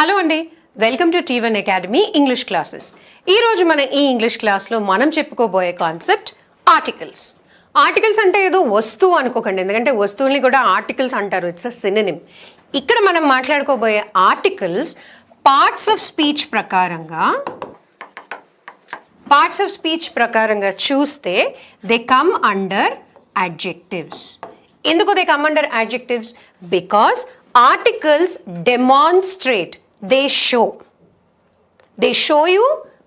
Hello అండి, welcome to T1 academy English classes. ఈరోజు మన ఈ ఇంగ్లీష్ క్లాస్లో మనం చెప్పుకోబోయే కాన్సెప్ట్ ఆర్టికల్స్. ఆర్టికల్స్ అంటే ఏదో వస్తువు అనుకోకండి, ఎందుకంటే వస్తువుల్ని కూడా ఆర్టికల్స్ అంటారు. It's a synonym. ఇక్కడ మనం మాట్లాడుకోబోయే ఆర్టికల్స్ పార్ట్స్ ఆఫ్ స్పీచ్ ప్రకారంగా చూస్తే దే కమ్ అండర్ adjectives. ఎందుకు they come under adjectives? Because articles demonstrate, they show you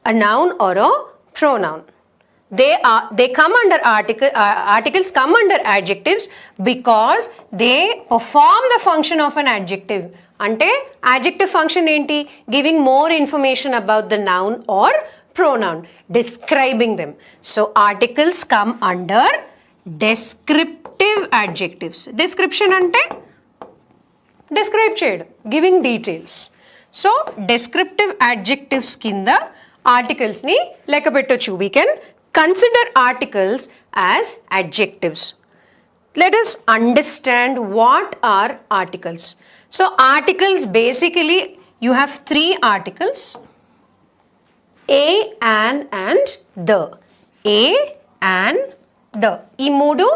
a noun or a pronoun. They come under articles come under adjectives because they perform the function of an adjective. అంటే adjective function ఏంటి? Giving more information about the noun or pronoun, describing them. So articles come under descriptive adjectives. Description అంటే describe చేయడం, giving details. So descriptive adjectives కింద articles ని లెక్క పెట్టొచ్చు. We can consider articles as adjectives. Let us understand what are articles. So articles, basically you have three articles: a, an and the. A, an, the. ఈ మూడు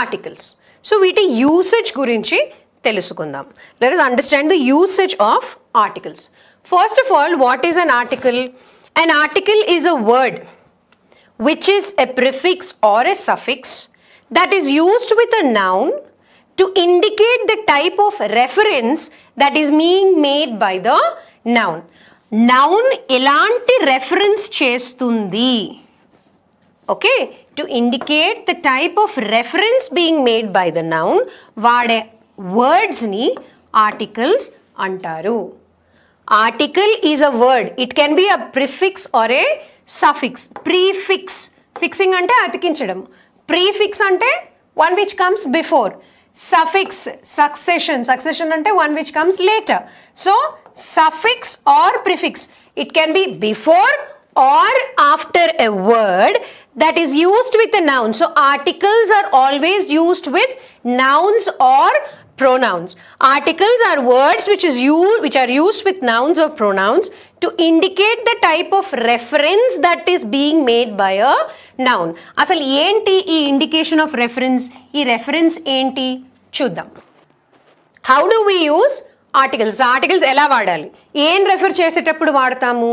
articles. So వీటి usage గురించి తెలుసుకుందాం. Let us understand the usage of articles. First of all, what is an article? An article is a word which is a prefix or a suffix that is used with a noun to indicate the type of reference that is being made by the noun. Noun elanti reference చేస్తుంది. Okay, to indicate the type of reference being made by the noun, వాడే words ni articles అంటారు. Article is a word. It can be a prefix or a suffix. Prefix, fixing అంటే అతికించడం. Prefix అంటే one which comes before. Suffix, succession అంటే one which comes later. So suffix or prefix, it can be before or after a word that is used with a noun. So articles are always used with nouns or pronouns. Articles are words which are used with nouns or pronouns to indicate the type of reference that is being made by a noun. అసలు ఏంటి ఈ indication of reference? ఈ reference ఏంటి చూద్దాం. How do we use articles? Articles ఎలా వాడాలి? ఏం refer చేసేటప్పుడు వాడతాము?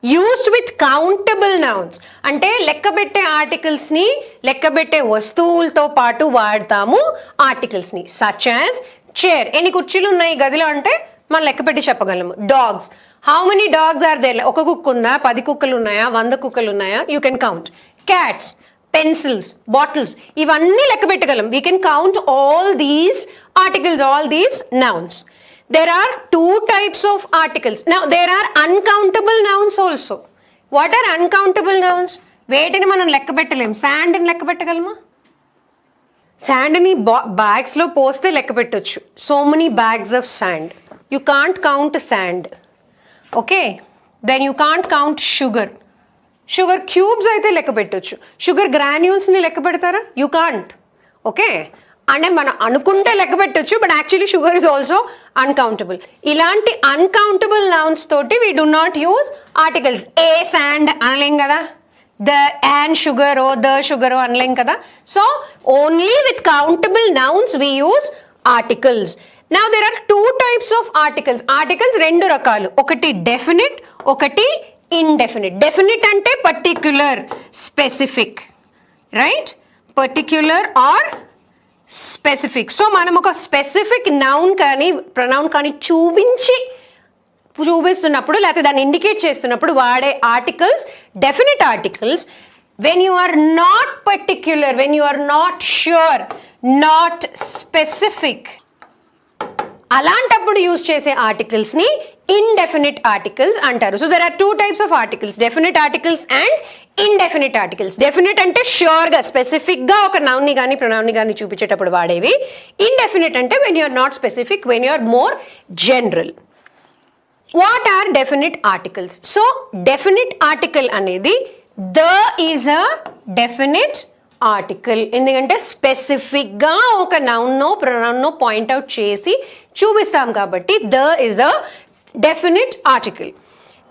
యూస్డ్ విత్ కౌంటబుల్ నౌన్స్, అంటే లెక్కబెట్టే ఆర్టికల్స్ని, లెక్కబెట్టే వస్తువులతో పాటు వాడతాము ఆర్టికల్స్ని. Such as chair. ఎన్ని కుర్చీలు ఉన్నాయి గదిలో అంటే మనం లెక్కపెట్టి చెప్పగలము. Dogs, how many dogs are there? ఒక కుక్క ఉందా, 10 కుక్కలు ఉన్నాయా, 100 కుక్కలు ఉన్నాయా? You can count. Cats, pencils, bottles, ఇవన్నీ లెక్క పెట్టగలం. We can count all these articles, all these nouns. There are two types of articles. Now there are uncountable nouns also. What are uncountable nouns? వేటిని మనం లెక్క పెట్టలేం. శాండ్ని లెక్క పెట్టగలమా? శాండ్ని బ్యాగ్స్లో పోస్తే లెక్క పెట్టొచ్చు. So many bags of sand. You can't count sand. Okay, then you can't count sugar. Sugar cubes అయితే లెక్క పెట్టొచ్చు. షుగర్ గ్రాన్యూల్స్ని లెక్క పెడతారా? You can't. ఓకే, అంటే మనం అనుకుంటే లెక్క పెట్టొచ్చు, but actually sugar is also uncountable. ఇలాంటి అన్కౌంటబుల్ నౌన్స్ తోటి we do not use articles. A sand అనలేం కదా, the and sugar oh the sugar అనలేం కదా. So only with countable nouns we use articles. Now there are two types of articles. Articles రెండు రకాలు, ఒకటి definite, ఒకటి indefinite. Definite అంటే particular, specific, right? Particular or specific. So మనం ఒక specific noun కానీ ప్రొనౌన్ కానీ చూపిస్తున్నప్పుడు, లేకపోతే దాన్ని ఇండికేట్ చేస్తున్నప్పుడు వాడే articles definite articles. When you are not particular, when you are not sure, not specific, అలాంటప్పుడు యూజ్ చేసే ఆర్టికల్స్ని ఇండెఫినిట్ ఆర్టికల్స్ అంటారు. So there are two types of articles, definite articles and indefinite articles. Definite అంటే ష్యూర్గా, స్పెసిఫిక్గా ఒక నౌన్ని కానీ ప్రొనౌన్ని కానీ చూపించేటప్పుడు వాడేవి. ఇండెఫినిట్ అంటే when you're not specific, when you're more general. What are definite articles? So definite article అనేది the is a definite article. ఎందుకంటే స్పెసిఫిక్గా ఒక నౌన్నో ప్రొనౌన్నో పాయింట్అవుట్ చేసి చూపిస్తాం కాబట్టి the is a definite article.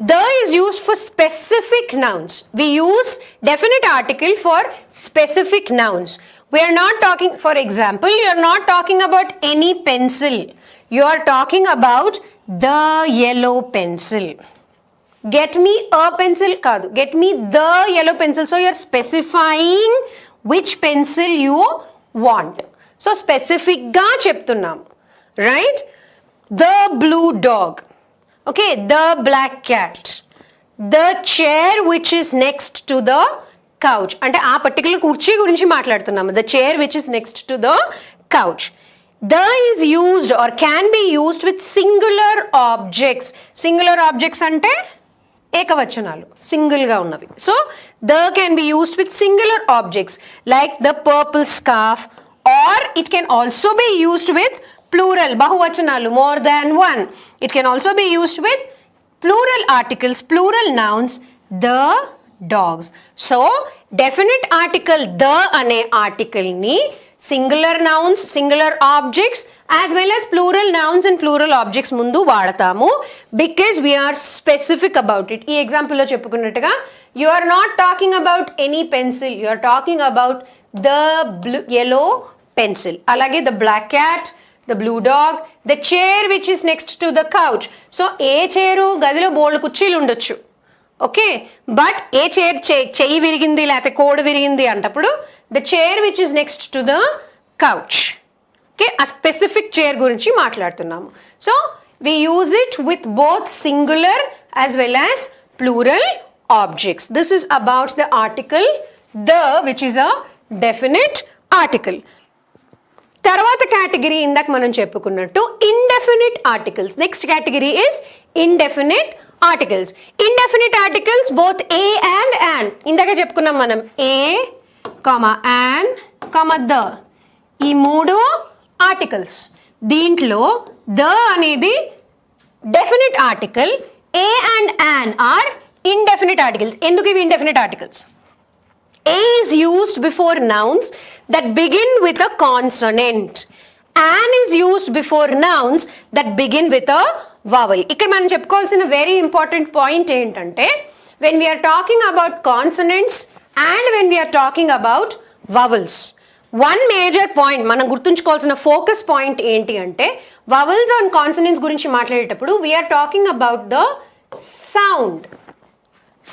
The is used for specific nouns. We use definite article for specific nouns. We are not talking, for example, you are not talking about any pencil. You are talking about the yellow pencil. Get me a pencil kaadu. Get me the yellow pencil. So you are specifying which pencil you want. So specific ga cheptunnam. Right? The blue dog. Okay, the black cat. The chair which is next to the couch. అంటే ఆ particular కుర్చీ గురించి మాట్లాడుతున్నాము. The chair which is next to the couch. The is used or can be used with singular objects. Singular objects అంటే ఏకవచనాలు, single గా ఉన్నవి. So the can be used with singular objects like the purple scarf, or it can also be used with plural, bahuvachanalu, more than one. It can also be used with plural articles, plural nouns, the dogs. So definite article the ane article ni singular nouns, singular objects as well as plural nouns and plural objects mundu vaadatamu because we are specific about it. Ee example lo cheppukunnatuga, you are not talking about any pencil, you are talking about the blue, yellow pencil. Alage the black cat, the blue dog, the chair which is next to the couch. So A chair గదిలో బోల్డ్ కుర్చీలు ఉండొచ్చు. Okay, but A chair చెయ్యి విరిగింది లేకపోతే కోడి విరిగింది అంటప్పుడు the chair which is next to the couch. Okay, ఆ స్పెసిఫిక్ చైర్ గురించి మాట్లాడుతున్నాము. So we use it with both singular as well as plural objects. This is about the article the which is a definite article. తర్వాత category ఇందాక మనం చెప్పుకున్నట్టు indefinite articles. Next category is indefinite articles. Indefinite articles both a and an. ఇందాక చెప్పుకున్నాం మనం a comma an comma the, ఈ మూడు articles. దీంట్లో ద అనేది definite article, a and an are indefinite articles. ఎందుకు ఇవి indefinite articles? A is used before nouns that begin with a consonant. An is used before nouns that begin with a vowel. ఇక్కడ మనం చెప్పుకోవాల్సిన very important point ఏంటంటే, when we are talking about consonants and when we are talking about vowels, one major point మనం గుర్తుంచుకోవాల్సిన focus point ఏంటి అంటే, vowels and consonants గురించి మాట్లాడేటప్పుడు we are talking about the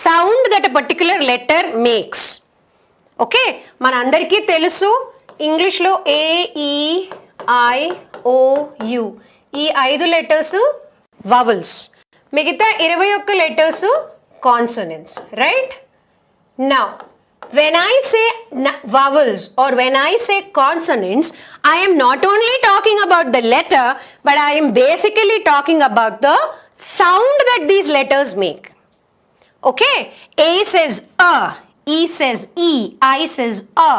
sound that a particular letter makes. Okay, మన అందరికీ తెలుసు ఇంగ్లీష్లో ఏ, ఈ, ఐ, ఓ, యు, ఈ 5 లెటర్స్ వవల్స్, మిగతా 21 letters consonants. Right? Now when I say vowels or when I say consonants, I am not only talking about the letter, but I am basically talking about the sound that these letters make. Okay, A says a, E says E, I says a,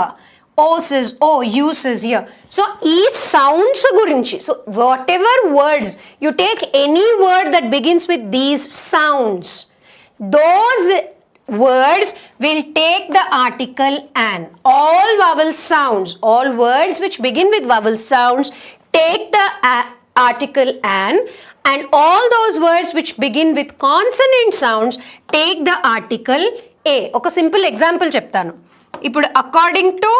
O says O, U says here. So E sounds gurinchi. So whatever words, you take any word that begins with these sounds, those words will take the article an. All vowel sounds, all words which begin with vowel sounds take the article an, and all those words which begin with consonant sounds take the article ఏ. ఒక simple example చెప్తాను. ఇప్పుడు according to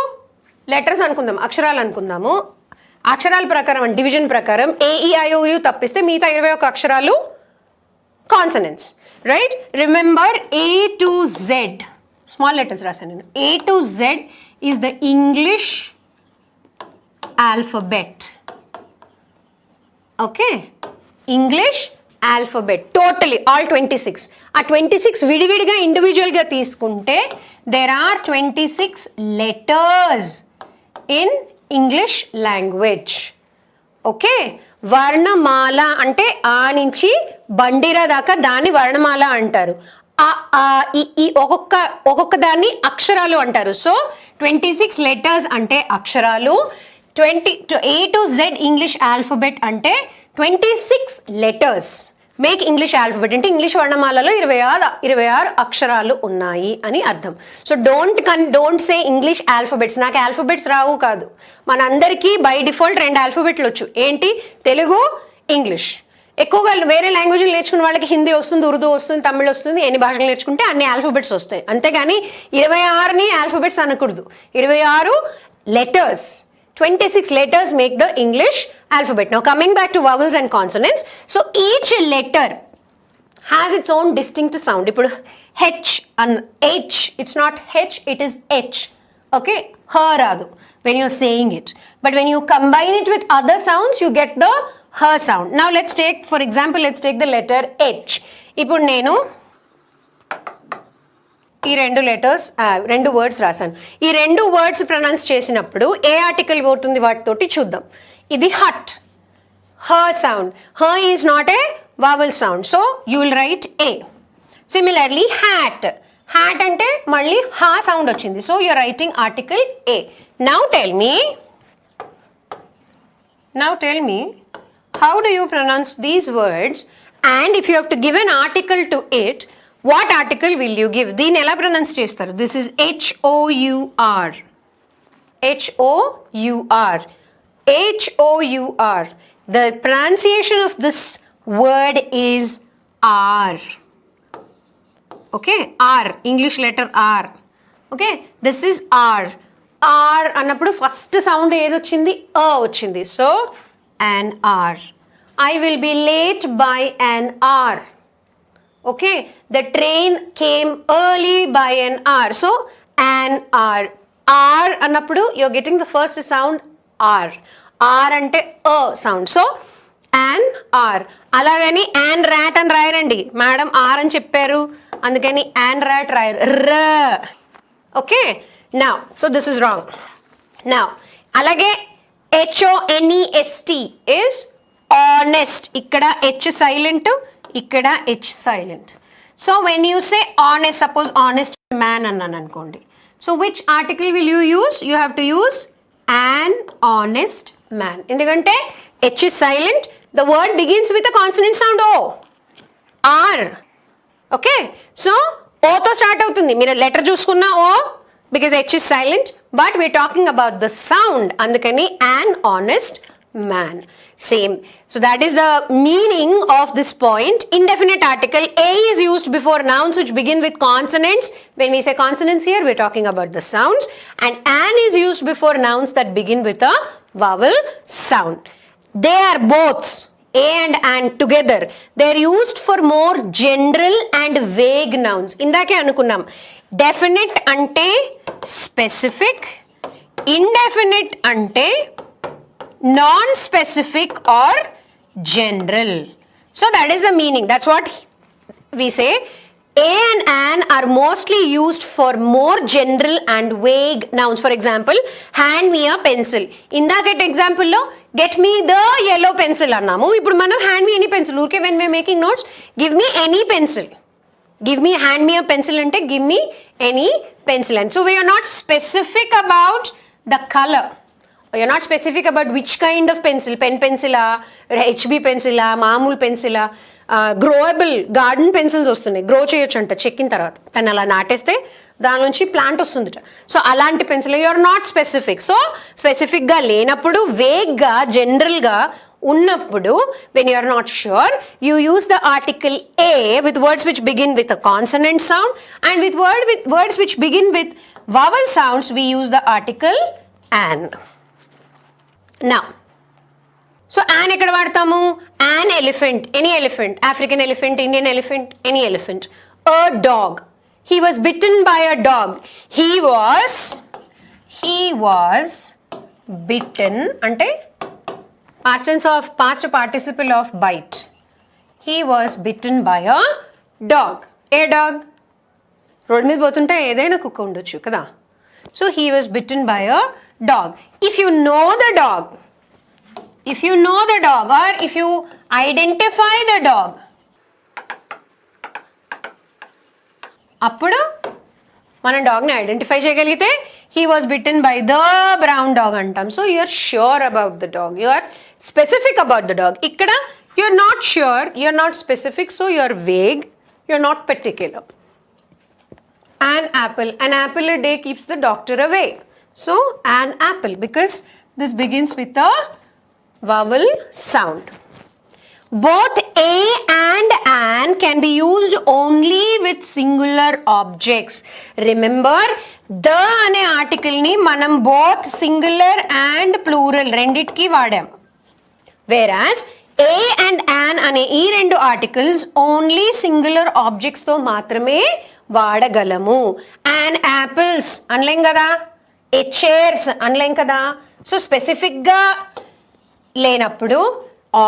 letters అనుకుందాం, అక్షరాలు అనుకుందాము. అక్షరాల ప్రకారం division ప్రకారం AEIOU తప్పిస్తే మిగతా 21 అక్షరాలు consonants. Right? Remember A to Z, small letters రాశాను నేను. A to Z is the English alphabet. Okay, English alphabet totally all 26. ఆ 26 విడివిడిగా ఇండివిజువల్గా తీసుకుంటే there are 26 letters in English language. Okay, వర్ణమాల అంటే ఆ నుంచి బండిరా దాకా దాన్ని వర్ణమాల అంటారు. ఈ ఒక్కొక్క దాన్ని అక్షరాలు అంటారు. సో 26 లెటర్స్ అంటే అక్షరాలు, A to Z English alphabet అంటే 26 లెటర్స్ మేక్ ఇంగ్లీష్ ఆల్ఫబెట్. అంటే ఇంగ్లీష్ వర్ణమాలలో 26 అక్షరాలు ఉన్నాయి అని అర్థం. So don't say English alphabets. నాకు ఆల్ఫబెట్స్ రావు కాదు, మనందరికీ బై డిఫాల్ట్ 2 ఆల్ఫబెట్లు వచ్చు. ఏంటి? తెలుగు, ఇంగ్లీష్. ఎక్కువగా వేరే లాంగ్వేజ్లు నేర్చుకున్న వాళ్ళకి హిందీ వస్తుంది, ఉర్దూ వస్తుంది, తమిళ్ వస్తుంది, ఎన్ని భాషలు నేర్చుకుంటే అన్ని ఆల్ఫాబెట్స్ వస్తాయి. అంతేగాని 26ని ఆల్ఫాబెట్స్ అనకూడదు. 26 letters, 26 letters make the English alphabet. Now coming back to vowels and consonants. So each letter has its own distinct sound. ఇప్పుడు H and H, it's not H, it is H. Okay, her రాదు when you're saying it. But when you combine it with other sounds, you get the her sound. Now let's take, for example, let's take the letter H. ఇప్పుడు నేను ఈ రెండు letters, రెండు words రాశాను. ఈ రెండు words pronounce చేసినప్పుడు ఏ article పోతుంది వాటితోటి చూద్దాం. ఇది hut, her sound. Her is not a vowel sound, so you will write a. Similarly hat, hat అంటే మళ్ళీ హా సౌండ్ వచ్చింది, so you're writing article a. Now tell me how do you pronounce these words, and if you have to give an article to it, what article will you give? దీన్ని ఎలా pronounce చేస్తారు? This is H-O-U-R. H-O-U-R. H-O-U-R. The pronunciation of this word is R. Okay, R, English letter R. Okay, this is R. R అన్నప్పుడు first sound ఏది వచ్చింది? అ వచ్చింది, so an R. I will be late by an hour. Okay, the train came early by an hour, so an hour. R అన్నప్పుడు you're getting the first sound R. R అంటే a sound, so an hour. అలాగని an rat అని రాయరండి, madam R అని చెప్పారు అందుకని an rat రాయరు, r. Okay, now so this is wrong. Now అలాగే H-O-N-E-S-T is honest. ఇక్కడ H silent, ఇక్కడ H silent. So when you say honest, suppose honest man అన్నాను అనుకోండి, so which article will you use? You have to use an honest man. ఎందుకంటే H is silent, the word begins with a consonant sound O, R. Okay, so O తో start అవుతుంది. మీరు letter చూసుకున్నా O, because H is silent, but we're talking about the sound. Andukani an honest man. Same. So that is the meaning of this point. Indefinite article. A is used before nouns which begin with consonants. When we say consonants here, we're talking about the sounds. And an is used before nouns that begin with a vowel sound. They are both, A and an together, they're used for more general and vague nouns. Indake anukunnam. Definite ante specific, indefinite ante non-specific or general. So that is the meaning. That's what we say. A and an are mostly used for more general and vague nouns. For example, hand me a pencil. Indakate example lo get me the yellow pencil annamu. Ippudu manam hand me any pencil. Urke when we are making notes, give me any pencil. Give me, hand me a pencil ante give me any pencil. And so we are not specific about the color. You're not specific about which kind of pencil, pen pencil, HB pencil, మామూలు pencil, growable garden pencils వస్తున్నాయి, grow చేయొచ్చు అంట చెక్కిన తర్వాత, దాన్ని అలా నాటేస్తే దాని నుంచి ప్లాంట్ వస్తుందిట. సో అలాంటి pencil you're not specific. So స్పెసిఫిక్గా లేనప్పుడు, వేగ్గా జనరల్గా ఉన్నప్పుడు, when you are not sure, you use the article A with words which begin with a consonant sound, and with words which begin with vowel sounds we use the article an. Now, so an ekkada vaadtamu? An elephant, any elephant, African elephant, Indian elephant, any elephant. A dog, he was bitten by a dog. He was bitten ante past tense of past participle of bite. He was bitten by a dog. A dog, road మీద పోతుంటే ఏదైనా కుక్క ఉండొచ్చు కదా. So he was bitten by a dog. If you know the dog, or if you identify the dog, అప్పుడు మనం డాగ్ని identify చేయగలిగితే he was bitten by the brown dog అంటాం. So you are sure about the dog, you are specific about the dog. ఇక్కడ you are not sure, you are not specific, so you are vague, you are not particular. An apple a day keeps the doctor away. So an apple, because this begins with a vowel sound. both a and an can be used only with singular objects. Remember, the అనే article ని మనం both singular and plural రెండిటికి వాడాం. Whereas a and an అనే ఈ రెండు articles only singular objects తో మాత్రమే వాడగలము. an apples అనలేం కదా, a chairs అనలేం కదా. సో స్పెసిఫిక్ గా లేనప్పుడు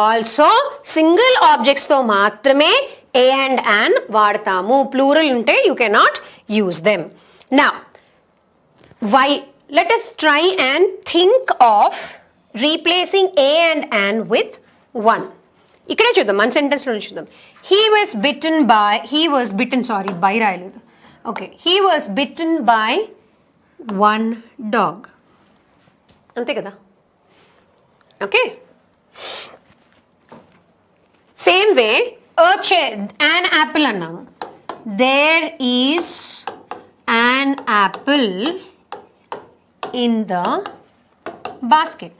ఆల్సో సింగిల్ ఆబ్జెక్ట్స్ తో మాత్రమే ఏ అండ్ యాన్ వాడతాము. ప్లూరల్ ఉంటే you cannot use them. Now why let us try and think of replacing a and an with one. ఇక్కడే చూద్దాం, మన సెంటెన్స్ లో చూద్దాం. he was bitten by రాయలేదు. Okay, he was bitten by one dog. అంతే కదా. Okay, same way an apple అన్నాము. there is an apple in the basket.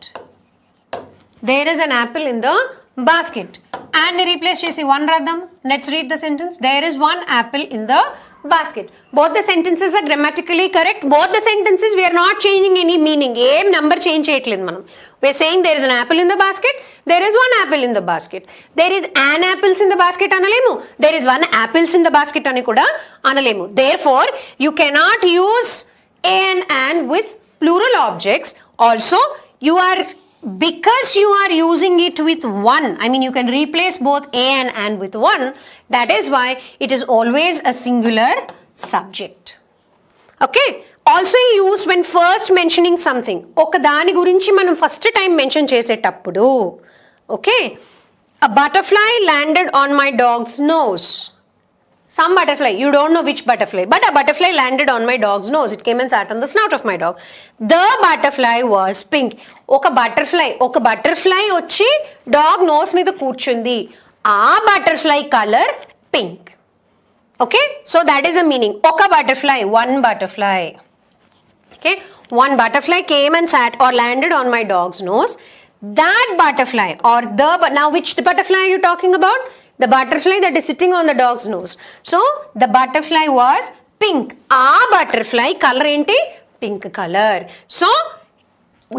there is an apple in the basket. and replace చేసి one రాద్దాం. let's read the sentence. there is one apple in the basket. both the sentences are grammatically correct. both the sentences we are not changing any meaning. ఏం number change చేయట్లేదు మనం. we are saying there is an apple in the basket. there is one apple in the basket. there is an apples in the basket అనలేము. there is one apples in the basket అని కూడా అనలేము. therefore you cannot use a and an with plural objects. also you are, because you are using it with one, I mean you can replace both a and an with one. that is why it is always a singular subject. okay, also used when first mentioning something. ఒక దాని గురించి మనం first time mention చేసేటప్పుడు. okay, a butterfly landed on my dog's nose. some butterfly, you don't know which butterfly, but a butterfly landed on my dog's nose. it came and sat on the snout of my dog. the butterfly was pink. ఒక butterfly వచ్చి dog nose మీద కూర్చుంది. ఆ butterfly colour pink. Okay, so that is the meaning. ఒక butterfly, one butterfly. okay, one butterfly came and sat or landed on my dog's nose. that butterfly or the, now which butterfly are you talking about? the butterfly that is sitting on the dog's nose. so the butterfly was pink. ఆ butterfly color ఏంటి? pink color. so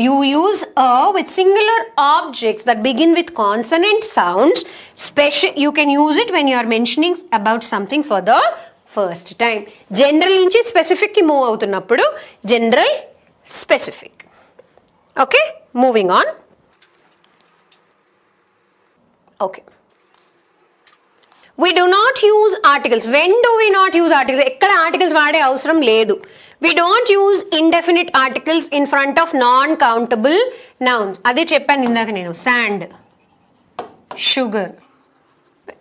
you use a with singular objects that begin with consonant sounds. You can use it when you are mentioning about something for the first time. general నుంచి specific కి move అవుతున్నప్పుడు general, specific. okay, moving on. okay, we do not use articles. when do we not use articles? ఎక్కడ articles వాడే అవసరం లేదు. we don't use indefinite articles in front of non-countable nouns. అదే చెప్పాను ఇందాక నేను. sand, sugar,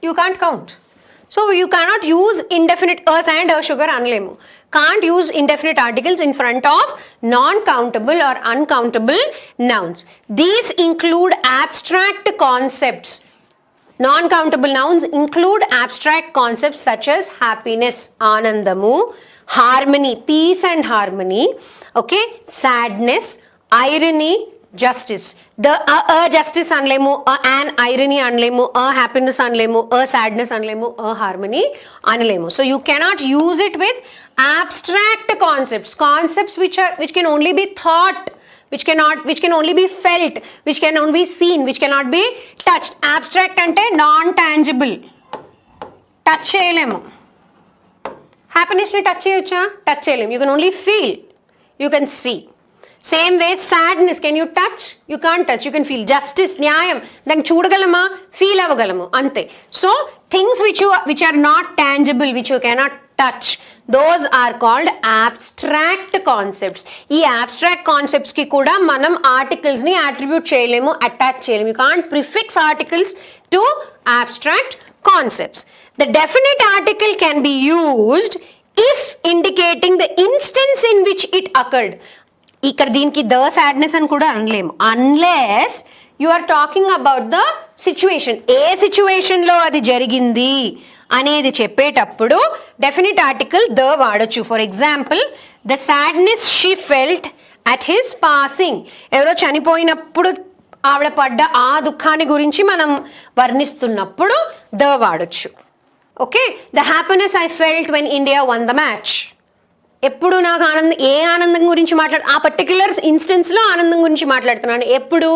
you can't count. so you cannot use indefinite sand or sugar అనలేము. can't use indefinite articles in front of non-countable or uncountable nouns. these include abstract concepts. non-countable nouns include abstract concepts such as happiness, anandamu, harmony, peace and harmony. okay, sadness, irony, justice. the justice anlemu, an irony anlemu, happiness anlemu, sadness anlemu, harmony anlemu. so you cannot use it with abstract concepts which can only be thought, which can only be felt, which can only be seen, which cannot be touched. abstract ante non tangible, touch cheyalemu. happiness ni touch cheyocha? touch cheyalemu. you can only feel, you can see. same way sadness, can you touch? you can't touch, you can feel. justice, nyayam, then chudagalama, feel avagalamu, ante. so things which are not tangible, which you cannot touch, those are called abstract concepts. ఈ abstract concepts కి కూడా మనం articles ని attribute చేయలేము, attach చేయలేము. you can't prefix articles to abstract concepts. the definite article can be used if indicating the instance in which it occurred. ఇక్కడ దీనికి the sadness అని కూడా అనలేము, unless you are talking about the situation. A situation లో అది జరిగింది అనేది చెప్పేటప్పుడు డెఫినిట్ ఆర్టికల్ ద వాడొచ్చు. For example, the sadness she felt at his passing. ఎవరో చనిపోయినప్పుడు ఆవిడ పడ్డ ఆ దుఃఖాన్ని గురించి మనం వర్ణిస్తున్నప్పుడు ద వాడొచ్చు. Okay, the happiness I felt when India one the match. ఎప్పుడు నాకు ఏ ఆనందం గురించి ఆ పర్టిక్యులర్ ఇన్స్టెన్స్లో ఆనందం గురించి మాట్లాడుతున్నాను, ఎప్పుడు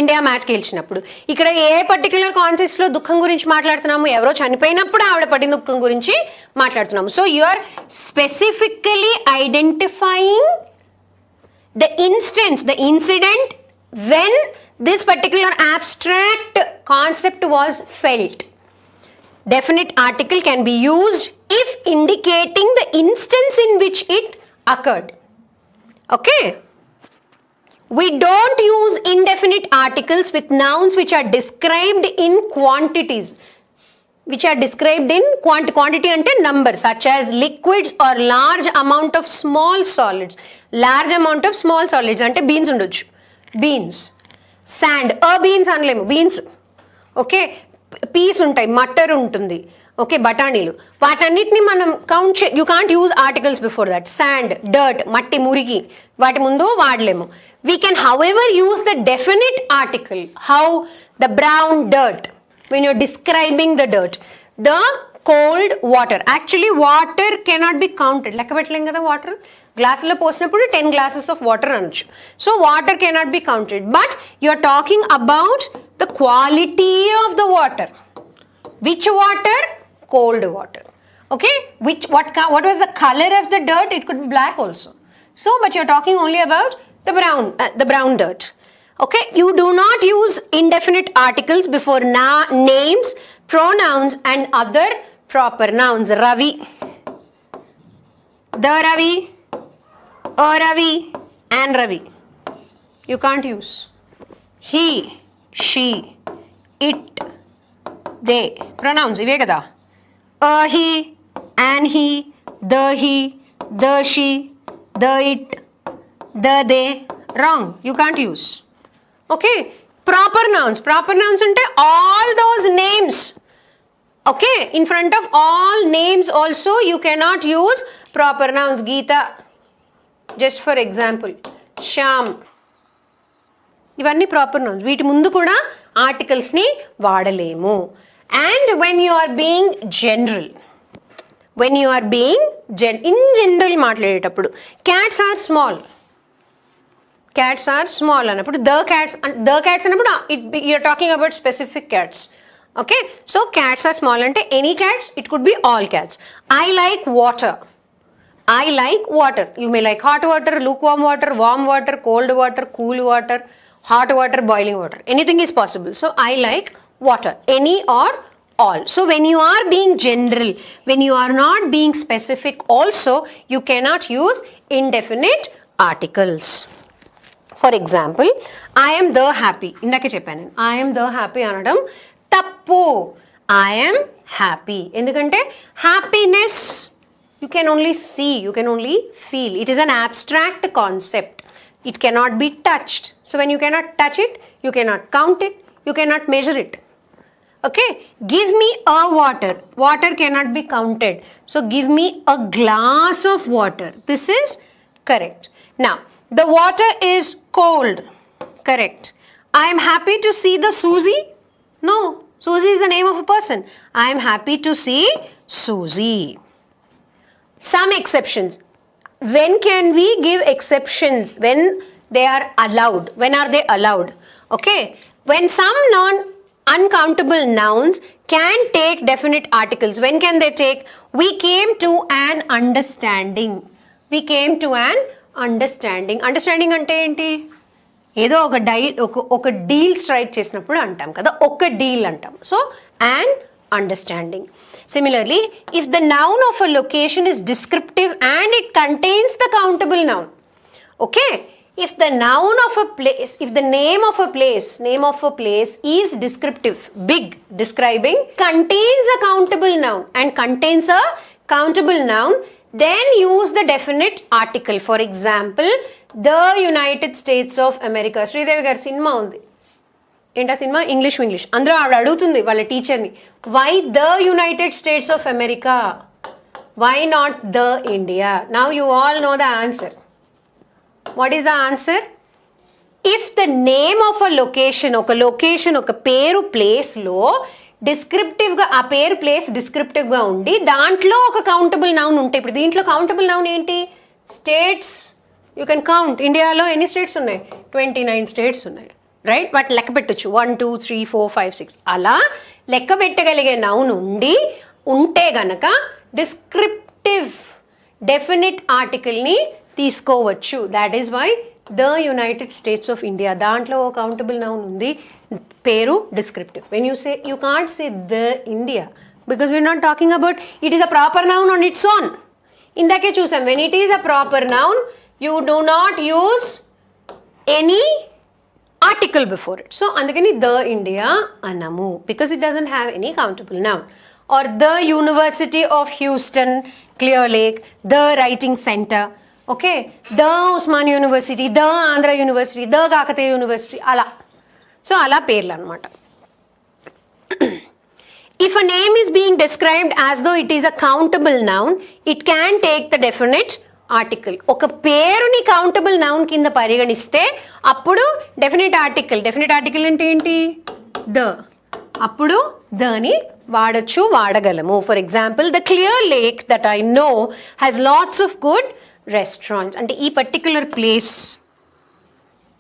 ఇండియా మ్యాచ్ గెలిచినప్పుడు. ఇక్కడ ఏ పర్టిక్యులర్ కాన్టెక్స్ట్లో దుఃఖం గురించి మాట్లాడుతున్నాము, ఎవరో చనిపోయినప్పుడు ఆవిడ పడిన దుఃఖం గురించి మాట్లాడుతున్నాము. So you are specifically identifying the instance, the incident when this particular abstract concept was felt. Definite article can be used if indicating the instance in which it occurred. Okay, we don't use indefinite articles with nouns which are described in quantities, which are described in quantity ante numbers, such as liquids or large amount of small solids. Large amount of small solids ante beans undochu, beans. Sand, beans అనలేము, beans. Okay, peas ఉంటాయి, మటర్ ఉంటుంది, ఓకే, బఠానీలు. వాటన్నిటిని మనం you can't use articles before that. Sand, dirt, మట్టి, మురికి, వాటి ముందు వాడలేము. We can however use the definite article. How? The brown dirt when you're describing the dirt. The cold water, actually water cannot be counted, లెక్క పెట్టలేం కదా. Water గ్లాసులో పోసినప్పుడు 10 glasses of water అనొచ్చు. So water cannot be counted, but you are talking about the quality of the water. Which water? Cold water. Okay, what was the color of the dirt? It could be black also. So but you are talking only about the brown dirt. Okay, you do not use indefinite articles before names, pronouns and other proper nouns. Ravi, the Ravi, a Ravi and Ravi. You can't use. He, she, it, they. Pronouns ive kada. A he, an he, the she, the it, the they. Wrong. You can't use. Okay. Proper nouns. Proper nouns ante all those names. Okay. In front of all names also you cannot use proper nouns. Geeta, just for example. Sham. ఇవన్నీ proper nouns. వీటి ముందు కూడా ఆర్టికల్స్ని వాడలేము. And when you are being general, in general మాట్లాడేటప్పుడు cats are small అన్నప్పుడు the cats అన్నప్పుడు you're talking about specific cats. Okay, so cats are small అంటే any cats, it could be all cats. I like water. You may like hot water, lukewarm water, warm water, cold water, cool water, hot water, boiling water. Anything is possible. So I like water. Any or all. So when you are being general, when you are not being specific also, you cannot use indefinite articles. For example, I am the happy. Indake cheppanu. I am the happy anadam tappu. I am happy. Endukante happiness you can only see, you can only feel. It is an abstract concept. It cannot be touched. So when you cannot touch it, you cannot count it, you cannot measure it. Okay, give me a water. Water cannot be counted. So give me a glass of water. This is correct. Now, the water is cold. Correct. I am happy to see the Susie. No, Susie is the name of a person. I am happy to see Susie. Some exceptions. When can we give exceptions? When they are allowed. When are they allowed? Okay. When some uncountable nouns can take definite articles. When can they take? We came to an understanding. Understanding ante enti? ఏదో ఒక deal strike చేసినప్పుడు అంటాం కదా, ఒక deal అంటాం. So an understanding. Similarly, if the noun of a location is descriptive and it contains the countable noun. Okay, if the noun of a place, if the name of a place is descriptive, big, describing, contains a countable noun and contains a countable noun, then use the definite article. For example, the United States of America. Sridevi garu cinema undi. ఏంటా సినిమా? English. అందులో ఆవిడ అడుగుతుంది వాళ్ళ టీచర్ని, why the United States of America, why not the India? Now you all know the answer. What is the answer? If the the name of a location, ఒక పేరు ప్లేస్లో డిస్క్రిప్టివ్గా ఆ పేరు ప్లేస్ డిస్క్రిప్టివ్గా ఉండి దాంట్లో ఒక కౌంటబుల్ నౌన్ ఉంటాయి. ఇప్పుడు దీంట్లో కౌంటబుల్ నౌన్ ఏంటి? స్టేట్స్. You can count. ఇండియాలో ఎన్ని స్టేట్స్ ఉన్నాయి? 29 స్టేట్స్ ఉన్నాయి, రైట్? వాటి లెక్క పెట్టచ్చు, 1 2 3 4 5 6 అలా లెక్క పెట్టగలిగే నౌన్ ఉంటే గనక డిస్క్రిప్టివ్ డెఫినిట్ ఆర్టికల్ని తీసుకోవచ్చు. That is why the United States of India, దాంట్లో ఒక కౌంటబుల్ నౌన్ ఉంది, పేరు descriptive. When you say, you can't say the India because we're not talking about it is a proper noun on its own. ఇందాకే చూసాం, when it is a proper noun you do not use any article before it. So అందుకని the India అన్నాము because it doesn't have any countable noun. Or the university of Houston, clear lake, the writing center, okay, the Osman university, the Andhra university, the Kakatiya university, అలా. So అలా పేర్లు అనమాట. If a name is being described as though it is a countable noun, it can take the definite article. ఒక పేరుని countable noun కింద పరిగణిస్తే అప్పుడు definite article. Definite article అంటే ఏంటి? ద. అప్పుడు దాని వాడగలము. For example, the clear lake that I know has lots of good restaurants. అంటే ఈ particular place,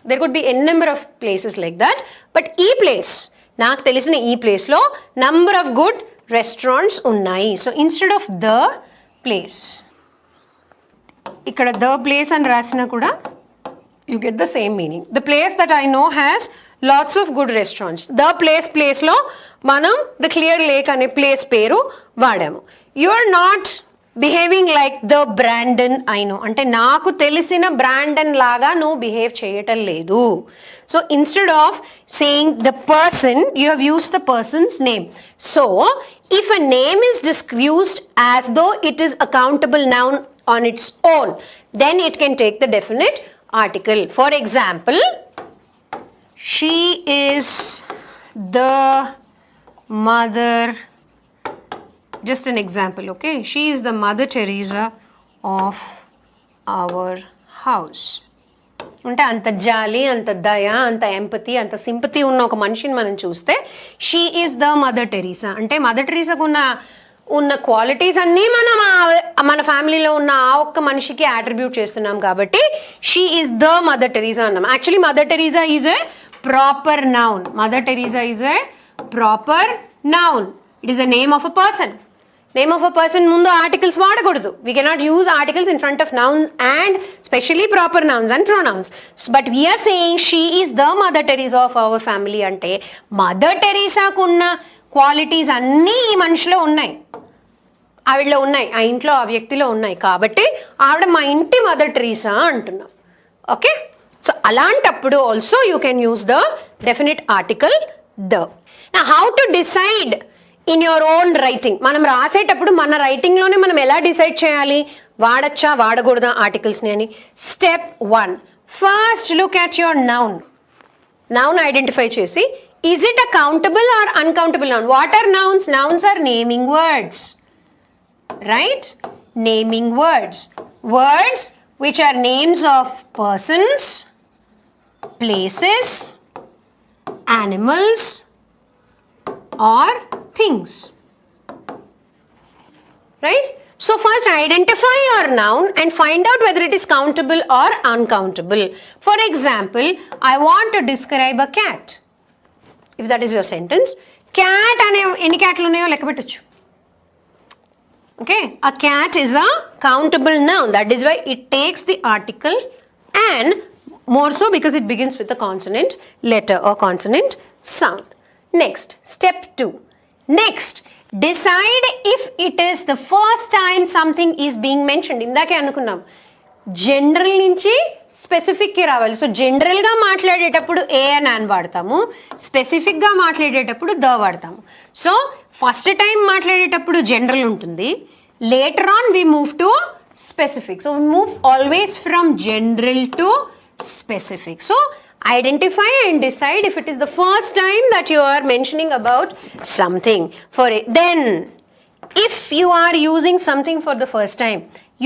there could be n number of places like that, but ఈ ప్లేస్, నాకు తెలిసిన ఈ ప్లేస్లో నంబర్ ఆఫ్ గుడ్ రెస్టారెంట్స్ ఉన్నాయి. So instead of the place, ఇక్కడ the place అని రాసినా కూడా you get the same meaning. The place that I know has lots of good restaurants. The ప్లేస్లో మనం ద క్లియర్ లేక్ అనే ప్లేస్ పేరు వాడాము. You are not behaving like the Brandon I know, అంటే నాకు తెలిసిన బ్రాండన్ లాగా నువ్వు బిహేవ్ చేయటం లేదు. So instead of saying the person, you have used the persons name. So if a name is used as though it is a countable noun on its own, then it can take the definite article. For example, she is the mother, just an example, okay? She is the Mother Teresa of our house. అంటే అంత జాలి, అంత దయ, అంత empathy, అంత sympathy ఉన్న ఒక మనిషిని మనం చూస్తే she is the mother Teresa అంటే మదర్ టెరీసాకు ఉన్న క్వాలిటీస్ అన్నీ మనం మన ఫ్యామిలీలో ఉన్న ఆ ఒక్క మనిషికి అట్రిబ్యూట్ చేస్తున్నాం కాబట్టి she is the mother Teresa అన్నాం. Actually mother Teresa is a proper noun. Mother Teresa is a proper noun. It is the name of a person. Name of a person ముందు ఆర్టికల్స్ వాడకూడదు. We cannot use articles in front of nouns and specially proper nouns and pronouns. But we are saying she is the mother Teresa of our family అంటే mother టెరీసాకు ఉన్న qualities అన్నీ ఈ మనిషిలో ఉన్నాయి, ఆవిడలో ఉన్నాయి, ఆ ఇంట్లో ఆ వ్యక్తిలో ఉన్నాయి కాబట్టి ఆవిడ మా ఇంటి మదర్ టెరీసా అంటున్నాం. ఓకే, సో అలాంటప్పుడు also you can use the definite article the. నా how to decide in your own writing, మనం రాసేటప్పుడు మన రైటింగ్లోనే మనం ఎలా డిసైడ్ చేయాలి వాడచ్చా వాడకూడదా ఆర్టికల్స్ని అని. Step 1, first look at your noun. Noun identify చేసి is it a countable or uncountable noun. What are nouns? Nouns are naming words, right? Naming words, words which are names of persons, places, animals or things, right? So first identify your noun and find out whether it is countable or uncountable. For example, I want to describe a cat. If that is your sentence, cat ane enni catlu unnayo lekka pettochu. Okay, a cat is a countable noun. That is why it takes the article, and more so because it begins with a consonant letter or consonant sound. Next, step 2. Next, decide if it is the first time something is being mentioned. ఇందాకే అనుకున్నాం general నుంచి స్పెసిఫిక్కి రావాలి. So జనరల్గా మాట్లాడేటప్పుడు ఏ అని అని వాడతాము, స్పెసిఫిక్గా మాట్లాడేటప్పుడు ద వాడతాము. సో ఫస్ట్ టైం మాట్లాడేటప్పుడు జనరల్ ఉంటుంది, later on we move to specific. So we move always from general to specific. So identify and decide if it is the first time that you are mentioning about something. For it, then if you are using something for the first time,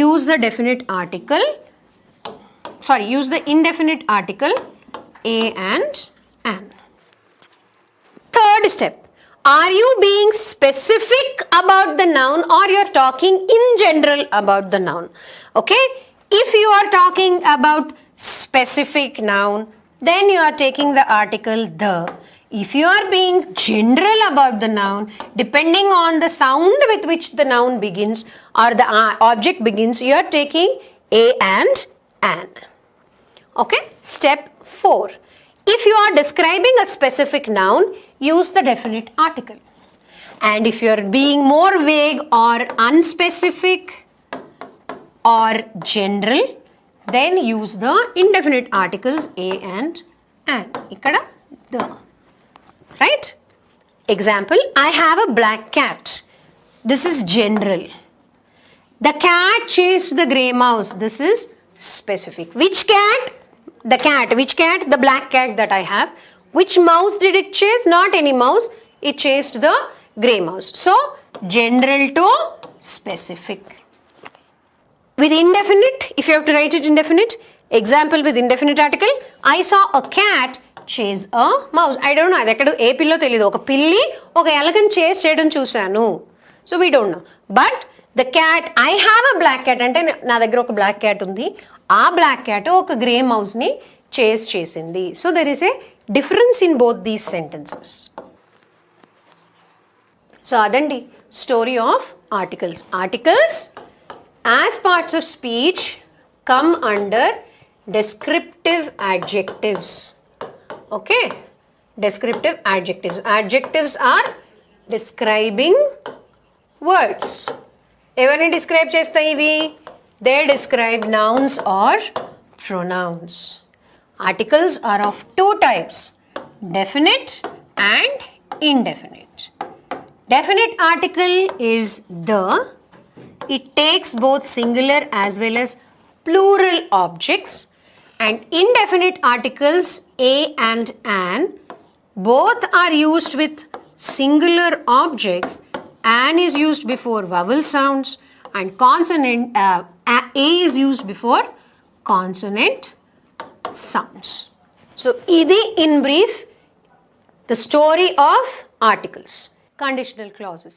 use the definite article, use the indefinite article a and an. Third step. Are you being specific about the noun or you're talking in general about the noun? Okay. If you are talking about specific noun, then you are taking the article the. If you are being general about the noun, depending on the sound with which the noun begins or the object begins, you are taking a and an. Okay. Step 4. If you are describing a specific noun, use the definite article. And if you are being more vague or unspecific or general, then use the indefinite articles a and an. Ikkada the. Right? Example, I have a black cat. This is general. The cat chased the grey mouse. This is specific. Which cat? The cat. Which cat? The black cat that I have. Which mouse did it chase? Not any mouse. It chased the grey mouse. So, general to specific. With indefinite, if you have to write it indefinite, example with indefinite article, I saw a cat chase a mouse. I don't know. అది ఎక్కడ ఏ pillow తెలియదు. ఒక పిల్లి ఒక ఎలకని చేస్ చేయడం చూశాను. So we don't know. But the cat, I have a black cat అంటే నా దగ్గర ఒక బ్లాక్ క్యాట్ ఉంది. ఆ బ్లాక్ క్యాట్ ఒక గ్రే మౌస్ ని చేస్ చేసింది. So there is a difference in both these sentences. So అదండి story of articles. Articles as parts of speech come under descriptive adjectives. Okay, descriptive adjectives. Adjectives are describing words. Evarni describe chestayi ivi? They describe nouns or pronouns. Articles are of two types, definite and indefinite. Definite article is the. It takes both singular as well as plural objects. And indefinite articles a and an both are used with singular objects. An is used before vowel sounds and consonant a is used before consonant sounds. So, idi in brief the story of articles. Conditional clauses.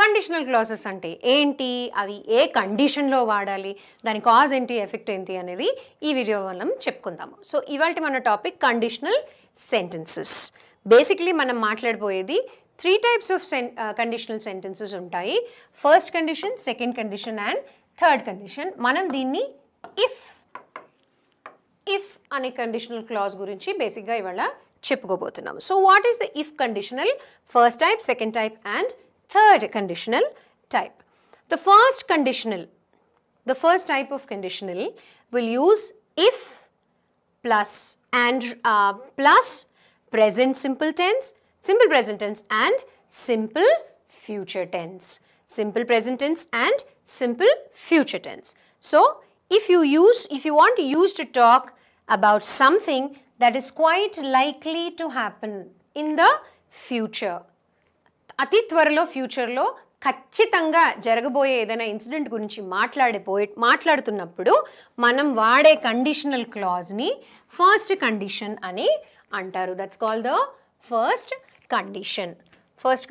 Conditional clauses అంటే ఏంటి, అవి ఏ కండిషన్లో వాడాలి, దాని cause ఏంటి, effect ఏంటి అనేది ఈ వీడియో మనం చెప్పుకుందాము. సో ఇవాళ మన టాపిక్ కండిషనల్ సెంటెన్సెస్. బేసిక్లీ మనం మాట్లాడబోయేది 3 టైప్స్ ఆఫ్ కండిషనల్ సెంటెన్సెస్ ఉంటాయి. First condition, second condition and third condition. మనం దీన్ని ఇఫ్ అనే కండిషనల్ క్లాజ్ గురించి బేసిక్గా ఇవాళ చెప్పుకోబోతున్నాము. So what is the if conditional? First type, second type and third conditional type. The first type of conditional will use if plus and plus present simple tense, simple present tense and simple future tense. Simple present tense and simple future tense. So if you want to use to talk about something that is quite likely to happen in the future, అతి త్వరలో ఫ్యూచర్లో ఖచ్చితంగా జరగబోయే ఏదైనా incident గురించి మాట్లాడుతున్నప్పుడు మనం వాడే కండిషనల్ క్లాజ్ని ఫస్ట్ కండిషన్ అని అంటారు. That's called the first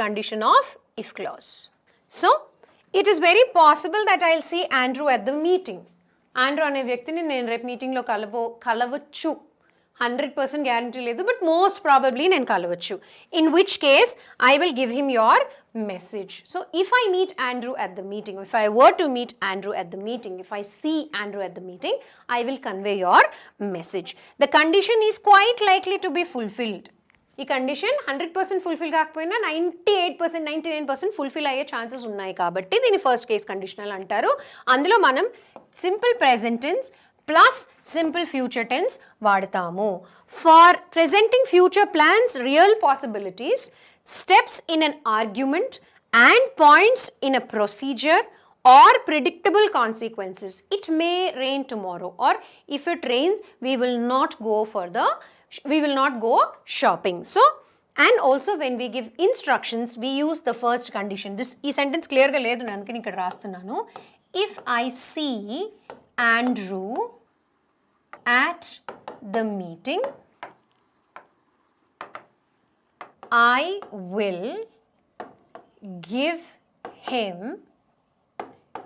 condition of if clause. So it is very possible that I will see Andrew at the meeting. Andrew అనే వ్యక్తిని నేను రేపు మీటింగ్లో కలవచ్చు. 100% గ్యారంటీ లేదు, బట్ మోస్ట్ ప్రాబబ్లీ నేను కలవచ్చు. In which case I will give him your message. So if I meet Andrew at the meeting, if I were to meet Andrew at the meeting, if I see Andrew at the meeting, I will convey your message. The condition is quite likely to be fulfilled. ఈ condition 100% fulfil కాకపోయినా 98%, 99% fulfil అయ్యే chances ఉన్నాయి కాబట్టి దీన్ని first case conditional అంటారు. అందులో మనం simple present tense plus simple future tense వాడతాము. For presenting future plans, real possibilities, steps in an argument and points in a procedure or predictable consequences. It may rain tomorrow, or if it rains we will not go shopping. So and also when we give instructions we use the first condition. This ee sentence clear ga ledu nandukani ikkada rastunnanu. If I see Andrew at the meeting, I will give him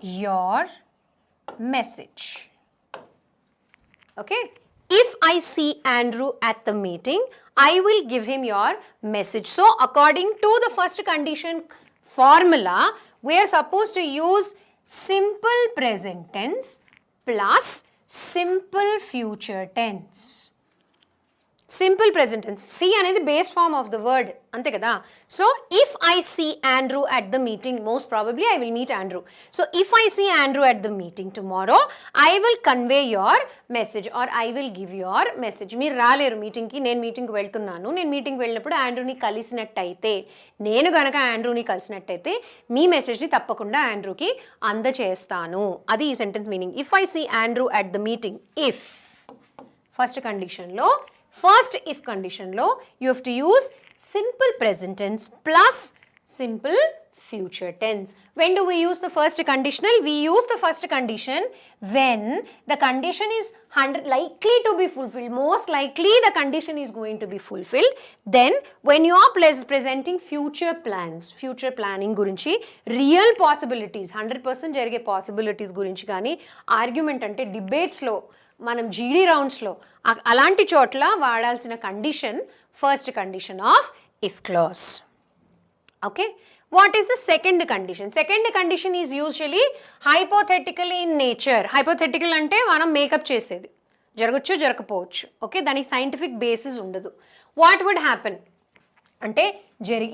your message. Okay, if I see Andrew at the meeting, I will give him your message. So according to the first condition formula, we are supposed to use simple present tense plus simple future tense. Simple present tense. See అనేది base form of the word, అంతే కదా. So if I see Andrew at the meeting, most probably I will meet Andrew. So if I see Andrew at the meeting tomorrow, I will convey your message or I will give your message. మీరు రాలేరు మీటింగ్కి, నేను మీటింగ్కి వెళ్తున్నాను. నేను మీటింగ్కి వెళ్ళినప్పుడు ఆండ్రూని కలిసినట్టయితే, నేను గనక ఆండ్రూని కలిసినట్టయితే మీ మెసేజ్ని తప్పకుండా ఆండ్రూకి అందచేస్తాను. అది ఈ sentence meaning. If I see Andrew at the meeting, if first కండిషన్లో, first if condition lo, you have to use simple present tense plus simple future tense. When do we use the first conditional? We use the first condition when the condition is likely to be fulfilled. Most likely the condition is going to be fulfilled. Then when you are presenting future plans, future planning gurinchi, real possibilities, 100% జరిగే possibilities గురించి కానీ, argument అంటే డిబేట్స్లో, మనం జీడీ రౌండ్స్లో, అలాంటి చోట్ల వాడాల్సిన condition first condition of if clause. Okay, what is the second condition? Second condition is usually hypothetical in nature. Hypothetical అంటే మనం మేకప్ చేసేది, జరగచ్చు జరగకపోవచ్చు. ఓకే, దానికి సైంటిఫిక్ బేసిస్ ఉండదు. వాట్ వుడ్ హ్యాపెన్ అంటే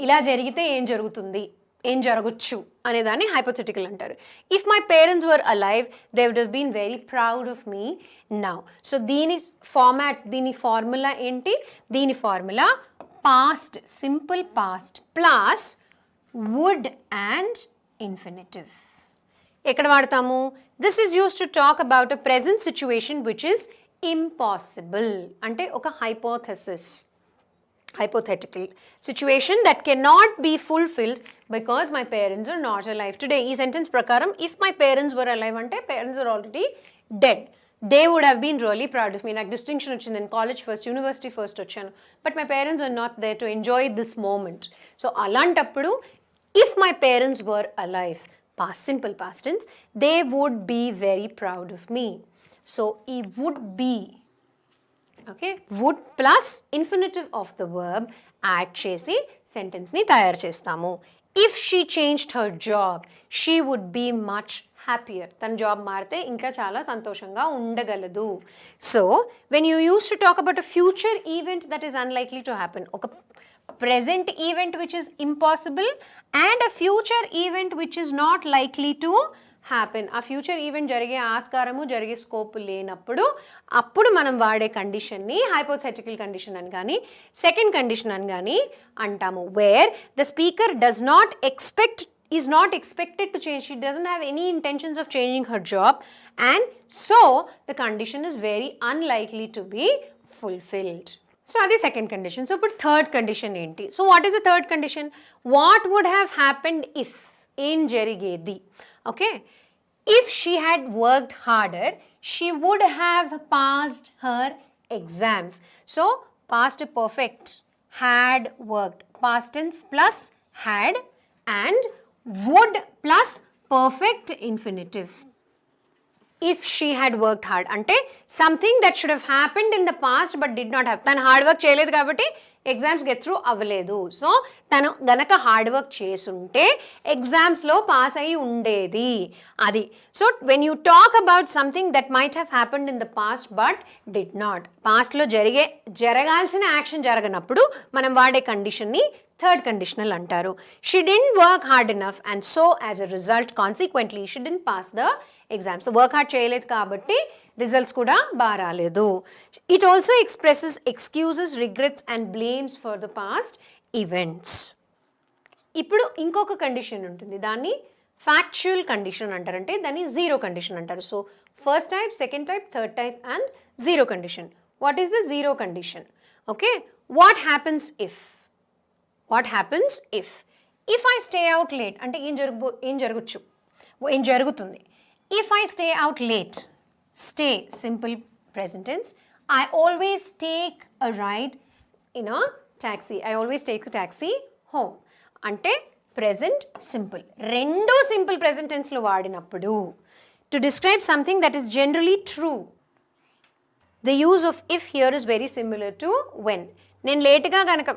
ఇలా జరిగితే ఏం జరుగుతుంది, ఏం జరగచ్చు అనేదాన్ని హైపోథెటికల్ అంటారు. If my parents were alive, they would have been very proud of me now. So దీని ఫార్మాట్, దీని ఫార్ములా ఏంటి? దీని formula past, simple past plus would and infinitive. ఎక్కడ వాడతాము? This is used to talk about a present situation which is impossible. అంటే ఒక hypothetical situation that cannot be fulfilled because my parents are not alive today. Ee sentence prakaram, if my parents were alive ante parents are already dead, they would have been really proud of me. Nak distinction ochindi, in college first, university first ochanu, but my parents are not there to enjoy this moment. So alantappudu if my parents were alive, past simple past tense, they would be very proud of me. So e would be, okay, would plus infinitive of the verb add చేసి సెంటెన్స్ని తయారు చేస్తాము. If she changed her job, she would be much happier. తన job మారితే ఇంకా చాలా సంతోషంగా ఉండగలదు. So when you use to talk about a future event that is unlikely to happen, ఒక present event which is impossible and a future event which is not likely to happen. ఆ future event జరిగే ఆస్కారము, జరిగే scope లేనప్పుడు అప్పుడు మనం వాడే కండిషన్ని hypothetical condition అని కానీ సెకండ్ కండిషన్ అని కానీ అంటాము. Where the speaker does not expect, is not expected to change, she doesn't have any intentions of changing her job and so the condition is very unlikely to be fulfilled. So అది second condition. So ఇప్పుడు third condition ఏంటి? So what is the third condition? What would have happened if, ఏం జరిగేది? Okay, if she had worked harder, she would have passed her exams. So past perfect, had worked, past tense plus had and would plus perfect infinitive. If she had worked hard అంటే something that should have happened in the past but did not have. తను hard work చేయలేదు కాబట్టి exams get through అవ్వలేదు. So తను గనక hard work చేసుంటే ఎగ్జామ్స్లో pass అయ్యి ఉండేది అది. So when you talk about something that might have happened in the past but did not, పాస్ట్లో జరగాల్సిన యాక్షన్ జరగనప్పుడు మనం వాడే కండిషన్ని థర్డ్ కండిషనల్ అంటారు. She didn't work hard enough and so as a result consequently she didn't pass the exam. So work hard చేయలేదు కాబట్టి results కూడా బాగా రాలేదు. It also expresses excuses, regrets and blames for the past events. ఇప్పుడు ఇంకొక condition ఉంటుంది, దాన్ని factual condition అంటారు, అంటే దాన్ని జీరో కండిషన్ అంటారు. So first type, second type, third type and zero condition. What is the zero condition? Okay, what happens if, what happens if, if I stay out late అంటే ఏం జరుగుతుంది? If I stay out late, stay simple present tense, I always take a ride in a taxi. I always take a taxi home. అంటే present simple. రెండు simple present tense లో వాడినప్పుడు to describe something that is generally true. The use of if here is very similar to when. నేను లేట్గా కనుక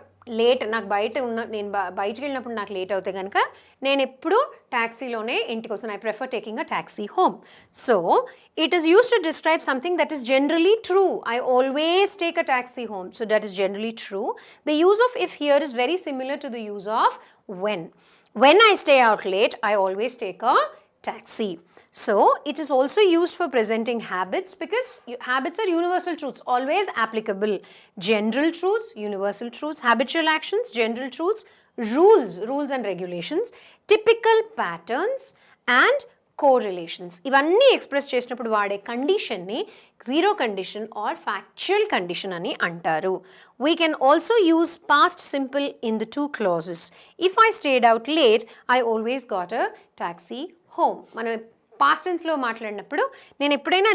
నాకు బయటకు వెళ్ళినప్పుడు నాకు లేట్ అవుతే కనుక నేను ఎప్పుడు ట్యాక్సీలోనే ఇంటికి వస్తాను. I prefer taking a taxi home. So it is use to describe something that is generally true. I always take a taxi home. So that is generally true. The use of if here is very similar to the use of when. When I stay out late, I always take a taxi. So it is also used for presenting habits because habits are universal truths, always applicable. General truths, universal truths, habitual actions, general truths, rules and regulations, typical patterns and correlations. ఇవన్నీ express చేసినప్పుడు వాడే కండిషన్ని zero condition or factual condition అని అంటారు. We can also use past simple in the two clauses. If I stayed out late, I always got a taxi home. మనం past టెన్స్లో మాట్లాడినప్పుడు నేను ఎప్పుడైనా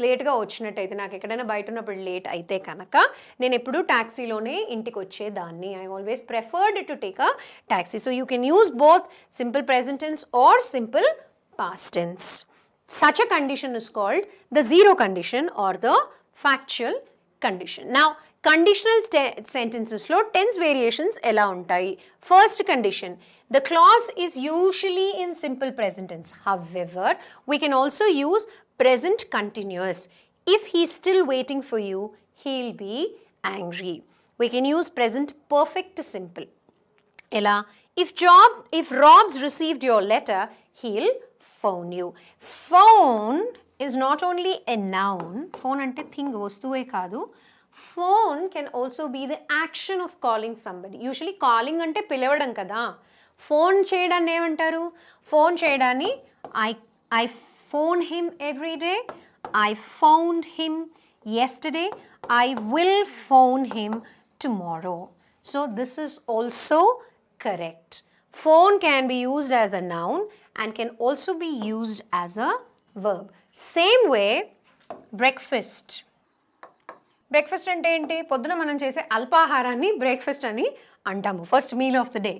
లేట్గా వచ్చినట్టయితే, నాకు ఎక్కడైనా బయట ఉన్నప్పుడు లేట్ అయితే కనుక నేను ఎప్పుడు ట్యాక్సీలోనే ఇంటికి వచ్చేదాన్ని. I always preferred to take a taxi. So you can use both simple present tense or simple past tense. Such a condition is called the zero condition or the factual condition. Now, conditional sentences lo tense variations ela untayi. First condition, the clause is usually in simple present tense. However, we can also use present continuous. If he's still waiting for you, he'll be angry. We can use present perfect simple. Ela, if Rob's received your letter, he'll phone you. Phone is not only a noun. Phone ante thing vastuve kaadu. Phone can also be the action of calling somebody. Usually calling ante పిలవడం కదా. Phone చేయడాన్ని ఏమంటారు? Phone చేయడాన్ని I phone him every day. I phoned him yesterday. I will phone him tomorrow. So this is also correct. Phone can be used as a noun and can also be used as a verb. Same way, breakfast. Breakfast అంటే ఏంటి? పొద్దున మనం చేసే అల్పాహారాన్ని breakfast అని అంటాము. First meal of the day,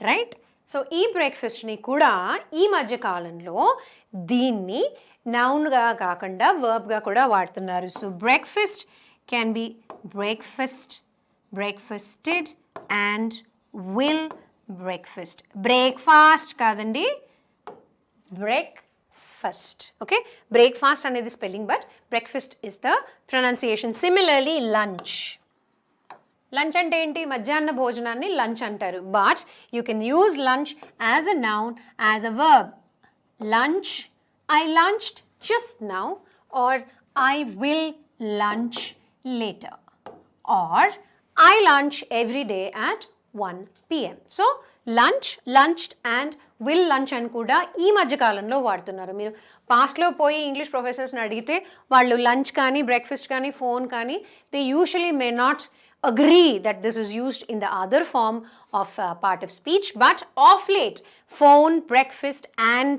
right? So ఈ బ్రేక్ఫాస్ట్ని కూడా ఈ మధ్య కాలంలో దీన్ని నౌన్గా కాకుండా వర్బ్గా కూడా వాడుతున్నారు. So breakfast can be breakfast, breakfasted and will breakfast. Breakfast కాదండి, breakfast. Okay, breakfast anedi spelling, but breakfast is the pronunciation. Similarly, lunch. Lunch ante enti? Madhyanna bhojananni lunch antaru, but you can use lunch as a noun, as a verb. Lunch, I lunched just now, or I will lunch later, or I lunch every day at 1 p.m. So lunch, lunched and will lunch అని కూడా ఈ మధ్యకాలంలో వాడుతున్నారు. మీరు పాస్ట్లో పోయి English ప్రొఫెసర్స్ని అడిగితే వాళ్ళు లంచ్ కానీ బ్రేక్ఫాస్ట్ కానీ ఫోన్ కానీ they usually may not agree that this is used in the other form of part of speech, but of late phone, breakfast and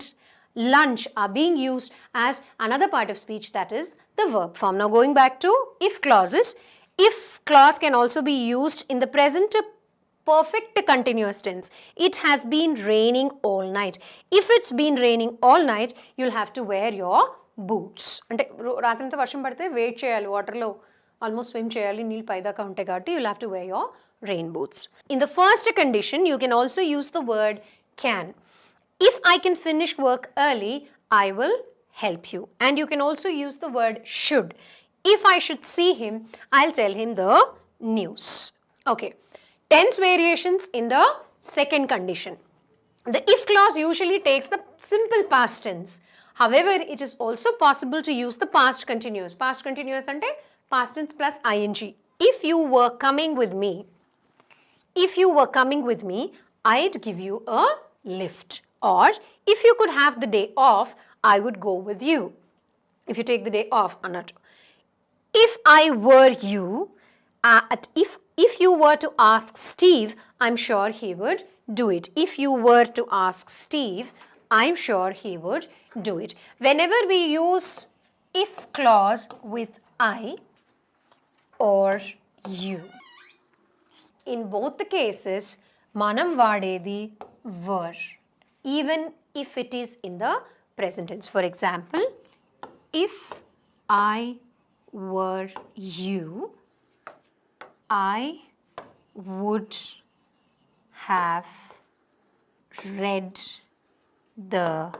lunch are being used as another part of speech, that is the verb form. Now going back to if clauses, if clause can also be used in the present perfect continuous tense. It has been raining all night. If it's been raining all night, you'll have to wear your boots. అంటే రాత్రంతా వర్షం పడితే wait చేయాలి, వాటర్లో almost swim చేయాలి, నీళ్ళు పైదాకా ఉంటాయి కాబట్టి you'll have to wear your rain boots. In the first condition, you can also use the word can. If I can finish work early, I will help you. And you can also use the word should. If I should see him, I'll tell him the news. Okay. Tense variations in the second condition. The if clause usually takes the simple past tense. However, it is also possible to use the past continuous. Past continuous ante past tense plus ing. If you were coming with me, if you were coming with me, I'd give you a lift. Or if you could have the day off, I would go with you. If you take the day off, Anat. If I were you, if you were to ask Steve, I'm sure he would do it. If you were to ask Steve, I'm sure he would do it. Whenever we use if clause with I or you, in both the cases manam vaadedi were, even if it is in the present tense. For example, if I were you, I would have read the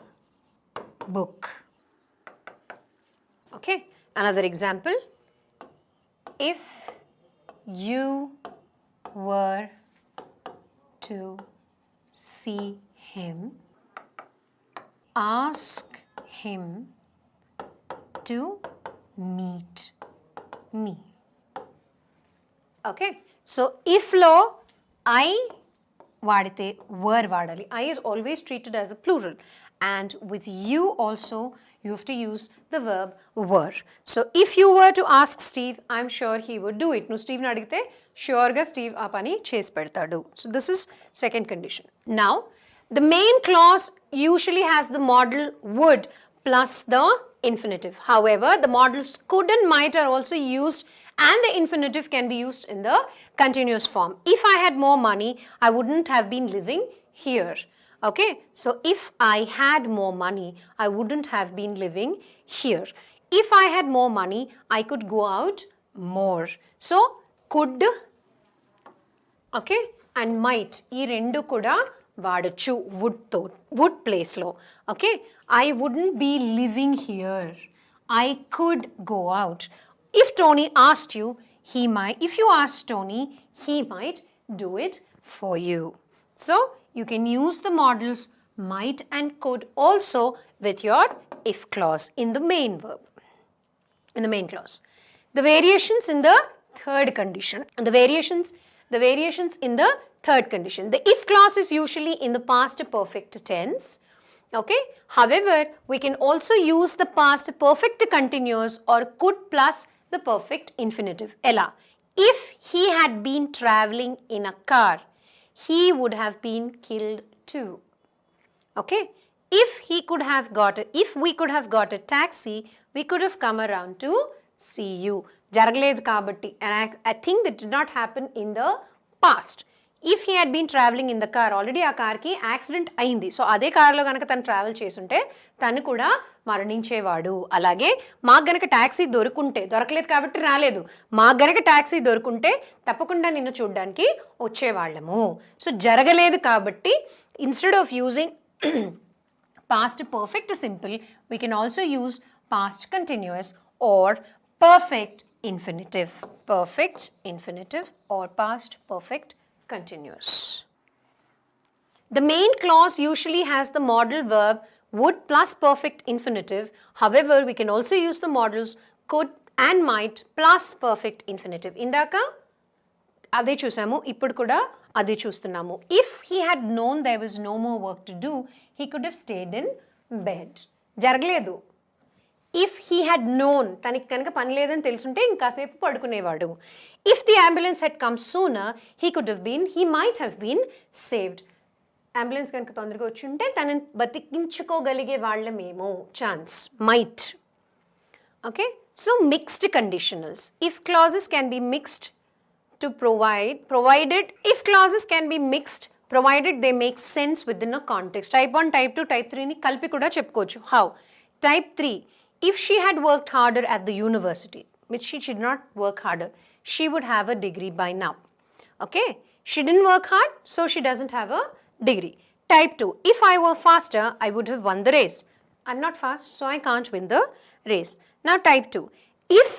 book. Okay, another example. If you were to see him, ask him to meet me. Okay, so if lo I vaadite were vaadali. I is always treated as a plural, and with you also you have to use the verb were. So if you were to ask Steve, I'm sure he would do it. No, Steve ni adigite sure ga Steve aa pani chesi pedtadu. So this is second condition. Now the main clause usually has the modal would plus the infinitive. However, the modals could and might are also used, and the infinitive can be used in the continuous form. If I had more money, I wouldn't have been living here. Okay, so if I had more money, I wouldn't have been living here. If I had more money, I could go out more. So could, okay, and might ee rendu kuda vaadachu would place lo. Okay, I wouldn't be living here, I could go out. If Tony asked you, he might, if you ask Tony, he might do it for you. So you can use the modals might and could also with your if clause in the main verb, in the main clause. The variations in the third condition, the variations in the third condition. The if clause is usually in the past perfect tense. Okay, however, we can also use the past perfect continuous or could plus the perfect infinitive. Ella, if he had been traveling in a car, he would have been killed too. Okay, if we could have got a taxi, we could have come around to see you. Jaragలేదు కాబట్టి, and I think that did not happen in the past. If he had been traveling in the car, already ఆ కార్కి accident అయింది. So అదే కార్లో కనుక తను travel చేస్తుంటే తను కూడా మరణించేవాడు. అలాగే మాకు గనక ట్యాక్సీ దొరకలేదు కాబట్టి రాలేదు, మాకు గనక ట్యాక్సీ దొరుకుంటే తప్పకుండా నిన్ను చూడడానికి వచ్చేవాళ్ళము. సో జరగలేదు కాబట్టి instead of using past perfect simple, we can also use past continuous or perfect infinitive or past perfect continuous. The main clause usually has the modal verb would plus perfect infinitive. However, we can also use the modals could and might plus perfect infinitive. Indaka అదే చూసాము, ఇప్పుడు కూడా అదే చూస్తున్నాము. If he had known there was no more work to do, he could have stayed in bed. జరగలేదు. If he had known, తనకి కనుక పని లేదని తెలుసుంటే ఇంకాసేపు పడుకునేవాడు. If the ambulance had come sooner, he might have been saved. Ambulance కనుక తొందరగా వచ్చి ఉంటే తనని బతికించుకోగలిగే వాళ్ళమేమో. Chance, might. Okay, so mixed conditionals. If clauses can be mixed to provided they make sense within a context. Type 1, type 2, type 3 ni kalpi kuda cheppukochu. How? Type 3, if she had worked harder at the university, which she did not work harder, she would have a degree by now. Okay, she didn't work hard, so she doesn't have a degree. Type 2, if I were faster, I would have won the race. I'm not fast, so I can't win the race. Now type 2, if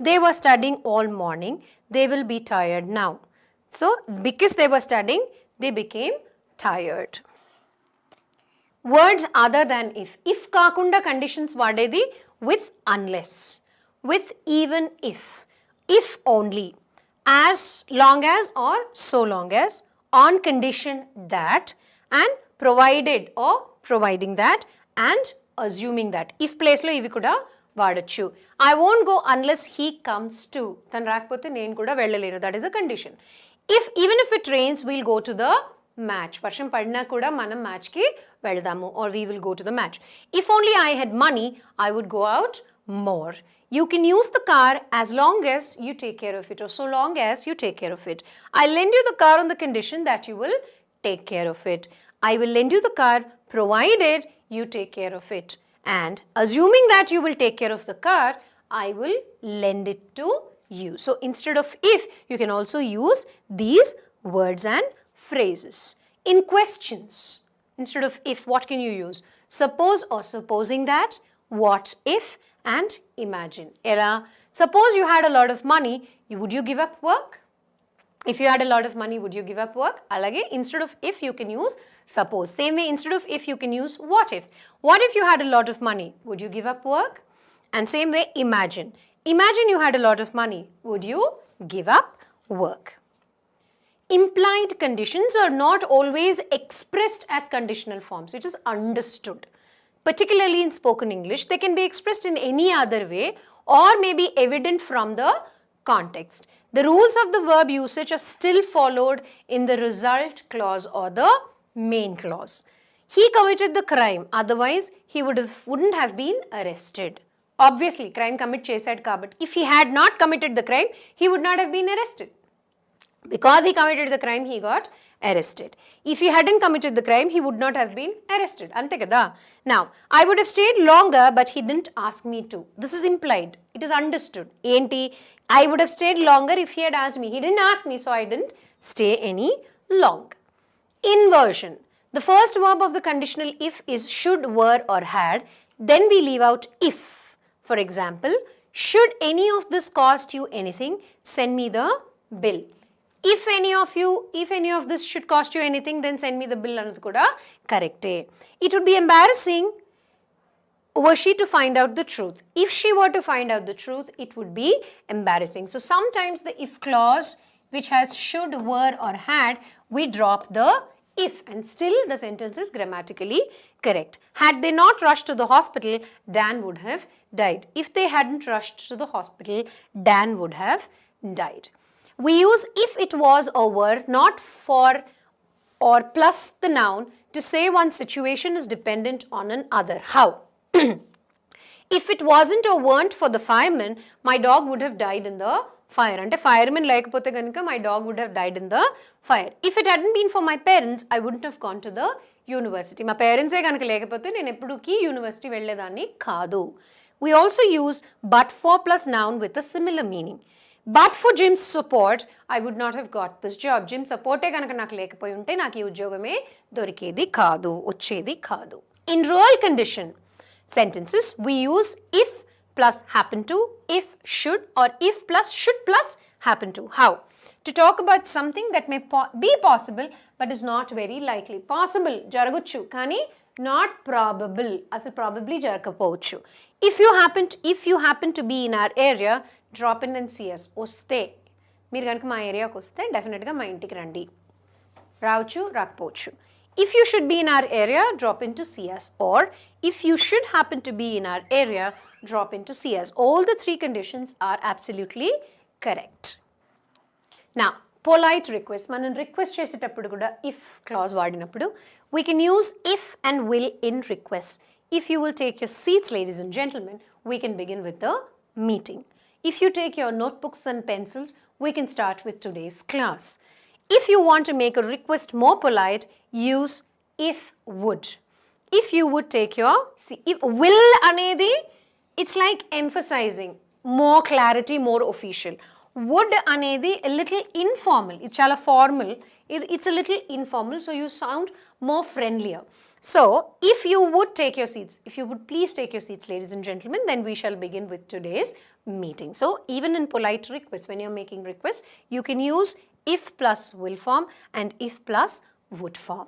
they were studying all morning, they will be tired now. So because they were studying, they became tired. Words other than if కాకుండా conditions వాడేది with unless, with even if only, as long as or so long as, on condition that, and provided or providing that, and assuming that. If place లో ఇవి కూడా వాడచ్చు. I won't go unless he comes to. తను రాకపోతే నేను కూడా వెళ్ళలేను. That is a condition. Even if it rains, we'll go to the match. వర్షం పడినా కూడా మనం మ్యాచ్కి వెళదాము, or we will go to the match. If only I had money, I would go out more. You can use the car as long as you take care of it, or so long as you take care of it. I'll lend you the car on the condition that you will take care of it. I will lend you the car provided you take care of it. And assuming that you will take care of the car, I will lend it to you. So instead of if, you can also use these words and phrases. In questions, instead of if, what can you use? Suppose or supposing that, what if, and imagine. Suppose you had a lot of money, would you give up work? If you had a lot of money, would you give up work? Alage, instead of if, you can use suppose. Same way, instead of if, you can use what if. What if you had a lot of money? Would you give up work? And same way, imagine. Imagine you had a lot of money. Would you give up work? Implied conditions are not always expressed as conditional forms. It is understood. Particularly in spoken English, they can be expressed in any other way or may be evident from the context. The rules of the verb usage are still followed in the result clause or the main clause. He committed the crime, otherwise he wouldn't have been arrested. Obviously, crime commit chesad kabatti. If he had not committed the crime, he would not have been arrested. Because he committed the crime, he got arrested. If he hadn't committed the crime, he would not have been arrested. Ante kada. Now, I would have stayed longer, but he didn't ask me to. This is implied. It is understood. Enti, I would have stayed longer if he had asked me. He didn't ask me, so I didn't stay any longer. Inversion. The first verb of the conditional if is should, were, or had. Then we leave out if. For example, should any of this cost you anything, send me the bill. If any of this should cost you anything, then send me the bill anadu kuda correct. It would be embarrassing were she to find out the truth. If she were to find out the truth, it would be embarrassing. So sometimes the if clause which has should, were, or had, we drop the if and still the sentence is grammatically correct. Had they not rushed to the hospital, Dan would have died. If they hadn't rushed to the hospital, Dan would have died. We use if it was or were, not for or plus the noun to say one situation is dependent on another. How? If it wasn't or weren't for the fireman, my dog would have died in the fire. Ante fireman lekapothe ganaka my dog would have died in the fire. If it hadn't been for my parents, I wouldn't have gone to the university. My parents e ganaka lekapothe nenu eppudu ki university velledanni kaadu. We also use but for plus noun with a similar meaning. But for Jim's support, I would not have got this job. Jim support e ganaka naku lekapoi unte naku ee udyogame dorikedi kaadu, vachedi kaadu. In role condition sentences, we use if plus happen to, if should, or if plus should plus happen to. How? To talk about something that may be possible but is not very likely. Possible jaragochu kani not probable. Asalu probably jarakapochu. If you happen to be in our area, drop in and see us. Oste meer ganaka ma area ku oste definitely ga ma intiki randi. Ravuchu rakpochu. If you should be in our area, drop in to see us. Or if you should happen to be in our area, drop in to see us. All the three conditions are absolutely correct. Now, polite request. Manan request chesetappudu kuda if clause vaadinappudu, we can use if and will in request. If you will take your seats, ladies and gentlemen, we can begin with the meeting. If you take your notebooks and pencils, we can start with today's class. If you want to make a request more polite, use if would. If you would take your, see, if will anedi, it's like emphasizing more clarity, more official. Would anedi a little informal. It's chala formal. It's a little informal, so you sound more friendlier. So, if you would take your seats, if you would please take your seats, ladies and gentlemen, then we shall begin with today's meeting. So, even in polite requests, when you're making requests, you can use if plus will form and if plus would form.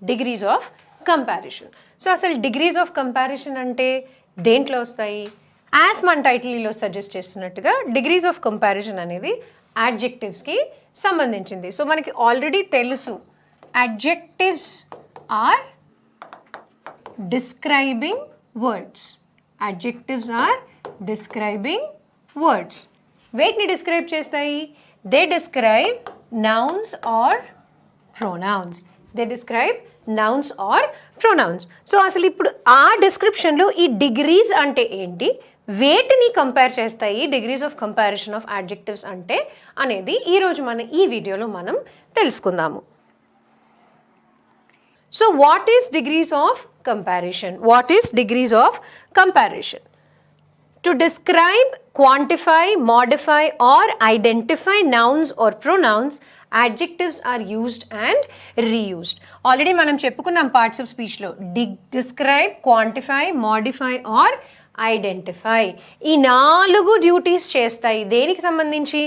Degrees of comparison. So, asal degrees of comparison ante dentlo vastayi? As man title lo suggest chestunnattuga, degrees of comparison anedi adjectives ki sambandhinchindi. So, manaki already telusu adjectives are describing words. Adjectives are describing words. Veitni describe chestayi? They describe nouns or pronouns. They describe nouns or pronouns. So అసలు ఇప్పుడు ఆ డిస్క్రిప్షన్లో ఈ degrees అంటే ఏంటి, వేటిని compare చేస్తాయి degrees of comparison of adjectives అంటే అనేది ఈరోజు ఈ వీడియోలో మనం తెలుసుకుందాము. So what is degrees of comparison? What is degrees of comparison? To describe, quantify, modify or identify nouns or pronouns, adjectives are used and reused. Already మనం చెప్పుకున్నాం parts of speech లో describe, quantify, modify or identify. ఈ 4 duties చేస్తాయి. దేనికి సంబంధించి?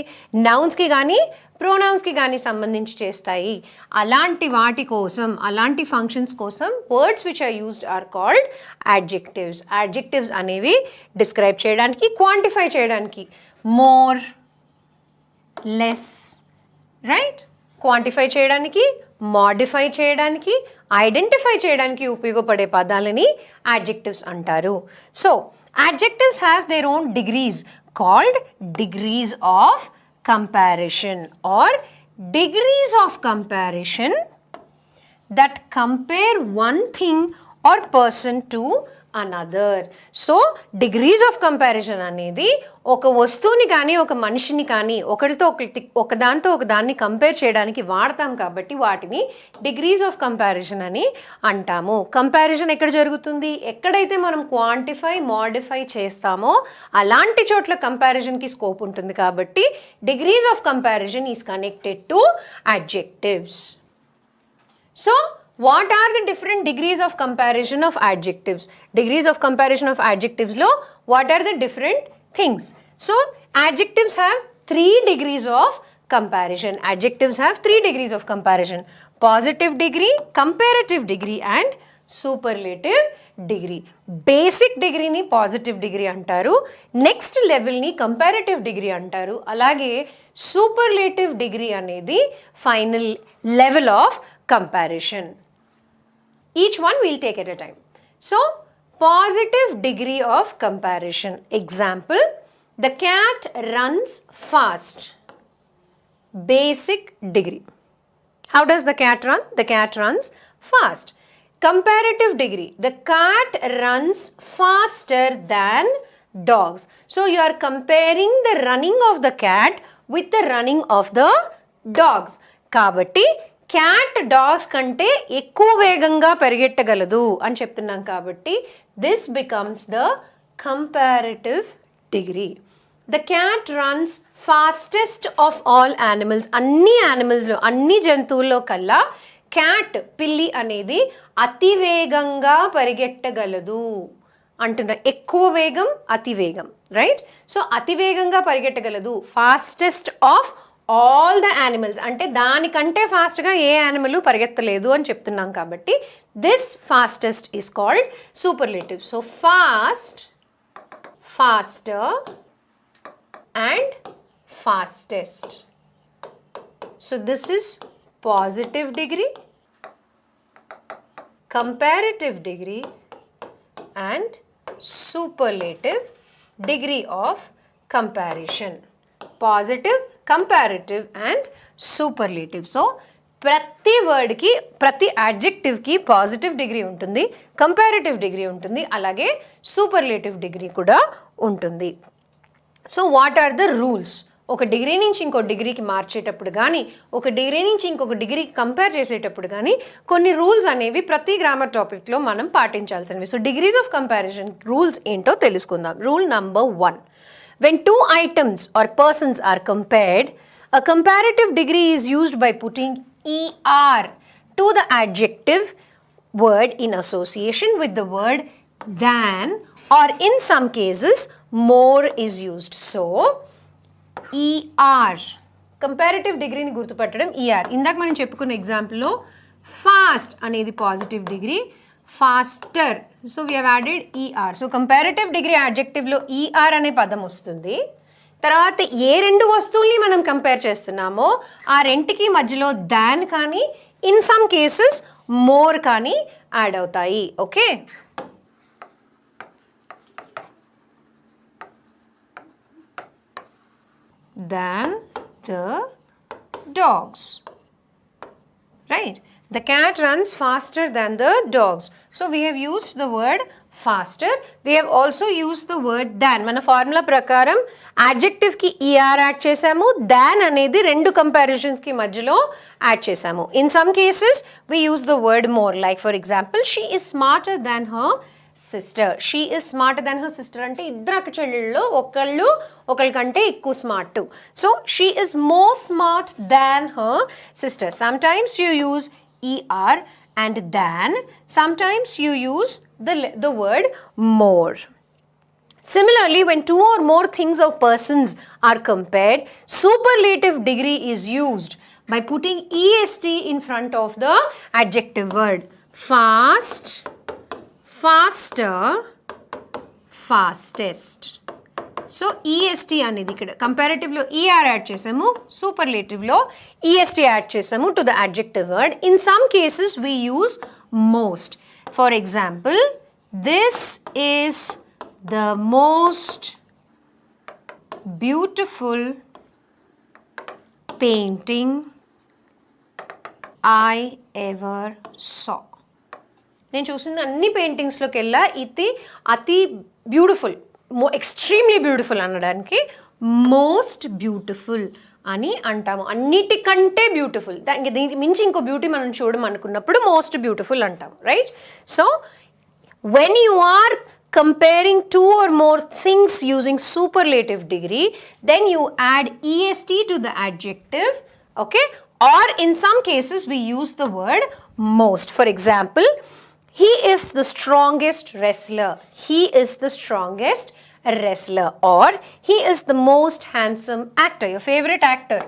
నౌన్స్కి కానీ ప్రొనౌన్స్కి కానీ సంబంధించి చేస్తాయి. అలాంటి వాటి కోసం, అలాంటి ఫంక్షన్స్ కోసం words which are used are called adjectives. Adjectives అనేవి డిస్క్రైబ్ చేయడానికి, క్వాంటిఫై చేయడానికి, మోర్, లెస్, రైట్, క్వాంటిఫై చేయడానికి, మోడిఫై చేయడానికి, ఐడెంటిఫై చేయడానికి ఉపయోగపడే పదాలని యాడ్జెక్టివ్స్ అంటారు. So adjectives have their own degrees called degrees of comparison or degrees of comparison that compare one thing or person to another. So degrees of comparison అనేది ఒక వస్తువుని కానీ ఒక మనిషిని కానీ ఒకదాంతో ఒకదాన్ని కంపేర్ చేయడానికి వాడతాం కాబట్టి వాటిని డిగ్రీస్ ఆఫ్ కంపారిజన్ అని అంటాము. కంపారిజన్ ఎక్కడ జరుగుతుంది? ఎక్కడైతే మనం క్వాంటిఫై, మోడిఫై చేస్తామో అలాంటి చోట్ల కంపారిజన్కి స్కోప్ ఉంటుంది కాబట్టి degrees of comparison is connected to adjectives. So what are the different degrees of comparison of adjectives? Degrees of comparison of adjectives lo what are the different things? So adjectives have 3 degrees of comparison. Adjectives have 3 degrees of comparison: positive degree, comparative degree and superlative degree. Basic degree ni positive degree antaru, next level ni comparative degree antaru, alage superlative degree anedi final level of comparison. Each one we'll take at a time. So positive degree of comparison. Example, the cat runs fast. Basic degree. How does the cat run? The cat runs fast. Comparative degree. The cat runs faster than dogs. So you are comparing the running of the cat with the running of the dogs. Kabatti cat dogs కంటే ఎక్కువ వేగంగా పరిగెట్టగలదు అని చెప్తున్నాం కాబట్టి this becomes the comparative degree. The cat runs fastest of all animals. అన్ని యానిమల్స్లో, అన్ని జంతువుల్లో కల్లా క్యాట్, పిల్లి అనేది అతి వేగంగా పరిగెట్టగలదు అంటున్నా. ఎక్కువ వేగం, అతి వేగం, రైట్? సో అతి వేగంగా పరిగెట్టగలదు, fastest of all the animals అంటే దానికంటే ఫాస్ట్గా ఏ యానిమల్ పరిగెత్తలేదు అని చెప్తున్నాం కాబట్టి this fastest is called superlative. So fast, faster and fastest. So this is positive degree, comparative degree and superlative degree of comparison. Positive, comparative and superlative. So ప్రతి వర్డ్కి, ప్రతి యాడ్జెక్టివ్కి పాజిటివ్ డిగ్రీ ఉంటుంది, కంపారిటివ్ డిగ్రీ ఉంటుంది, అలాగే superlative degree కూడా ఉంటుంది. So what are the rules? ఒక డిగ్రీ నుంచి ఇంకో డిగ్రీకి మార్చేటప్పుడు కానీ, ఒక డిగ్రీ నుంచి ఇంకొక డిగ్రీకి కంపేర్ చేసేటప్పుడు కానీ కొన్ని రూల్స్ అనేవి ప్రతి గ్రామర్ టాపిక్లో మనం పాటించాల్సినవి. So degrees of comparison rules ఏంటో తెలుసుకుందాం. Rule number 1. When 2 items or persons are compared, a comparative degree is used by putting er to the adjective word in association with the word than, or in some cases more is used. So er, comparative degree ni gurtupattadam er. ఇందాక మనం చెప్పుకున్న ఎగ్జాంపుల్లో fast అనేది positive degree, faster, so we have added ER. So comparative degree యాడ్జెక్టివ్లో ER అనే పదం వస్తుంది. తర్వాత ఏ 2 వస్తువుల్ని మనం కంపేర్ చేస్తున్నామో ఆ రెంటికి మధ్యలో దాన్ కానీ, ఇన్ సమ్ కేసెస్ మోర్ కానీ యాడ్ అవుతాయి. Okay, than the dogs, right? The cat runs faster than the dogs. So we have used the word faster. We have also used the word than. Mana formula prakaram adjective ki er add chesamu, than anedi rendu comparisons ki madhyalo add chesamu. In some cases we use the word more, like for example, she is smarter than her sister. She is smarter than her sister ante iddru akachellillo okallu kante ekku smart. So she is more smart than her sister. Sometimes you use er and than, sometimes you use the word more. Similarly, when two or more things or persons are compared, superlative degree is used by putting est in front of the adjective word. Fast, faster, fastest. So est అనేది ఇక్కడ comparative లో er add చేసాము, superlative లో est add చేసాము to the adjective word. In some cases we use most. For example, this is the most beautiful painting I ever saw. నేను చూసిన అన్ని పెయింటింగ్స్లోకి వెళ్ళా ఇది అతి బ్యూటిఫుల్, ఎక్స్ట్రీమ్లీ బ్యూటిఫుల్ అనడానికి మోస్ట్ బ్యూటిఫుల్ అని అంటాము. అన్నిటికంటే బ్యూటిఫుల్, దానికి దీనికి మించి ఇంకో బ్యూటీ మనం చూడమనుకున్నప్పుడు మోస్ట్ బ్యూటిఫుల్ అంటాము, right? So when you are comparing two or more things using superlative degree, then you add est to the adjective, okay? Or in some cases we use the word most. For example, he is the strongest wrestler. He is the strongest wrestler. Or he is the most handsome actor. Your favorite actor.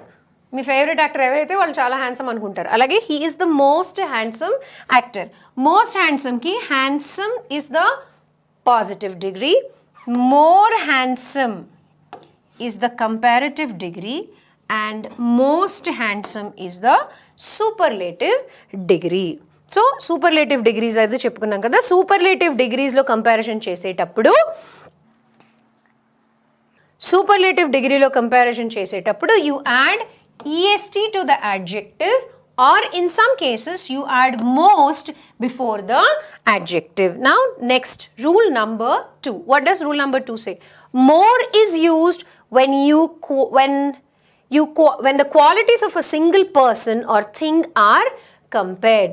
మీ favourite actor ఎవరైతే వాళ్ళు చాలా handsome అనుకుంటారు. అలాగే he is the most handsome actor. Most హ్యాండ్సమ్కి handsome is the positive degree, more handsome is the comparative degree, and most handsome is the superlative degree. So superlative degrees అయితే చెప్పుకున్నాం కదా. Superlative డిగ్రీస్లో comparison చేసేటప్పుడు you add est to the adjective, or in some cases you add most before the adjective. Now next, rule number 2. What does rule number 2 say? More is used when the qualities of a single person or thing are compared.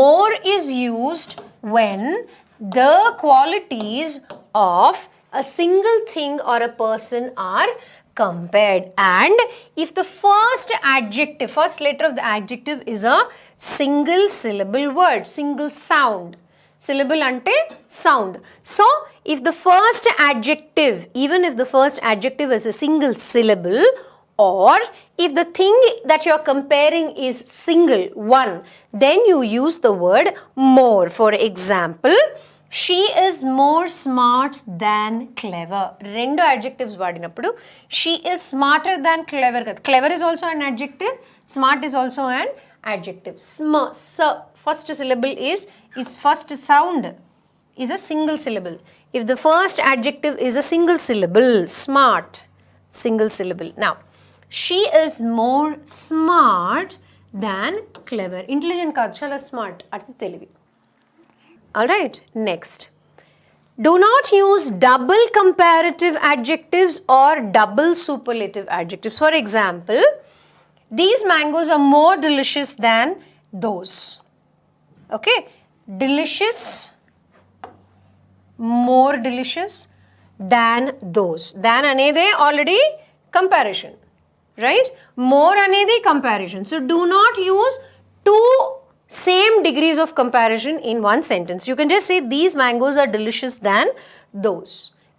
More is used when the qualities of a single thing or a person are compared, and if the first letter of the adjective is a single syllable word, single sound. Syllable ante sound. So if the first adjective, even if the first adjective is a single syllable, or if the thing that you are comparing is single one, then you use the word more. For example, she is more smart than clever. Rendu adjectives vaadinappudu she is smarter than clever. Clever is also an adjective, smart is also an adjective. First syllable is its first sound is a single syllable. If the first adjective is a single syllable, smart, single syllable. Now she is more smart than clever. Intelligent kaadu, chala smart, ati telivi. Alright, next. Do not use double comparative adjectives or double superlative adjectives. For example, these mangoes are more delicious than those. Okay, delicious, more delicious than those. Than anede already comparison, right? More anede comparison. So do not use two same degrees of comparison in one sentence. You can just say these mangoes are delicious than those.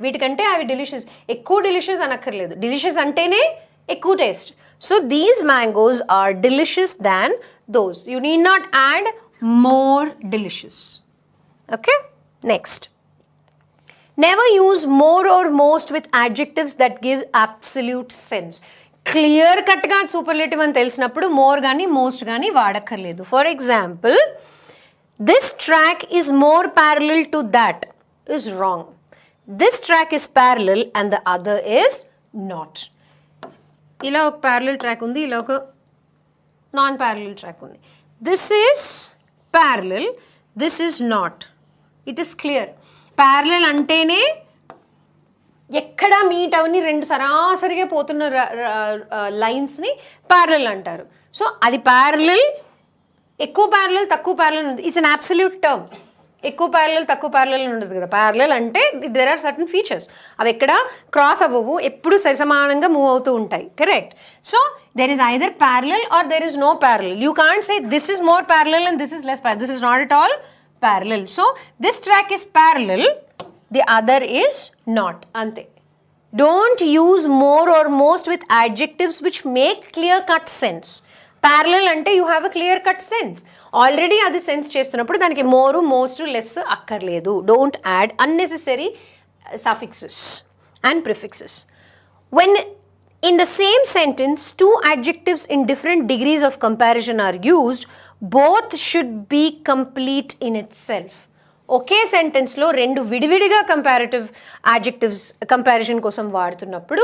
వీటికంటే అవి delicious, ఎక్కువ delicious అనక్కర్లేదు. Delicious అంటేనే ఎక్కువ taste. So these mangoes are delicious than those. You need not add more delicious. Okay? Next. Never use more or most with adjectives that give absolute sense. Clear కట్గా superlative అని తెలిసినప్పుడు more కానీ most కానీ వాడక్కర్లేదు. For example, this track is more parallel to that is wrong. This track is parallel and the other is not. ఇలా ఒక parallel track ఉంది, ఇలా ఒక నాన్ ప్యారలల్ ట్రాక్ ఉంది. this is parallel, this is not. It is clear. Parallel antene ఎక్కడ meet అవని రెండు సరాసరిగా పోతున్న లైన్స్ని parallel అంటారు. సో అది ప్యారలల్, ఎక్కువ ప్యారలల్ తక్కువ ప్యారలల్ ఉంది. It's an absolute term. ఎక్కువ ప్యారలల్ తక్కువ ప్యారలల్ ఉండదు కదా. ప్యారలల్ అంటే దెర్ ఆర్ సర్టన్ ఫీచర్స్, అవి ఎక్కడ క్రాస్ అవ్వవు, ఎప్పుడు సరిసమానంగా మూవ్ అవుతూ ఉంటాయి. Correct. So there is either parallel or there is no parallel. You can't say this is more parallel and this is less parallel. This is not at all parallel. So this track is parallel, the other is not. Ante. Don't use more or most with adjectives which make clear cut sense. Parallel ante you have a clear cut sense. Already adi sense chestunnappudu daniki more, most, less akkarledu. Don't add unnecessary suffixes and prefixes. When in the same sentence two adjectives in different degrees of comparison are used, both should be complete in itself. ఒకే సెంటెన్స్లో రెండు విడివిడిగా comparative adjectives comparison కోసం వాడుతున్నప్పుడు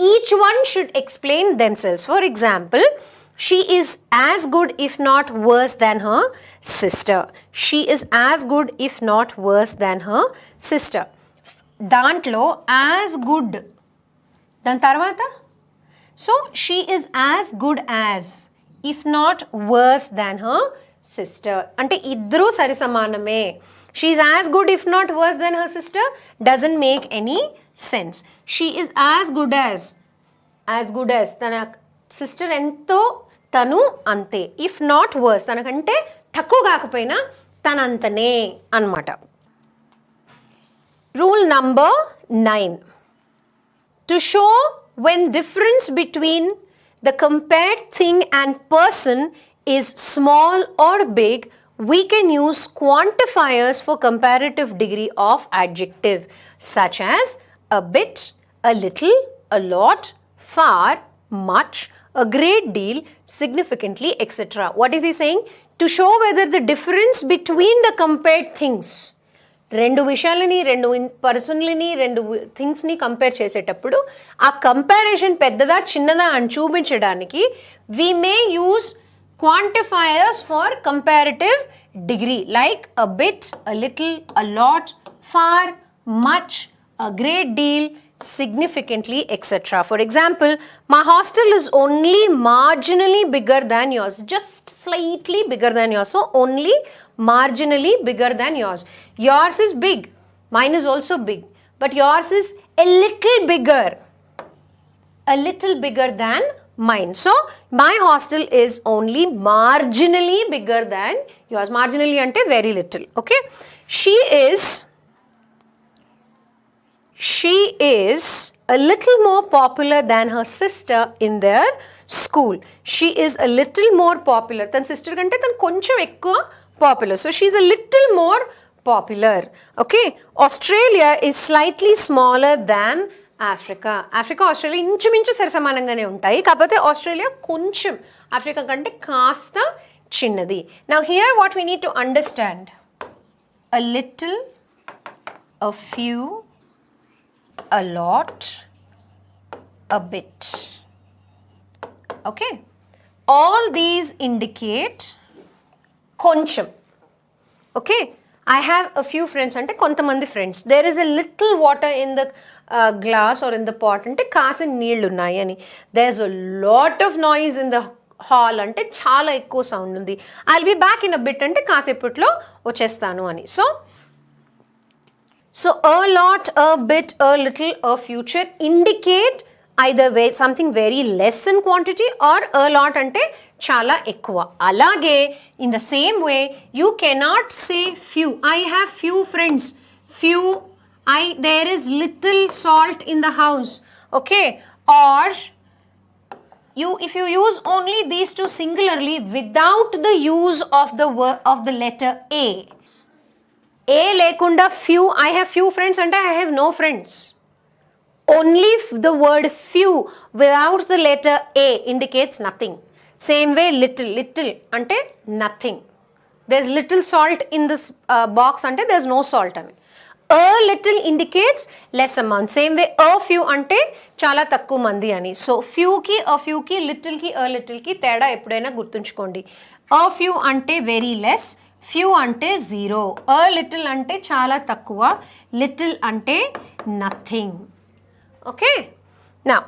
each one should explain themselves. For example, she is as good if not worse than her sister. She is as good if not worse than her sister. దాంట్లో as good, దాని తర్వాత so she is as good as if not worse than her sister అంటే ఇద్దరూ సరి సమానమే. She is as good if not worse than her sister doesn't make any sense. She is as good as తన sister ఎంతో తను అంతే. If not verse తనకంటే తక్కువ కాకపోయినా తనంతనే అన్నమాట. Rule number 9. To show when difference between the compared thing and person is small or big, we can use quantifiers for comparative degree of adjective such as a bit, a little, a lot, far, much, a great deal, significantly, etc. What is he saying? To show whether the difference between the compared things, రెండు విషయాలని, రెండు పర్సన్లని, రెండు థింగ్స్ని compare చేసేటప్పుడు ఆ comparison పెద్దదా చిన్నదా అని చూపించడానికి we may use quantifiers for comparative degree like a bit, a little, a lot, far, much, a great deal, significantly, etc. For example, my hostel is only marginally bigger than yours. Just slightly bigger than yours. So only marginally bigger than yours. Yours is big. Mine is also big. But yours is a little bigger. A little bigger than mine. So my hostel is only marginally bigger than yours. Marginally ante very little. Okay. She is a little more popular than her sister in their school. She is a little more popular. Tan sister kante tan koncham ekkuva popular. So she is a little more popular. Okay. Australia is slightly smaller than Africa. Australia ఇంచుమించు సరిసమానంగానే ఉంటాయి, కాకపోతే Australia కొంచెం Africa కంటే కాస్త చిన్నది. Now here what we need to understand, a little, a few, a lot, a bit. Okay, all these indicate కొంచెం. Okay, I have a few friends ante kontamandi friends. There is a little water in the glass or in the pot ante kaasi neellu unnayi ani. There is a lot of noise in the hall ante chaala ekku sound undi. I'll be back in a bit ante kaaseputlo vachestanu ani. So a lot, a bit, a little, a future indicate either way something very less in quantity or a lot ante చాలా ఎక్కువ. అలాగే in the same way you cannot say few. I have few friends. Few, there is little salt in the house. Okay, or if you use only these two singularly without the use of the letter A lekunda few, I have few friends ante I have no friends. Only the word few without the letter A indicates nothing. Same way little ante nothing. There's little salt in this box ante there's no salt. a little indicates less amount. Same way a few ante chala takku mandi ani. So few ki, a little ki teda eppudaina gurtunchukondi. A few ante very less, few ante zero, a little ante chala takkuva, little ante nothing. Okay, now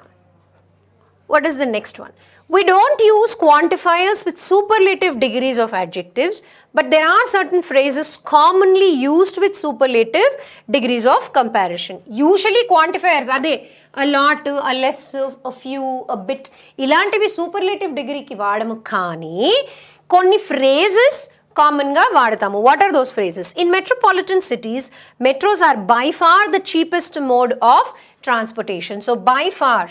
what is the next one? We don't use quantifiers with superlative degrees of adjectives, but there are certain phrases commonly used with superlative degrees of comparison. Usually quantifiers ade a lot, a less, a few, a bit ilantivi superlative degree ki vaadamu kaani konni phrases common ga vaadatamu. What are those phrases? In metropolitan cities, metros are by far the cheapest mode of transportation. So by far,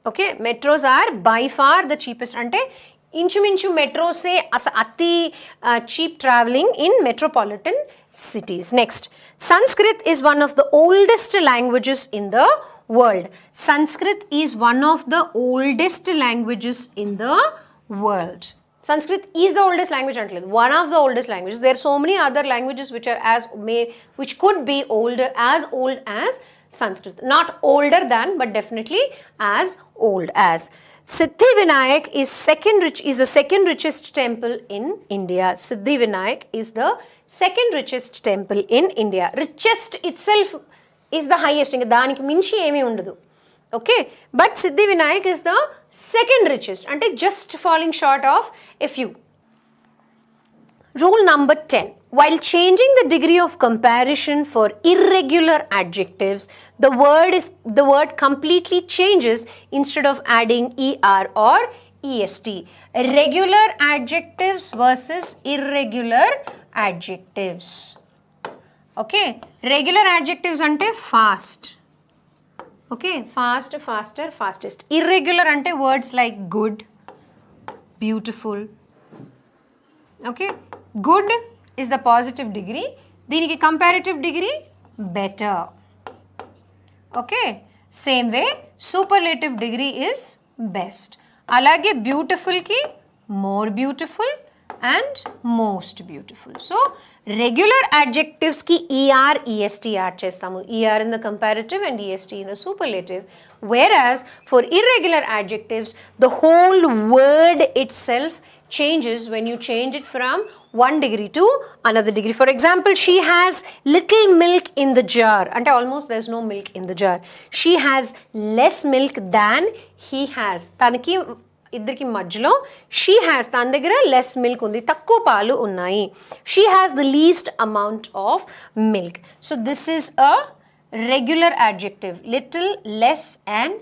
okay, metros are by far the cheapest ante inchuminchu metro se ati cheap traveling in metropolitan cities. Next, Sanskrit is one of the oldest languages in the world. Sanskrit is one of the oldest languages in the world. Sanskrit is the oldest language antledu, one of the oldest languages. There are so many other languages which are which could be older, as old as Sanskrit. Not older than, but definitely as old as. Siddhivinayak is the second richest temple in India. Siddhivinayak is the second richest temple in India. Richest itself is the highest. Inga daniki minchi emi undadu. Okay, but Siddhivinayak is the second richest, ante just falling short of a few. Rule number 10. While changing the degree of comparison for irregular adjectives, the word completely changes instead of adding er or est. Regular adjectives versus irregular adjectives. Okay, regular adjectives ante fast. Okay, fast, faster, fastest. Irregular ante words like good, beautiful. Okay, good is the positive degree, దీనికి comparative degree better. Okay, same way superlative degree is best. అలాగే beautiful కి more beautiful and most beautiful. So regular adjectives ki er, est add chestamu. Er in the comparative and est in the superlative. Whereas for irregular adjectives, the whole word itself changes when you change it from one degree to another degree. For example, she has little milk in the jar. Ante almost there's no milk in the jar. She has less milk than he has. Tanaki ఇద్దరికి మధ్యలో she has, తన దగ్గర less milk ఉంది, తక్కువ పాలు ఉన్నాయి. She has the least amount of milk. So this is a regular adjective, little, less and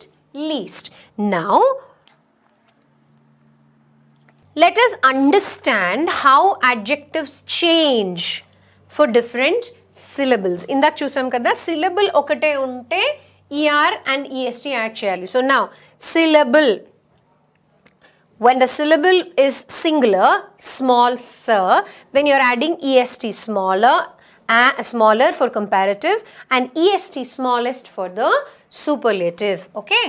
least. Now let us understand how adjectives change for different syllables. ఇందాక చూసాం కదా, syllable ఒకటే ఉంటే er and est యాడ్ చేయాలి. So now syllable, when the syllable is singular, small sir, then you are adding est, smaller for comparative, and est, smallest for the superlative. Okay,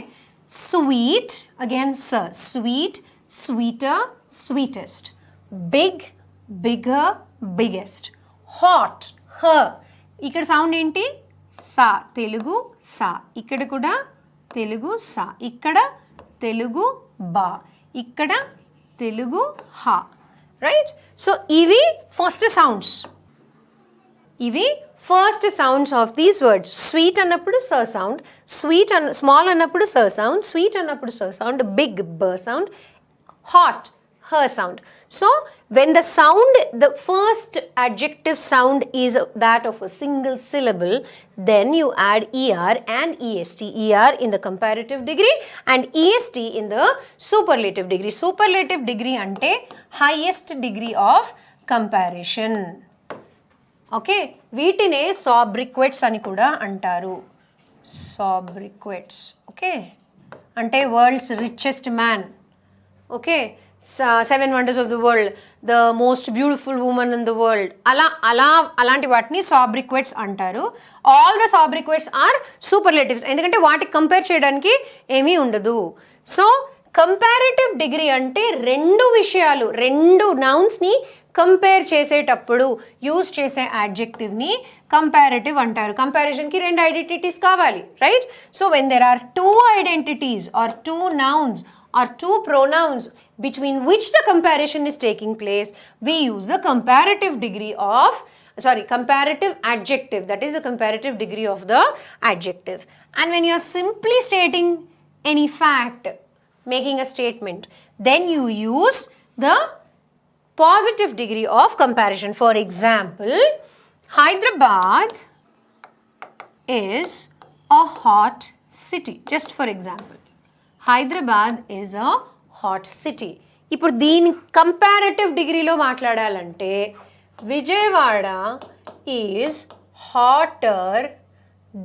sweet, again sir, sweet, sweeter, sweetest. Big, bigger, biggest. Hot, her. ఇక్కడ sound ఏంటి? సా, తెలుగు సా. ఇక్కడ కూడా తెలుగు సా. ఇక్కడ తెలుగు బా. ఇక్కడ తెలుగు హా. Right? So ఇవి first sounds. ఇవి first sounds of these words. Sweet అన్నప్పుడు స సౌండ్, స్వీట్ స్మాల్ అన్నప్పుడు స సౌండ్, స్వీట్ అన్నప్పుడు స సౌండ్, బిగ్ బ sound, hot her sound. So when the sound, the first adjective sound is that of a single syllable, then you add er and est. Er in the comparative degree and est in the superlative degree. Superlative degree ante highest degree of comparison. Okay, వీటినే sobriquets అని కూడా అంటారు. Sobriquets. Okay, అంటే world's richest man. Okay, 7 wonders of the world, the most beautiful woman in the world, అలాంటి వాటిని sobriquets అంటారు. All the sobriquets are superlatives, ఎందుకంటే వాటికి కంపేర్ చేయడానికి ఏమీ ఉండదు. సో కంపారిటివ్ డిగ్రీ అంటే రెండు విషయాలు, రెండు నౌన్స్ని కంపేర్ చేసేటప్పుడు యూజ్ చేసే యాడ్జెక్టివ్ని కంపారిటివ్ అంటారు. కంపారిజన్కి రెండు ఐడెంటిటీస్ కావాలి, right? So when there are two identities or two nouns or two pronouns between which the comparison is taking place, we use the comparative adjective, that is the comparative degree of the adjective. And when you are simply stating any fact, making a statement, then you use the positive degree of comparison. For example, Hyderabad is a hot city, just for example. Hyderabad is a hot city. ఇప్పుడు దీని comparative డిగ్రీలో మాట్లాడాలంటే Vijayawada is hotter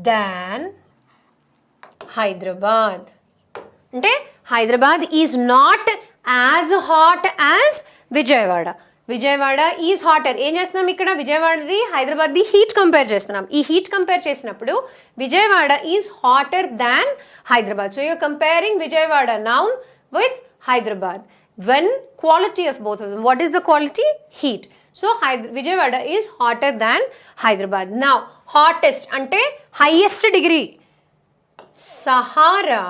than Hyderabad. అంటే Hyderabad is not as hot as Vijayawada. Vijayawada is hotter. ఏం చేస్తున్నాం ఇక్కడ? విజయవాడది హైదరాబాద్ది heat compare చేస్తున్నాం. ఈ హీట్ కంపేర్ చేసినప్పుడు Vijayawada is hotter than Hyderabad. So you're comparing Vijayawada noun with Hyderabad. When quality of both of them, what is the quality? Heat. So Vijayawada is hotter than Hyderabad. Now hottest ante highest degree. Sahara,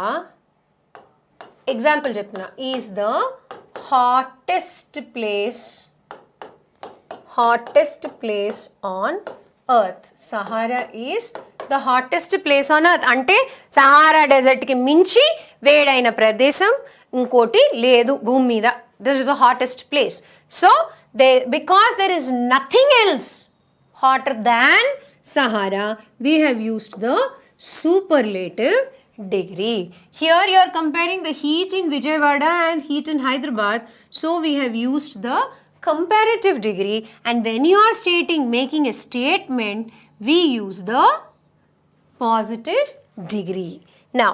example cheptuna, is the hottest place on earth. Sahara is the hottest place on earth. అంటే Sahara డెజర్ట్కి మించి వేడైన ప్రదేశం ఇంకోటి లేదు భూమి మీద. This is the hottest place. So because there is nothing else hotter than Sahara, we have used the superlative degree. Here you are comparing the heat in Vijayawada and heat in Hyderabad. So we have used the comparative degree, and when you are making a statement, we use the positive degree. Now,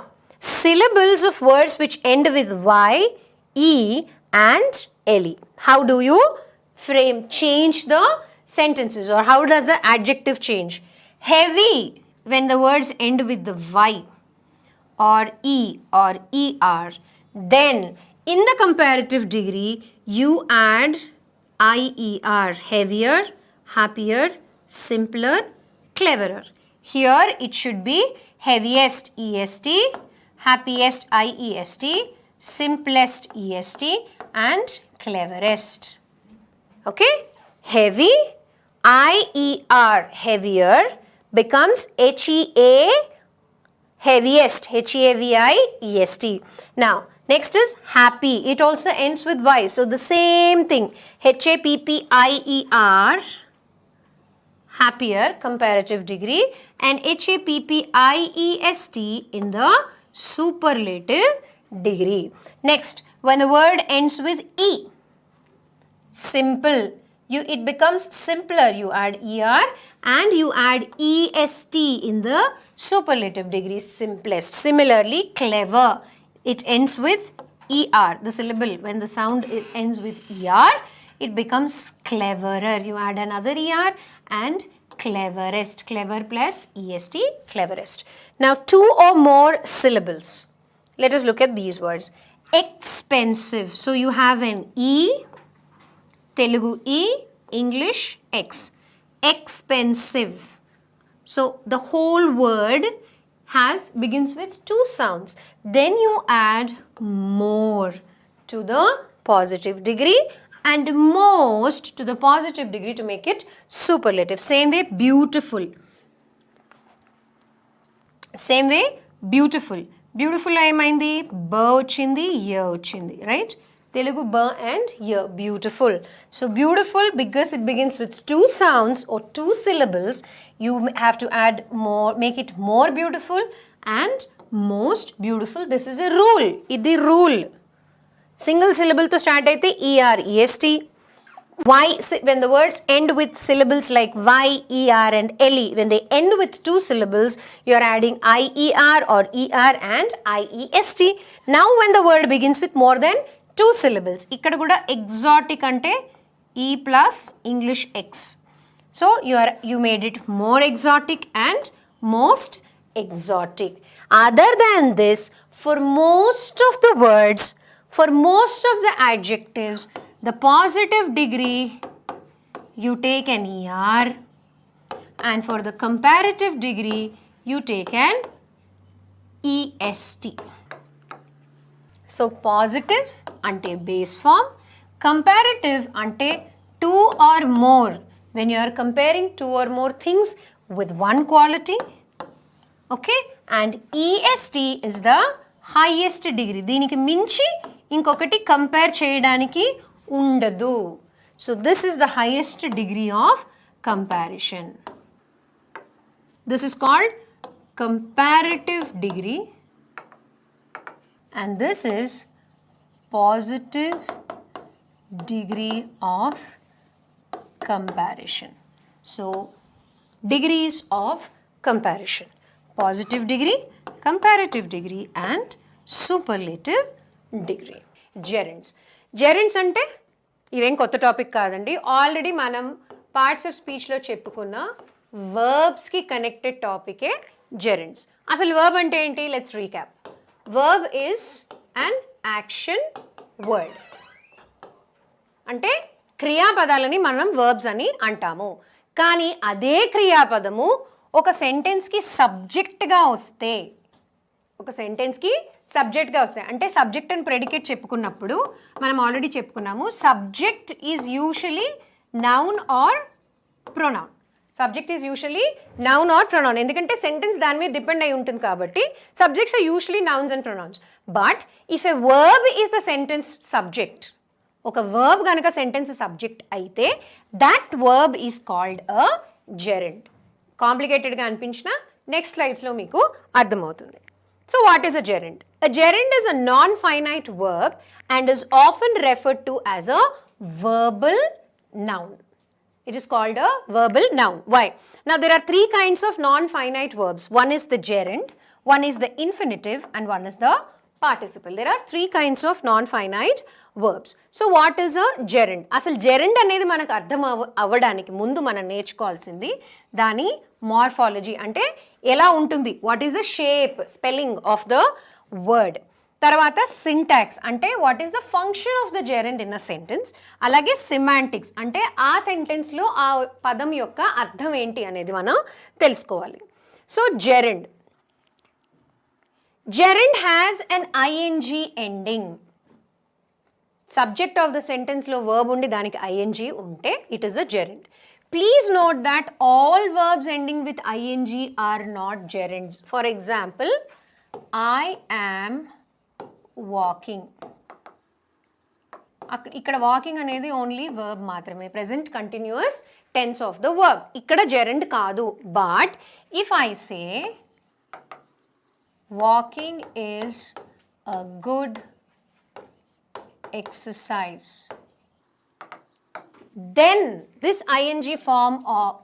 syllables of words which end with Y, E and LE. How do you change the sentences, or how does the adjective change? Heavy, when the words end with the Y or E or ER. Then in the comparative degree, you add IER, heavier, happier, simpler, cleverer. Here it should be heaviest EST, happiest IEST, simplest EST and cleverest. Okay? Heavy, IER, heavier, becomes HEA, heaviest, HEAVIEST. Now next is happy. It also ends with Y. So the same thing. HAPPIER, happier, comparative degree, and HAPPIEST in the superlative degree. Next, when the word ends with E, simple. It becomes simpler. You add ER and you add EST in the superlative degree, simplest. Similarly, clever. It ends with ER, the syllable. When the sound ends with ER, it becomes cleverer. You add another ER and cleverest. Clever plus EST, cleverest. Now, two or more syllables. Let us look at these words. Expensive. So you have an E, Telugu E, English X. Expensive. So the whole word begins with two sounds. Then you add more to the positive degree and most to the positive degree to make it superlative. Same way, beautiful. Same way, beautiful. Beautiful ayamindi, ba ochindi, ya ochindi, right? Telugu ba and ya, beautiful. So beautiful, because it begins with two sounds or two syllables, you have to add more, make it more beautiful and most beautiful. This is a rule. Idi rule. Single syllable to start aithe ER, EST. Y, when the words end with syllables like Y, ER and LE, when they end with two syllables, you are adding IER or ER and IEST. Now when the word begins with more than two syllables, ikkada kuda exotic ante E plus English X. So you made it more exotic and most exotic. Other than this, for most of the words, For most of the adjectives, the positive degree, you take an ER, and for the comparative degree, you take an EST. So positive ante base form, comparative ante two or more. When you are comparing two or more things with one quality, okay, and EST is the highest degree. దీనికి మించి ఇంకొకటి compare చేయడానికి ఉండదు. So this is the highest degree of comparison. This is called comparative degree, and this is positive degree of comparison. So degrees of comparison: positive degree, comparative degree, and superlative degree. Gerunds. Gerunds అంటే ఇదేం కొత్త topic కాదండి. Already మనం parts of స్పీచ్లో చెప్పుకున్న వర్బ్స్కి connected టాపికే జెరండ్స్. అసలు verb అంటే ఏంటి? Let's recap. Verb is an action word. అంటే క్రియాపదాలని మనం వర్బ్స్ అని అంటాము. కానీ అదే క్రియాపదము ఒక సెంటెన్స్కి సబ్జెక్ట్గా వస్తే, అంటే సబ్జెక్ట్ అండ్ ప్రెడికేట్ చెప్పుకున్నప్పుడు మనం ఆల్రెడీ చెప్పుకున్నాము, subject is usually noun or pronoun. Subject is usually noun or pronoun. ఎందుకంటే సెంటెన్స్ దాని మీద డిపెండ్ అయి ఉంటుంది కాబట్టి subjects are usually nouns and pronouns. But if a verb is the sentence subject, ఒక verb కనుక సెంటెన్స్ సబ్జెక్ట్ అయితే that verb is called a gerund. కాంప్లికేటెడ్గా అనిపించిన నెక్స్ట్ స్లైడ్స్లో మీకు అర్థమవుతుంది. So what is a gerund? A gerund is a non-finite verb and is often referred to as a verbal noun. It is called a verbal noun. Why? Now there are three kinds of non-finite verbs. One is the gerund, one is the infinitive, and one is the participle. There are three kinds of non-finite verbs. So what is a gerund? అసలు gerund అనేది మనకు అర్థం అవ్వడానికి ముందు మనం నేర్చుకోవాల్సింది దాని morphology, అంటే ఎలా ఉంటుంది, what is the shape, spelling of the word. తర్వాత సింటాక్స్, అంటే what is the function of the gerund in a sentence. అలాగే సిమాంటిక్స్, అంటే ఆ సెంటెన్స్లో ఆ పదం యొక్క అర్థం ఏంటి అనేది మనం తెలుసుకోవాలి. So gerund has an ING ending. Subject of the సెంటెన్స్లో వర్బ్ ఉండి దానికి ఐఎన్జీ ఉంటే it is a gerund. Please note that all verbs ending with ing are not gerunds. For example, I am walking. ఇక్కడ walking అనేది only verb మాత్రమే, present continuous tense of the verb. ఇక్కడ gerund కాదు. But if I say walking is a good exercise, then this ing form of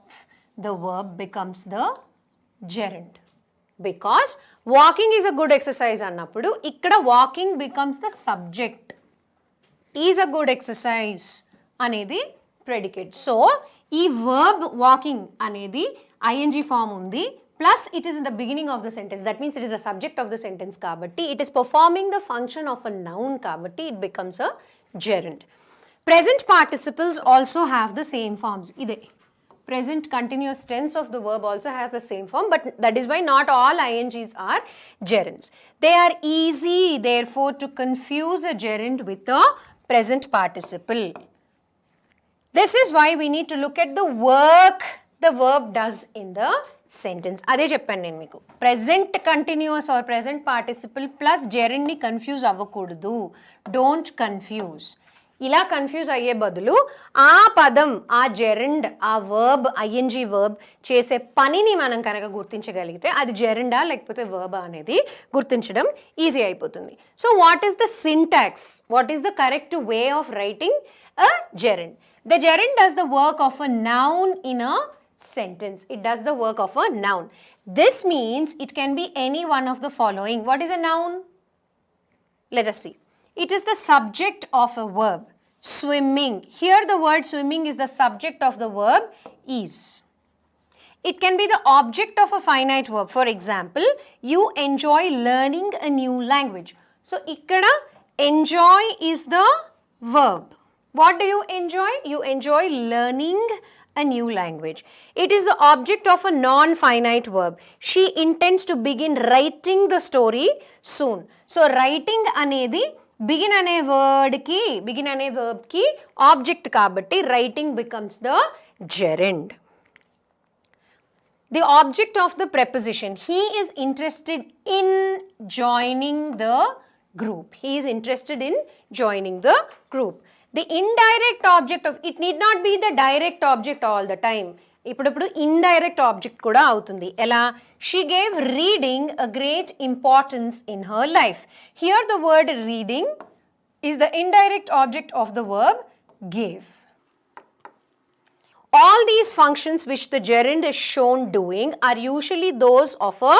the verb becomes the gerund. Because walking is a good exercise annappudu ikkada walking becomes the subject, is a good exercise anedi predicate. So ee verb walking anedi ing form undi plus it is in the beginning of the sentence, that means it is the subject of the sentence kabatti it is performing the function of a noun kabatti it becomes a gerund. Present participles also have the same forms. Ide present continuous tense of the verb also has the same form, but that is why not all ings are gerunds. They are easy therefore to confuse a gerund with a present participle. This is why we need to look at the work the verb does in the sentence. Ade cheppanu nenu meeku. Present continuous or present participle plus gerund ni confuse avvakudu. Don't confuse. ఇలా confuse అయ్యే బదులు ఆ పదం, ఆ gerund, ఆ verb, ING verb చేసే పనిని మనం కనుక గుర్తించగలిగితే అది జెరండా లేకపోతే వర్బా అనేది గుర్తించడం ఈజీ అయిపోతుంది. So what is the syntax? What is the correct way of writing a gerund? The gerund does the work of a noun in a sentence. It does the work of a noun. This means it can be any one of the following. What is a noun? Let us see. It is the subject of a verb. Swimming. Here the word swimming is the subject of the verb is. It can be the object of a finite verb. For example, you enjoy learning a new language. So, ikkada enjoy is the verb. What do you enjoy? You enjoy learning a new language. It is the object of a non-finite verb. She intends to begin writing the story soon. So writing anedi begin ane verb ki object kabatti writing becomes the gerund. The object of the preposition, he is interested in joining the group. He is interested in joining the group. The indirect object of, it need not be the direct object all the time. ఇప్పుడు indirect object kuda avutundi. Ela, she gave reading a great importance in her life. Here the word reading is the indirect object of the verb gave. All these functions which the gerund is shown doing are usually those of a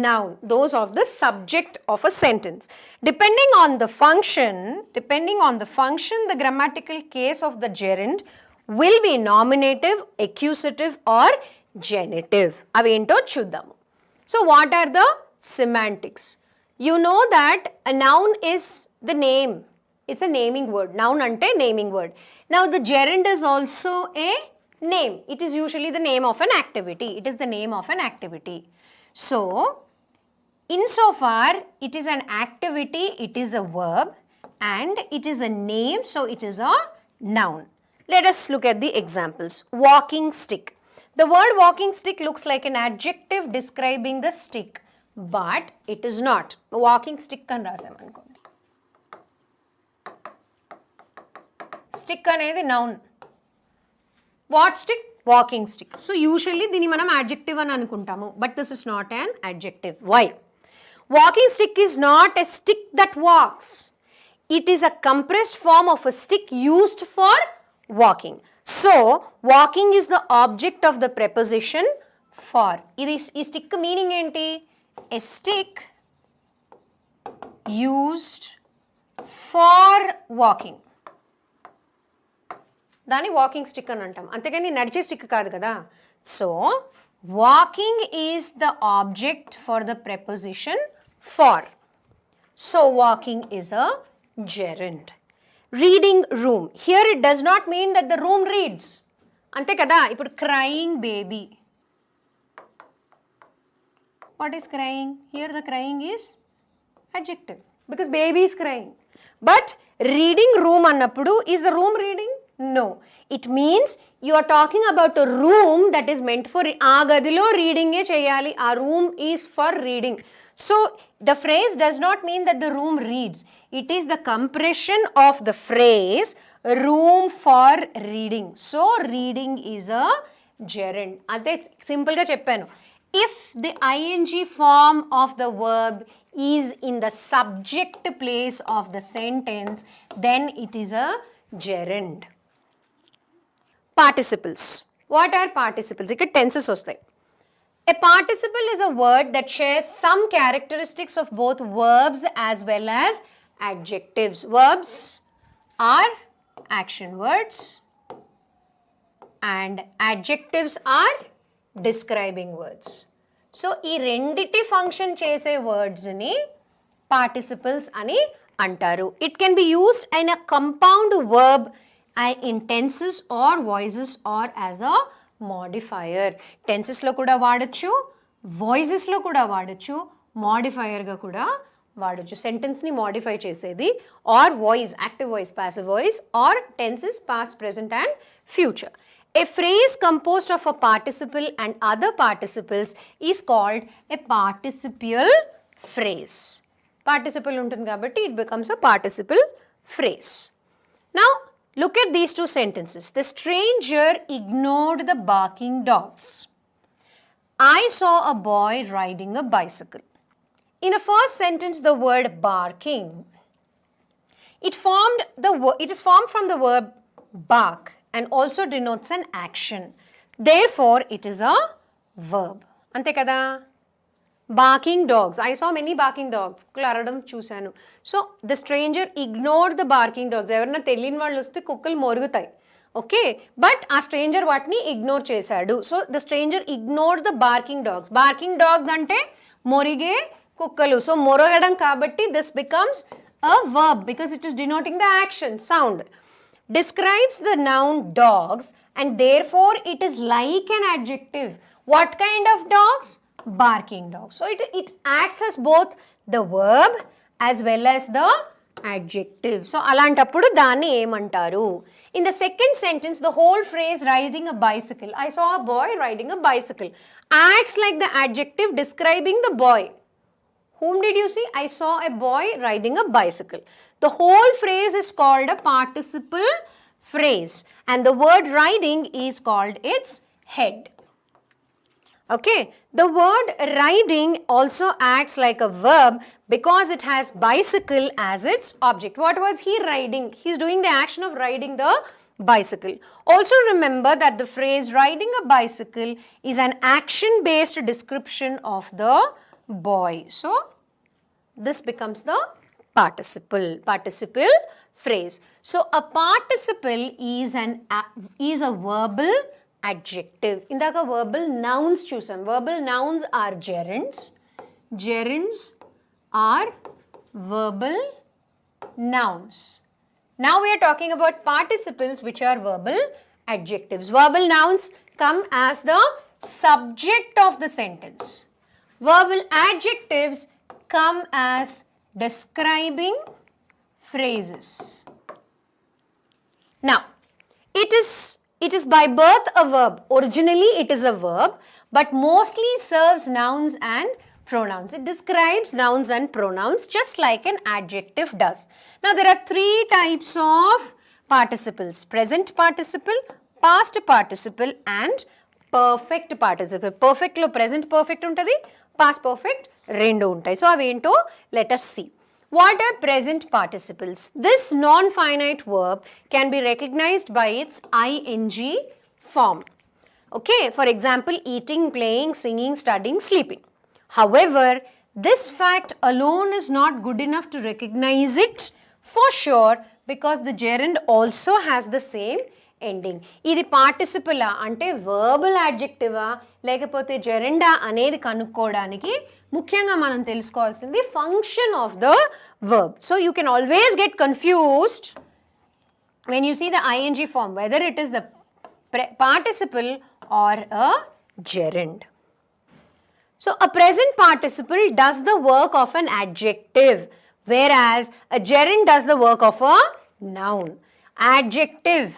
noun, those of the subject of a sentence. Depending on the function, the grammatical case of the gerund will be nominative, accusative or genitive. Avento chuddam. So what are the semantics? You know that a noun is the name. It's a naming word. Noun ante naming word. Now the gerund is also a name. It is usually the name of an activity. It is the name of an activity. So, insofar it is an activity, it is a verb and it is a name, so it is a noun. Let us look at the examples. Walking stick. The word walking stick looks like an adjective describing the stick, but it is not. Walking stick kan rasam anukondi. Stick anedi noun. What stick? Walking stick. So usually dini manam adjective ani anukuntamu, but this is not an adjective. Why? Walking stick is not a stick that walks. It is a compressed form of a stick used for walking. So walking is the object of the preposition for. This stick meaning enti? A stick used for walking. దాన్ని walking stick అని అంటాం, అంతేగాని నడిచే stick కాదు కదా. So walking is the object for the preposition for. So walking is a gerund. Reading room. Here it does not mean that the room reads, అంతే కదా. ఇప్పుడు crying baby. What is crying? Here the crying is adjective because baby is crying. But reading room annappudu, is the room reading? No. It means you are talking about a room that is meant for aa gadilo reading e cheyali. Our room is for reading. So the phrase does not mean that the room reads. It is the compression of the phrase room for reading. So reading is a gerund. Ade simple ga cheppanu. If the ing form of the verb is in the subject place of the sentence, then it is a gerund. Participles. What are participles? Ikkada tenses vastayi. A participle is a word that shares some characteristics of both verbs as well as adjectives. Verbs are action words and adjectives are describing words. So ee renditi function chese words ni participles ani antaru. It can be used in a compound verb in tenses or voices or as a modifier. Tenses lo kuda vaadachu, voices lo kuda vaadachu, modifier ga kuda vaadachu. Sentence ni modify chesedi or voice, active voice, passive voice, or tenses past, present and future. A phrase composed of a participle and other participles is called a participial phrase. Participle untundi kabatti it becomes a participle phrase. Now look at these two sentences. The stranger ignored the barking dogs. I saw a boy riding a bicycle. In the first sentence, the word barking, it is formed from the verb bark and also denotes an action. Therefore, it is a verb. Ante kada? Barking dogs. I saw many barking dogs. Klaradam chusanu. So the stranger ignored the barking dogs. Evarna telini vallu oste kukkలు మొరుగుతాయి. Okay, but a stranger వాటిని ignore చేశాడు. So the stranger ignored the barking dogs. Barking dogs అంటే మొరిగే కుక్కలు. So మొరగడం కాబట్టి this becomes a verb because it is denoting the action, sound. Describes the noun dogs and therefore it is like an adjective. What kind of dogs? Barking dogs. So it acts as both the verb as well as the adjective. So alantappudu danni emantaru. In the second sentence, the whole phrase riding a bicycle. I saw a boy riding a bicycle. Acts like the adjective describing the boy. Whom did you see? I saw a boy riding a bicycle. The whole phrase is called a participle phrase and the word riding is called its head. Okay, the word riding also acts like a verb because it has bicycle as its object. What was he riding? He's doing the action of riding the bicycle. Also remember that the phrase riding a bicycle is an action-based description of the boy. So, this becomes the participle phrase. So, a participle is a verbal adjective. Indaka verbal nouns choosam. Verbal nouns are gerunds. Gerunds are verbal nouns. Now we are talking about participles which are verbal adjectives. Verbal nouns come as the subject of the sentence. Verbal adjectives come as describing phrases. Now, it is by birth a verb. Originally it is a verb but mostly serves nouns and pronouns. It describes nouns and pronouns just like an adjective does. Now there are three types of participles: present participle, past participle and perfect participle. Perfect lo present perfect untadi, past perfect rendu untayi. So avento let us see. What are present participles? This non-finite verb can be recognized by its ing form. Okay, for example, eating, playing, singing, studying, sleeping. However, this fact alone is not good enough to recognize it for sure because the gerund also has the same ending. Idi participle ante verbal adjective lekapothe gerund anedi kanukkodaniki ముఖ్యంగా మనం తెలుసుకోవాల్సింది function of the verb. So you can always get confused when you see the ing form whether it is the participle or a gerund. So a present participle does the work of an adjective whereas a gerund does the work of a noun. Adjective,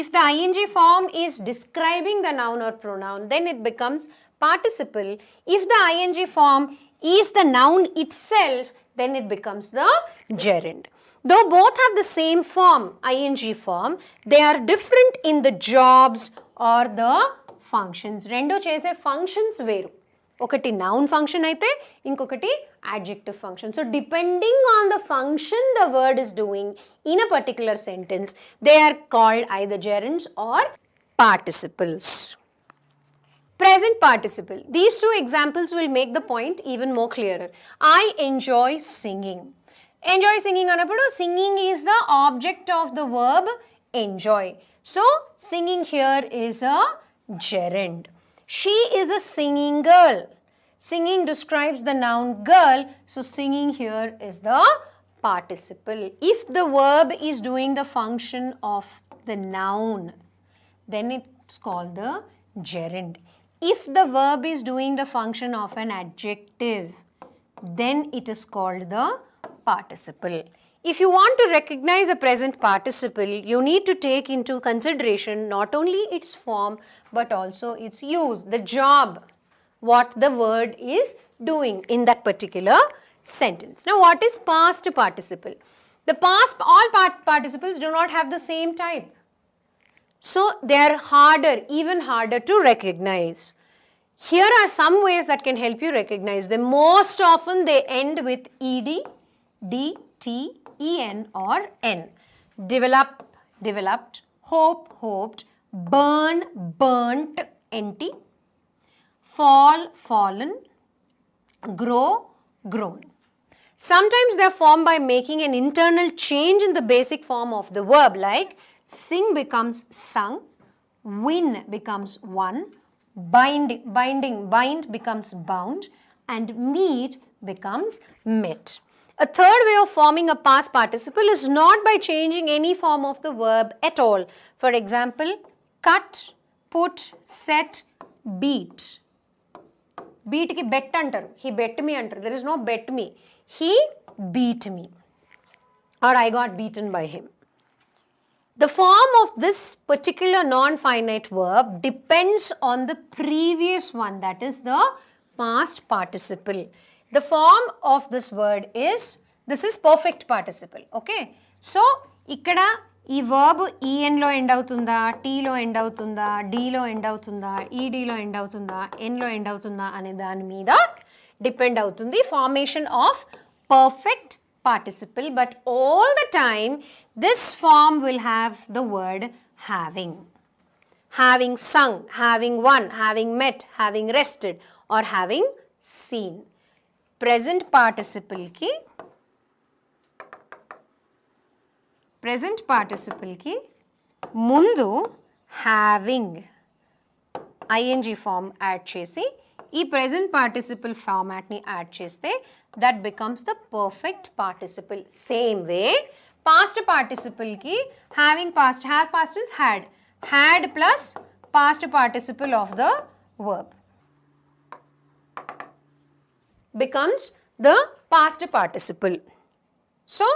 if the ing form is describing the noun or pronoun, then it becomes participle. If the ing form is the noun itself, then it becomes the gerund. Though both have the same form, ing form, they are different in the jobs or the functions. Rendo chese functions veru. ఒకటి noun function అయితే ఇంకొకటి adjective function. So depending on the function the word is doing in a particular sentence, they are called either gerunds or participles. Present participle. These two examples will make the point even more clearer. I enjoy singing. Enjoy singing anappudu singing is the object of the verb enjoy. So singing here is a gerund. She is a singing girl. Singing describes the noun girl, so singing here is the participle. If the verb is doing the function of the noun, then it's called the gerund. If the verb is doing the function of an adjective, then it is called the participle. If you want to recognize a present participle, you need to take into consideration not only its form but also its use, the job, what the word is doing in that particular sentence. Now, what is past participle? The past, all participles do not have the same type. So, they are harder, even harder to recognize. Here are some ways that can help you recognize them. Most often they end with ed, d, t, en or n. Develop, developed, hope, hoped, burn, burnt, nt, fall, fallen, grow, grown. Sometimes they are formed by making an internal change in the basic form of the verb, like sing becomes sung, win becomes won, bind becomes bound, and meet becomes met. A third way of forming a past participle is not by changing any form of the verb at all. For example, cut, put, set, beat. Beat ki bet antaru. He bet me antaru. There is no bet me. He beat me. Or I got beaten by him. The form of this particular non-finite verb depends on the previous one, that is the past participle. The form of this word is, this is perfect participle, okay? So, ikkada ee verb en lo end avutunda, t lo end avutunda, d lo end avutunda, ed lo end avutunda, n lo end avutunda ane dani meeda depend avutundi formation of perfect participle, but all the time this form will have the word having. Having sung, having won, having met, having rested, or having seen. Present participle ki mundu having ing form add chesi, ee present participle format ni add cheste, that becomes the perfect participle. Same way, past participle ki having past, have past tense had plus past participle of the verb becomes the past participle. So,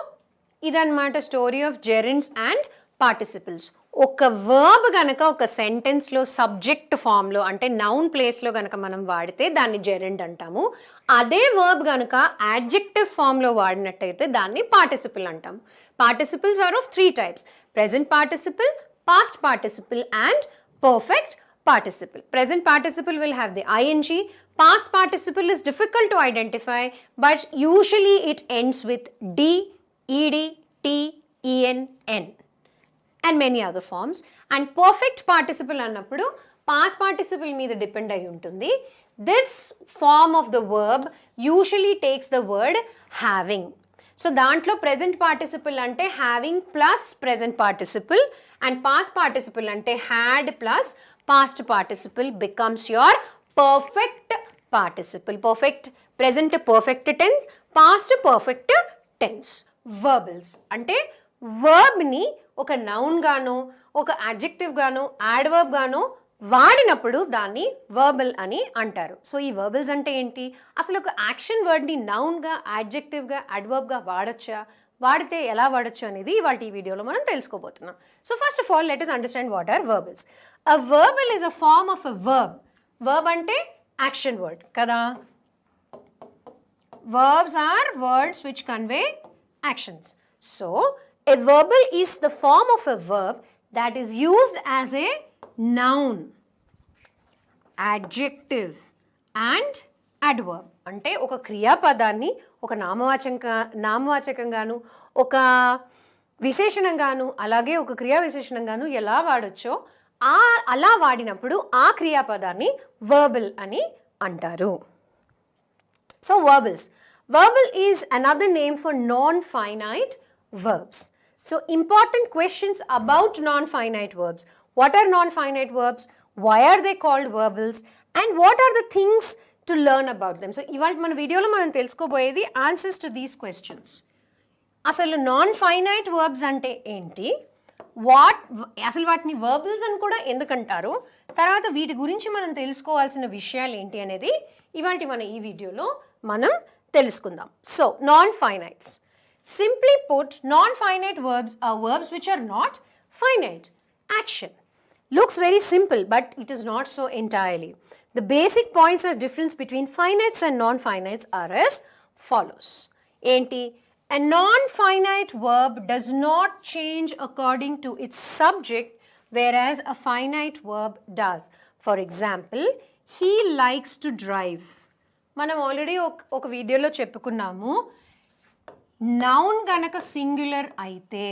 idanmata story of gerunds and participles. Oka verb ganaka oka sentence lo subject form lo ante noun place lo ganaka manam vaadite danni gerund antamu. Ade verb ganaka adjective form lo vaadinattaithe danni participle antamu. Participles are of three types: present participle, past participle and perfect participle. Present participle will have the ing. Past participle is difficult to identify, but usually it ends with d, ed, t, en, n and many other forms. And perfect participle annappudu past participle meeda depend ayi untundi. This form of the verb usually takes the word having. So dantlo present participle ante having plus present participle and past participle ante had plus past participle becomes your perfect participle. Perfect, present perfect tense, past perfect tense. Verbals ante verb ni oka noun gaano, oka adjective gaano, adverb gaano వాడినప్పుడు దాన్ని verbal అని అంటారు. So ఈ verbals అంటే ఏంటి? అసలు ఒక action వర్డ్ని నౌన్గా, యాడ్జెక్టివ్గా, అడ్వర్బ్గా వాడచ్చా, వాడితే ఎలా వాడచ్చు అనేది ఇవాళ ఈ వీడియోలో మనం తెలుసుకోబోతున్నాం. So first of all let us understand what are verbals. A verbal is a form of a verb. Verb అంటే యాక్షన్ వర్డ్ కదా. Verbs are words which convey actions. So a verbal is the form of a verb that is used as a noun, adjective and adverb. అంటే ఒక క్రియాపదాన్ని ఒక నామవాచకంగాను, ఒక విశేషణంగాను, అలాగే ఒక క్రియా విశేషణంగాను ఎలా వాడొచ్చో అలా వాడినప్పుడు ఆ క్రియాపదాన్ని verbal అని అంటారు. So verbals. Verbal is another name for non-finite verbs. So important questions about non-finite verbs. What are non-finite verbs? Why are they called verbals? And what are the things to learn about them? So ఇవాళ మన వీడియోలో మనం తెలుసుకోబోయేది answers to these questions. అసలు non-finite verbs అంటే ఏంటి? అసలు వాటిని verbals అని కూడా ఎందుకంటారు? తర్వాత వీటి గురించి మనం తెలుసుకోవాల్సిన విషయాలు ఏంటి అనేది ఇవాళ మన ఈ వీడియోలో మనం తెలుసుకుందాం. So non-finites. Simply put, non-finite verbs are verbs which are not finite. Action. Looks very simple, but it is not so entirely. The basic points of difference between finites and non-finites are as follows. Enti? A non-finite verb does not change according to its subject, whereas a finite verb does. For example, he likes to drive. మనం already ఒక వీడియోలో చెప్పుకున్నాము, noun గనక singular అయితే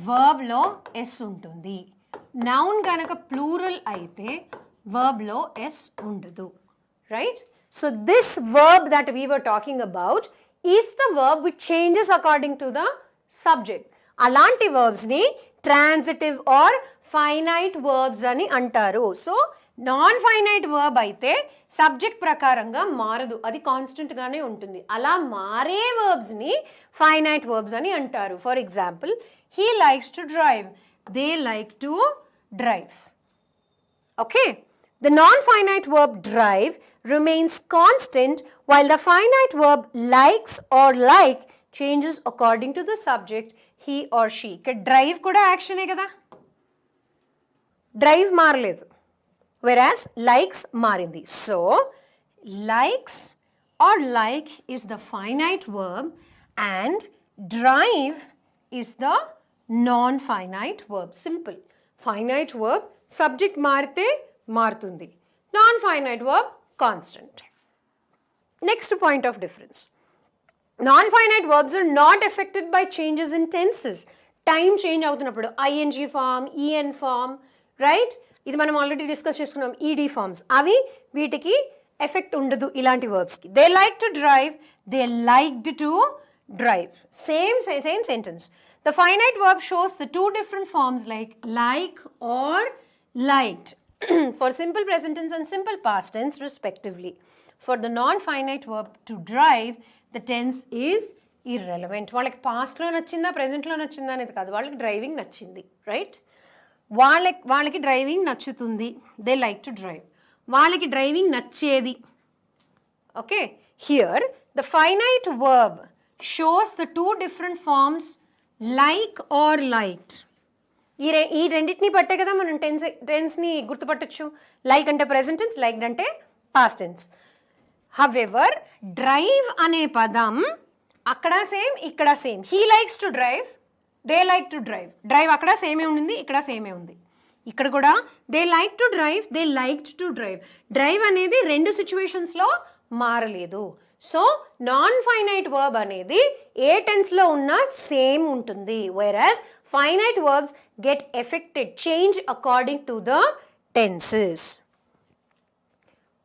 వర్బ్లో yes ఉంటుంది, noun గనక plural అయితే వర్బ్లో yes ఉండదు, right? So this verb that we were talking about is the verb which changes according to the subject. అలాంటి వర్బ్స్ని ట్రాన్సిటివ్ ఆర్ ఫైనైట్ వర్బ్స్ అని అంటారు. సో నాన్-ఫైనైట్ వర్బ్ అయితే సబ్జెక్ట్ ప్రకారంగా మారదు, అది కాన్స్టెంట్గానే ఉంటుంది. అలా మారే వర్బ్స్ని ఫైనైట్ వర్బ్స్ అని అంటారు. For example, he likes to drive, they like to drive. Okay, the non-finite verb drive remains constant while the finite verb likes or like changes according to the subject he or she. ఇక్కడ drive కూడా యాక్షనే కదా, drive మారలేదు, whereas likes మారింది. So likes or like is the finite verb and drive is the non-finite verb. Simple. Finite verb subject మారితే మారుతుంది, non-finite verb constant. Next point of difference. Non-finite verbs are not affected by changes in tenses. Time change అవుతున్నప్పుడు ing form, en form, right? ఇది మనం already discuss చేసుకున్నాం, ed forms. అవి వీటికి effect ఉండదు ఇలాంటి వర్బ్స్కి. They like to drive, they liked to drive. Same sentence. The finite verb shows the two different forms like or liked for simple present tense and simple past tense respectively. For the non-finite verb to drive, the tense is irrelevant. వాళ్ళకి పాస్ట్లో నచ్చిందా ప్రెజెంట్లో నచ్చిందా అనేది కాదు, వాళ్ళకి driving నచ్చింది, right? వాళ్ళకి driving నచ్చుతుంది, దే లైక్ టు డ్రైవ్. వాళ్ళకి డ్రైవింగ్ నచ్చేది. Okay, here the finite verb shows the two different forms like or liked. ఈ రెండింటిని పట్టే కదా మనం టెన్స్ని గుర్తుపట్టచ్చు. లైక్ అంటే ప్రెజెంట్ టెన్స్, లైక్డ్ అంటే పాస్ట్ టెన్స్. హవెవర్ డ్రైవ్ అనే పదం అక్కడ సేమ్, ఇక్కడ same. He likes to drive, they like to drive. Drive అక్కడ సేమే ఉంది, ఇక్కడ సేమే ఉంది. ఇక్కడ కూడా they like to drive, they liked to drive. Drive అనేది రెండు సిచ్యువేషన్స్లో మారలేదు. సో నాన్ ఫైనైట్ వర్బ్ అనేది ఏ టెన్స్లో ఉన్నా సేమ్ ఉంటుంది, whereas finite verbs get affected, change according to the tenses.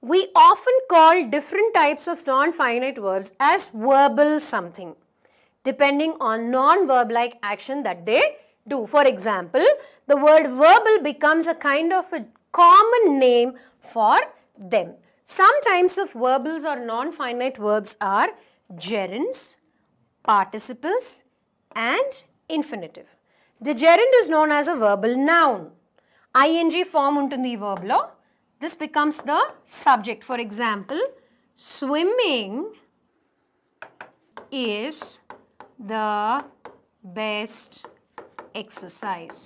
We often call different types of non-finite verbs as verbal something, depending on non-verb like action that they do. For example, the word verbal becomes a kind of a common name for them. Some types of verbals or non-finite verbs are gerunds, participles, and infinitive. The gerund is known as a verbal noun. ing form ఉంటుంది ఈ verb లో. This becomes the subject. For example, swimming is the best exercise.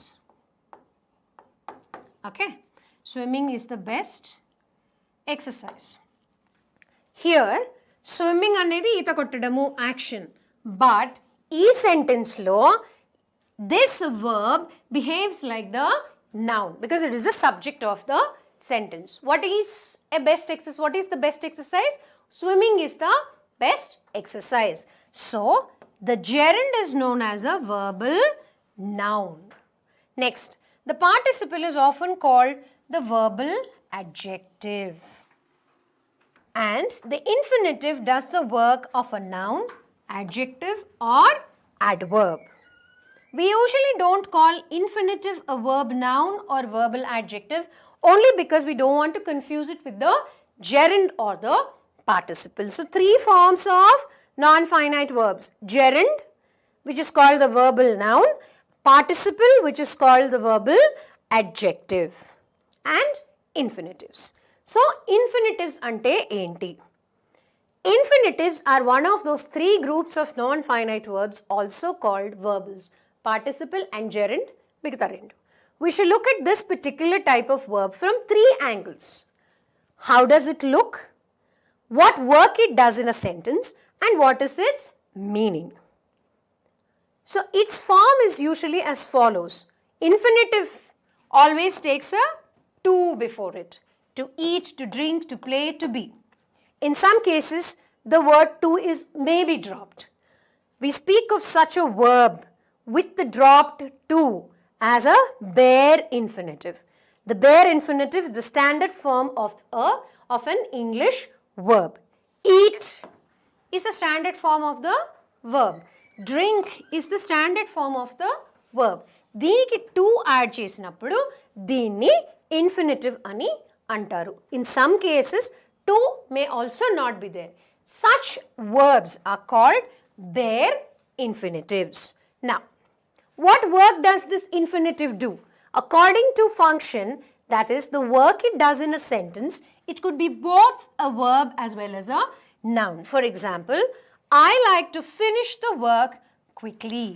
Okay, swimming is the best exercise. Here, swimming అనేది ఈత కొట్టడము action. But ఈ సెంటెన్స్లో this verb behaves like the noun because it is the subject of the sentence. What is a best exercise? What is the best exercise? Swimming is the best exercise. So, the gerund is known as a verbal noun. Next, the participle is often called the verbal adjective. And the infinitive does the work of a noun, adjective, or adverb. We usually don't call infinitive a verb noun or verbal adjective only because we don't want to confuse it with the gerund or the participle. So, three forms of non-finite verbs: gerund, which is called the verbal noun, participle, which is called the verbal adjective, and infinitives. So, infinitives ante enti? Infinitives are one of those three groups of non-finite verbs also called verbals: participle and gerund, మిగతా రెండు. We should look at this particular type of verb from three angles. How does it look? What work it does in a sentence, and what is its meaning? So, its form is usually as follows. Infinitive always takes a to before it. To eat, to drink, to play, to be. In some cases, the word to is may be dropped. We speak of such a verb with the dropped to as a bare infinitive. The bare infinitive is the standard form of an English verb. Eat is the standard form of the verb. Drink is the standard form of the verb. దీనికి to add చేసినప్పుడు దీన్ని infinitive అని అంటారు. In some cases to may also not be there. Such verbs are called bare infinitives. Now, what work does this infinitive do? According to function, that is the work it does in a sentence, it could be both a verb as well as a noun. For example, I like to finish the work quickly.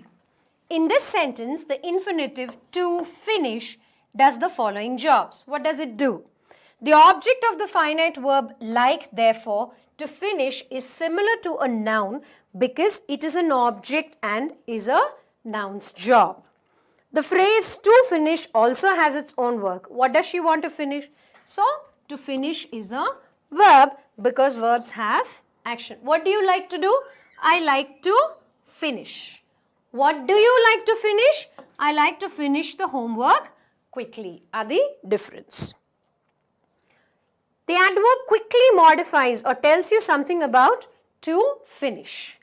In this sentence, the infinitive to finish does the following jobs. What does it do? The object of the finite verb like, therefore, to finish is similar to a noun because it is an object and is a noun's job. The phrase to finish also has its own work. What does she want to finish? So, to finish is a verb because verbs have action. What do you like to do? I like to finish. What do you like to finish? I like to finish the homework quickly. Are the difference? The adverb quickly modifies or tells you something about to finish.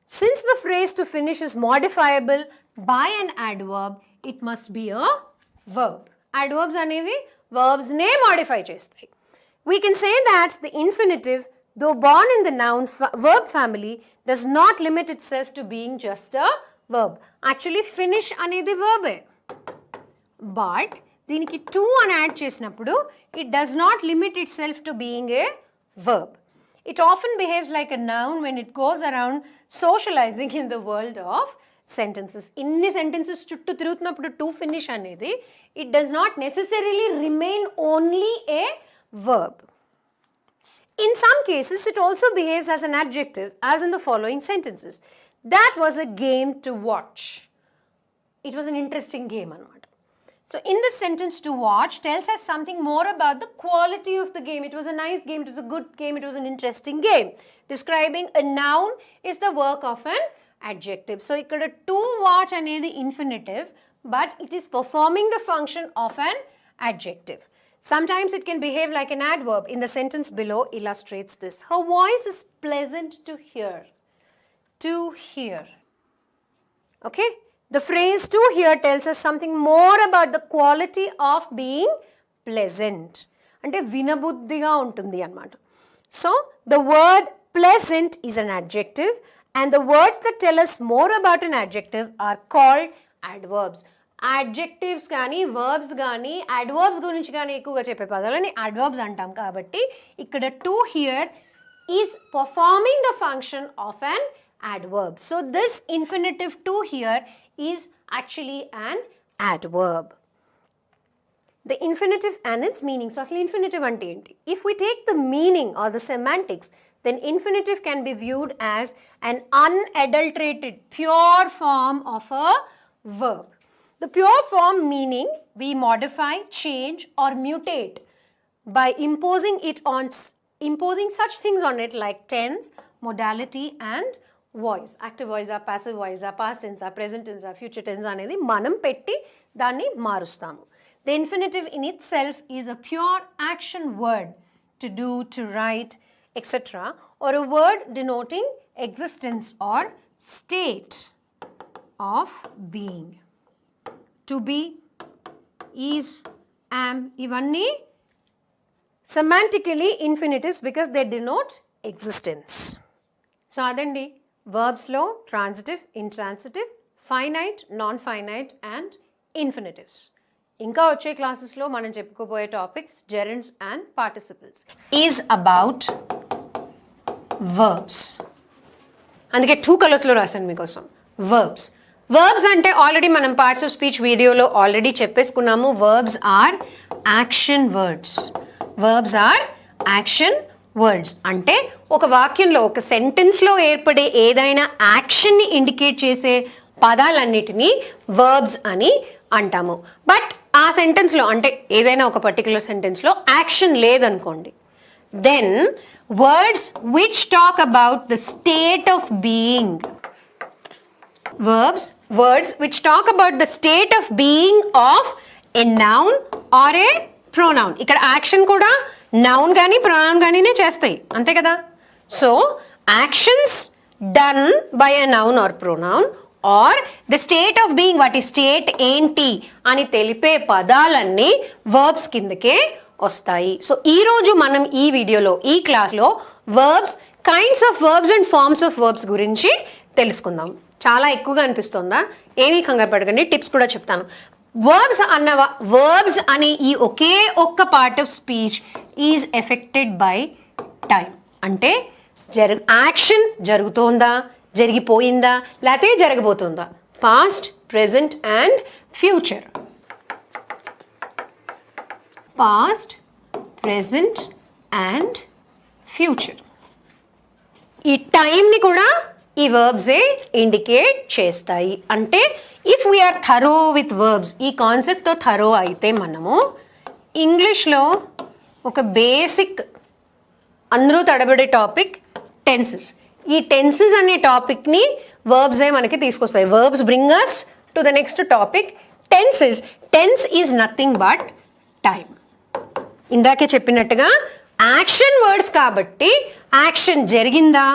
Since the phrase to finish is modifiable by an adverb, it must be a verb. Adverbs anevi verbs ne modify chestayi. We can say that the infinitive, though born in the noun verb family, does not limit itself to being just a verb. Actually, finish anedi verb e. But దీనికి to అని add చేసినప్పుడు it does not limit itself to being a verb. It often behaves like a noun when it goes around socializing in the world of sentences. ఇన్ని sentences చుట్టూ తిరుగుతున్నప్పుడు to finish అనేది it does not necessarily remain only a verb. In some cases, it also behaves as an adjective, as in the following sentences. That was a game to watch. It was an interesting game అన్నమాట. So, in this sentence, to watch tells us something more about the quality of the game. It was a nice game, it was a good game, it was an interesting game. Describing a noun is the work of an adjective. So, ikkada to watch anedi infinitive, but it is performing the function of an adjective. Sometimes it can behave like an adverb. In the sentence below illustrates this. Her voice is pleasant to hear. To hear. Okay? The phrase to hear tells us something more about the quality of being pleasant. Ante vinabuddhiga untundi annamata. So, the word pleasant is an adjective and the words that tell us more about an adjective are called adverbs. Adjectives gaani, verbs gaani, adverbs gurinchi gaani ekkuva cheppe padalani adverbs antam kabatti ikkada to hear is performing the function of an adverb. So, this infinitive to hear is actually an adverb. The infinitive and its meaning. So, asli infinitive ante enti? If we take the meaning or the semantics, then infinitive can be viewed as an unadulterated, pure form of a verb. The pure form meaning we modify, change or mutate by imposing such things on it like tense, modality and voice. Active voice, passive voice, past tense, present tense, future tense anedi manam petti danni marustamu. The infinitive in itself is a pure action word, to do, to write, etc., or a word denoting existence or state of being. To be, is, am, ivanni semantically infinitives because they denote existence. So, adandi verbs lo transitive, intransitive, finite, non-finite and infinitives. Inka వచ్చే classes లో మనం చెప్పుకోబోయే topics gerunds and participles is about verbs. అందుకే 2 colours లో రాశాను మీకోసం verbs. Verbs అంటే already మనం పార్ట్స్ ఆఫ్ స్పీచ్ వీడియోలో already చెప్పేసుకున్నాము. verbs are action words. verbs are action words అంటే ఒక వాక్యంలో ఒక సెంటెన్స్లో ఏర్పడే ఏదైనా యాక్షన్ని ఇండికేట్ చేసే పదాలన్నిటినీ వర్బ్స్ అని అంటాము. బట్ ఆ సెంటెన్స్లో అంటే ఏదైనా ఒక పర్టికులర్ సెంటెన్స్లో యాక్షన్ లేదనుకోండి, than words which talk about the state of being, words which talk about the state of being of a noun or a pronoun. ఇక్కడ యాక్షన్ కూడా నౌన్ కానీ ప్రొనౌన్ కానీనే చేస్తాయి, అంతే కదా. So actions done by a noun or pronoun or the state of being, వాటి state ఏంటి అని తెలిపే పదాలన్నీ వర్బ్స్ కిందకే వస్తాయి. సో ఈరోజు మనం ఈ వీడియోలో ఈ క్లాస్లో verbs, kinds of verbs and forms of verbs గురించి తెలుసుకుందాం. చాలా ఎక్కువగా అనిపిస్తుందా? ఏమీ కంగారు పడకండి, టిప్స్ కూడా చెప్తాను. వర్బ్స్ అనే ఈ ఒకే ఒక్క part of speech is affected by time. అంటే యాక్షన్ జరుగుతోందా, జరిగిపోయిందా, లేకపోతే జరగబోతుందా, past, present and future. Past, present and future. ఈ టైంని కూడా ఈ వర్బ్సే ఇండికేట్ చేస్తాయి. అంటే if we are thorough with verbs, ఈ కాన్సెప్ట్తో థరో అయితే మనము ఇంగ్లీష్లో ఒక బేసిక్ అందరూ తడబడే టాపిక్ టెన్సెస్. ఈ టెన్సెస్ అనే టాపిక్ని వర్బ్సే మనకి తీసుకొస్తాయి. Verbs bring us to the next topic tenses. Tense is nothing but time. ఇందాకే చెప్పినట్టుగా యాక్షన్ వర్డ్స్ కాబట్టి యాక్షన్ జరిగిందా,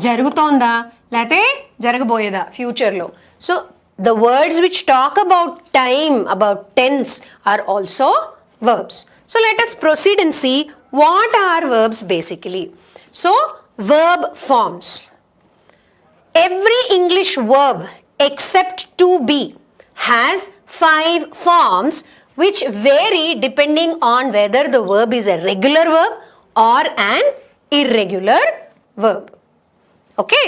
జరుగుతోందా, లేకపోతే జరగబోయేదా ఫ్యూచర్లో. So the words which talk about time, about tense are also verbs. So let us proceed and see what are verbs basically. So verb forms. Every English verb except to be has 5 forms which vary depending on whether the verb is a regular verb or an irregular verb. Okay,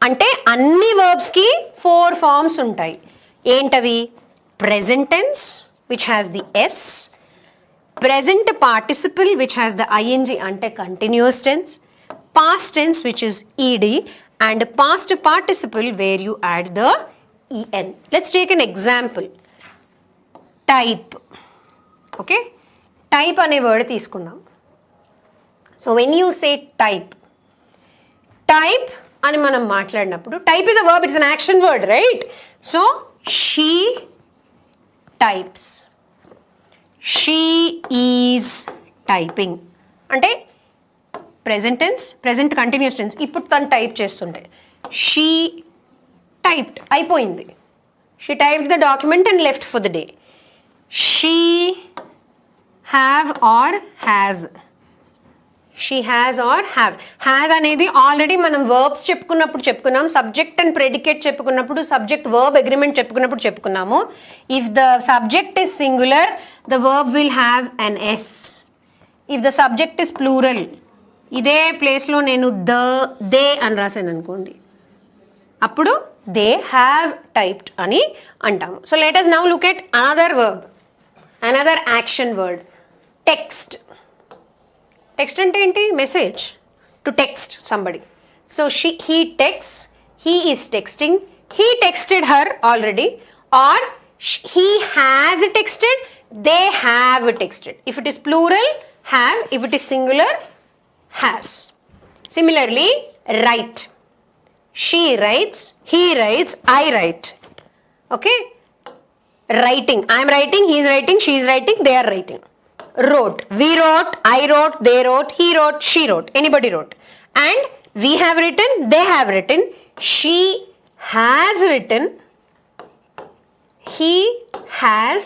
అంటే అన్ని వర్బ్స్కి 4 forms ఉంటాయి. ఏంటవి? Present tense which has the S, present participle which has the ING అంటే continuous tense, past tense which is ED, and past participle where you add the EN. Let's take an example. Type. Okay, type అనే word తీసుకుందాం. So when you say type, type అని మనం మాట్లాడినప్పుడు type is a verb, it's an action word, right? So she types, she is typing. అంటే present tense, present continuous tense. ఇప్పుడు తను type చేస్తుంటే she typed, అయిపోయింది. She typed the document and left for the day. She have or has, she has or have. Has అనేది already మనం verbs చెప్పుకున్నాం, subject and predicate చెప్పుకున్నప్పుడు, subject verb agreement చెప్పుకున్నాము. If the subject is singular the verb will have an S. If the subject is plural, ఇదే ప్లేస్లో నేను they అని రాశాను అనుకోండి, అప్పుడు దే హ్యావ్ టైప్డ్ అని అంటాము. So let us now look at another verb, another action word, text. Text అంటే ఏంటి? Message. To text somebody. So he texts, he is texting, he texted her already, or he has texted, they have texted. If it is plural, have. If it is singular, has. Similarly, write. She writes, he writes, I write. Okay? Writing. I am writing, he is writing, she is writing, they are writing. Wrote. We wrote, I wrote, they wrote, he wrote, she wrote, anybody wrote. And we have written, they have written, she has written, he has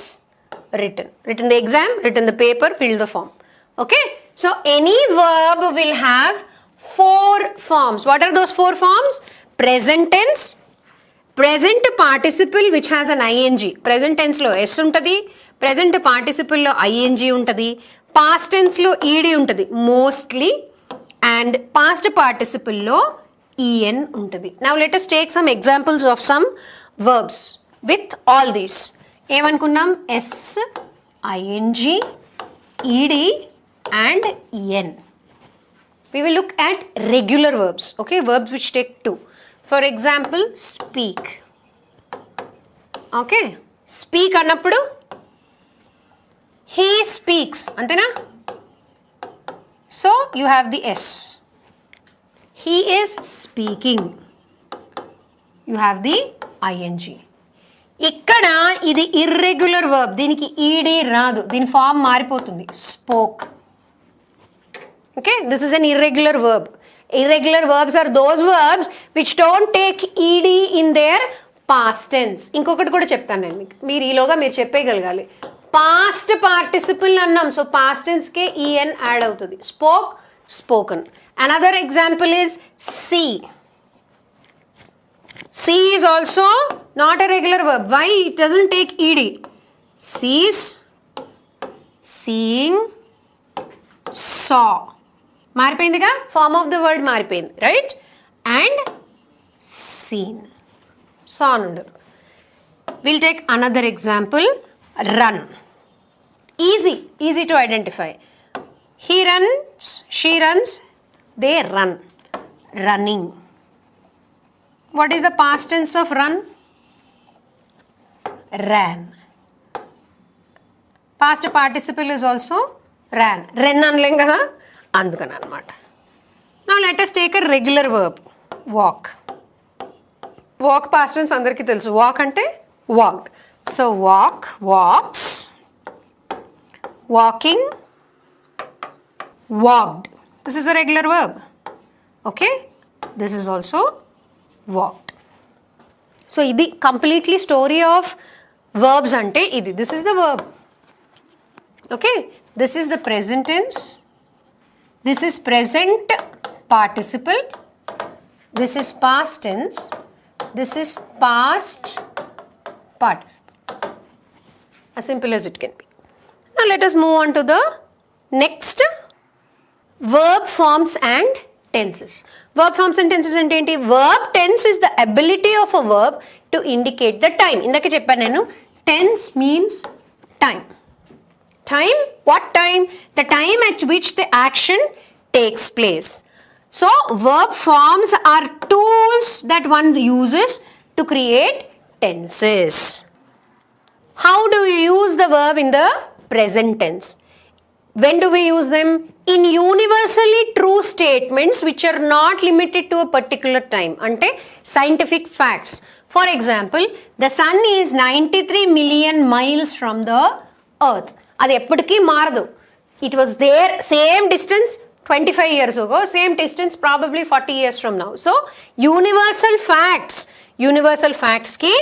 written. Written the exam, written the paper, filled the form. Okay? So any verb will have 4 forms. What are those 4 forms? Present tense, present participle which has an ing. Present tense లో s ఉంటుంది, present పార్టిసిపుల్లో ING ఉంటుంది, past టెన్స్లో ED ఉంటుంది mostly, and past పార్టిసిపుల్లో EN ఉంటుంది. Now let us take some examples of some verbs with all these. ఏమనుకున్నాం? S, ING, ED and EN. We will look at regular verbs, okay? Verbs which take 2. For example, speak. Okay? Speak అన్నప్పుడు he speaks, అంతేనా? So you have the S. He is speaking. You have the ing. ఇక్కడ ఇది irregular verb, దీనికి ed రాదు, దీని form మారిపోతుంది. Spoke. Okay, this is an irregular verb. Irregular verbs are those verbs which don't take ed in their past tense. ఇంకొకటి కూడా చెప్తాను నేను మీకు, మీరు ఈలోగా మీరు చెప్పేయగలగాలి. పాస్ట్ పార్టిసిపుల్ అన్నాం, సో పాస్ట్ టెన్స్ కే en యాడ్ అవుతుంది. Spoke, spoken. Another example is see. See is also not a regular verb. Why? It doesn't take ed. Sees, seeing, saw. మారిపోయిందిగా, ఫార్మ్ ఆఫ్ ద వర్డ్ మారిపోయింది, right? And seen. saw అని ఉండదు. We'll take another example. Run. Easy to identify. He runs, she runs, they run. Running. What is the past tense of run? Ran. Past participle is also ran. Ren అనలేం కదా, అందుకని అన్నమాట. Now let us take a regular verb. Walk. Walk past tense అందరికీ తెలుసు. Walk అంటే walked. So walk, walks, walking, walked. This is a regular verb. Okay? This is also walked. So ఇది completely story of verbs అంటే ఇది. This is the verb. Okay? This is the present tense. This is present participle. This is past tense. This is past participle. As simple as it can be. Now let us move on to the next verb forms and tenses. Verb forms and tenses అంటే ఏంటి? Verb tense is the ability of a verb to indicate the time. ఇందాక చెప్పాను నేను, tense means time. Time? What time? The time at which the action takes place. So verb forms are tools that one uses to create tenses. How do you use the verb in the present tense? When do we use them? In universally true statements which are not limited to a particular time. Ante scientific facts. For example, the sun is 93 million miles from the earth. అది ఎప్పటికీ మారదు. It was there, same distance 25 years ago, same distance probably 40 years from now. So universal facts ki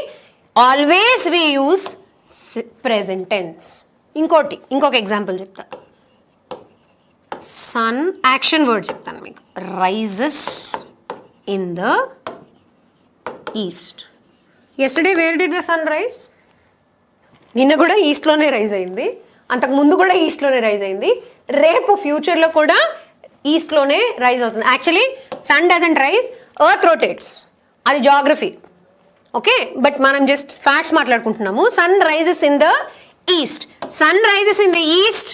always we use present tense. ఇంకొక example చెప్తా. sun action word చెప్తాను మీకు. rises in the east. yesterday where did the sun rise? నిన్న కూడా ఈస్ట్లోనే rise అయింది, అంతకు ముందు కూడా ఈస్ట్లోనే రైజ్ అయింది, రేపు ఫ్యూచర్లో కూడా ఈస్ట్లోనే రైజ్ అవుతుంది. Actually sun doesn't rise, earth rotates. అది జాగ్రఫీ. ఓకే, బట్ మనం జస్ట్ ఫ్యాక్ట్స్ మాట్లాడుకుంటున్నాము. Sun rises in the east. Sun rises in the east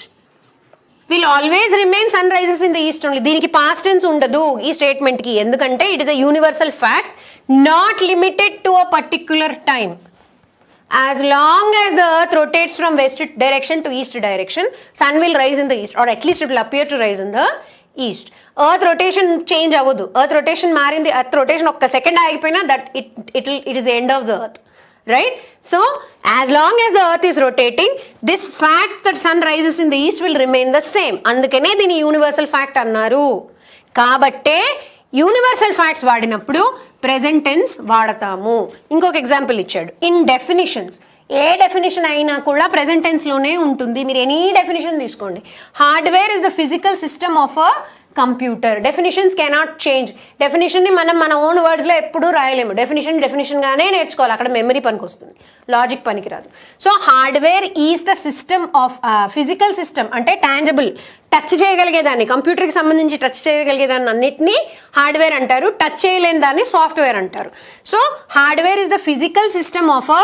will always remain sun rises in the east only. దీనికి past tense ఉండదు ఈ స్టేట్మెంట్కి, ఎందుకంటే it is a universal fact, not limited to a particular time. As long as the earth rotates from west direction to east direction, sun will rise in the east, or at least it will appear to rise in the east. Earth rotation change avadu. Earth rotation marindi, earth rotation okka second agipoyina that it is the end of the earth, right? So as long as the earth is rotating, this fact that sun rises in the east will remain the same. Andukane dini universal fact annaru. Kabatte universal facts వాడినప్పుడు present tense వాడతాము. ఇంకొక example ఇచ్చాడు. In definitions, A definition అయినా కూడా present టెన్స్లోనే ఉంటుంది. మీరు any definition తీసుకోండి. Hardware is the physical system of a computer. Definitions cannot change. డెఫినేషన్ని మనం మన ఓన్ వర్డ్స్లో ఎప్పుడూ రాయలేము. డెఫినేషన్గానే నేర్చుకోవాలి, అక్కడ మెమరీ పనికి వస్తుంది, లాజిక్ పనికిరాదు. So hardware is the system of physical system, అంటే టాంజబుల్, టచ్ చేయగలిగేదాన్ని, కంప్యూటర్కి సంబంధించి టచ్ చేయగలిగేదాన్ని అన్నిటినీ హార్డ్వేర్ అంటారు. టచ్ చేయలేని దాన్ని సాఫ్ట్వేర్ అంటారు. So hardware is the physical system of a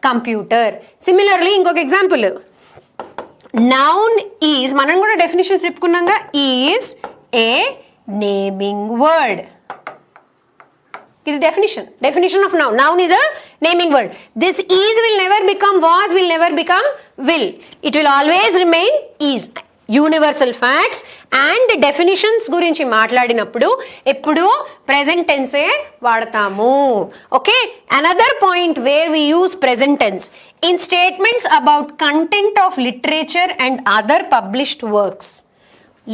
computer. Similarly ఇంకొక ఎగ్జాంపుల్, నౌన్ ఈజ్, మనం కూడా డెఫినేషన్స్ చెప్పుకున్నాగా, ఈజ్ ఏ నేమింగ్ వర్డ్. ఇది definition of noun is a naming word. This is will never become was, will never become will. It will always remain is. Universal facts and definitions గురించి మాట్లాడినప్పుడు ఎప్పుడు present టెన్సే వాడతాము. Okay, another point where we use present tense in statements about content of literature and other published works.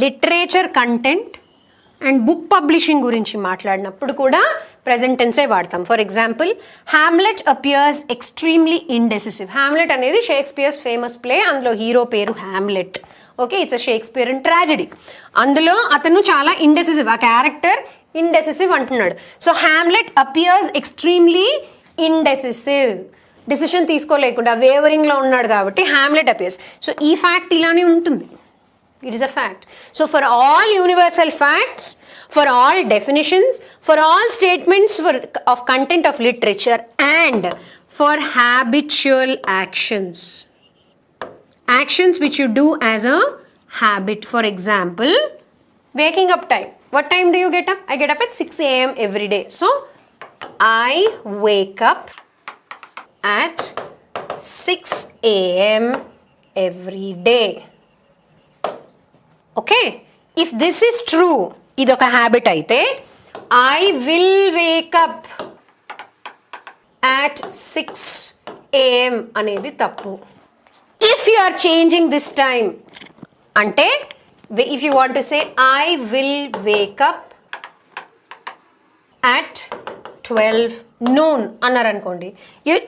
Literature content and book publishing గురించి మాట్లాడినప్పుడు కూడా present టెన్సే వాడతాం. For example Hamlet appears extremely indecisive. Hamlet అనేది Shakespeare's famous play, అందులో hero పేరు Hamlet. Okay, it's a Shakespearean tragedy. అందులో అతను చాలా ఇండెసిసివ్, ఆ క్యారెక్టర్ ఇండెసిసివ్ అంటున్నాడు. So Hamlet appears extremely indecisive, decision తీసుకోలేకుండా వేవరింగ్లో ఉన్నాడు కాబట్టి హ్యామ్లెట్ అపియర్స్. సో ఈ ఫ్యాక్ట్ ఇలానే ఉంటుంది. It is a fact. So for all universal facts, for all definitions, for all statements of content of literature, and for habitual actions, actions which you do as a habit. For example, waking up time. What time do you get up? I get up at 6 a.m. every day. So I wake up at 6 a.m. every day. Okay, if this is true, ఇది ఒక habit అయితే I will wake up at 6 a.m. అనేది తప్పు. If you are changing this time అంటే if you want to say I will wake up at 12 noon అన్నారు అనుకోండి,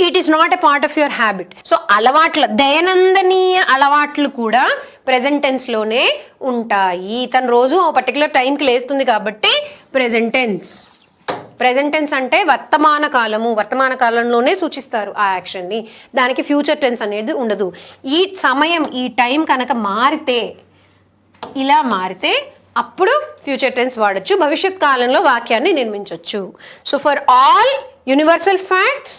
it is not a part of your habit. So అలవాట్ల దైనందనీయ అలవాట్లు కూడా ప్రెజెంట్ టెన్స్లోనే ఉంటాయి. తను రోజు ఒక పర్టికులర్ టైంకి లేస్తుంది కాబట్టి ప్రెజెంట్ టెన్స్. ప్రెజెంట్ టెన్స్ అంటే వర్తమాన కాలము, వర్తమాన కాలంలోనే సూచిస్తారు ఆ యాక్షన్ని. దానికి ఫ్యూచర్ టెన్స్ అనేది ఉండదు. ఈ సమయం, ఈ టైం కనుక మారితే, ఇలా మారితే అప్పుడు ఫ్యూచర్ టెన్స్ వాడచ్చు, భవిష్యత్ కాలంలో వాక్యాన్ని నిర్మించవచ్చు. So for all universal facts,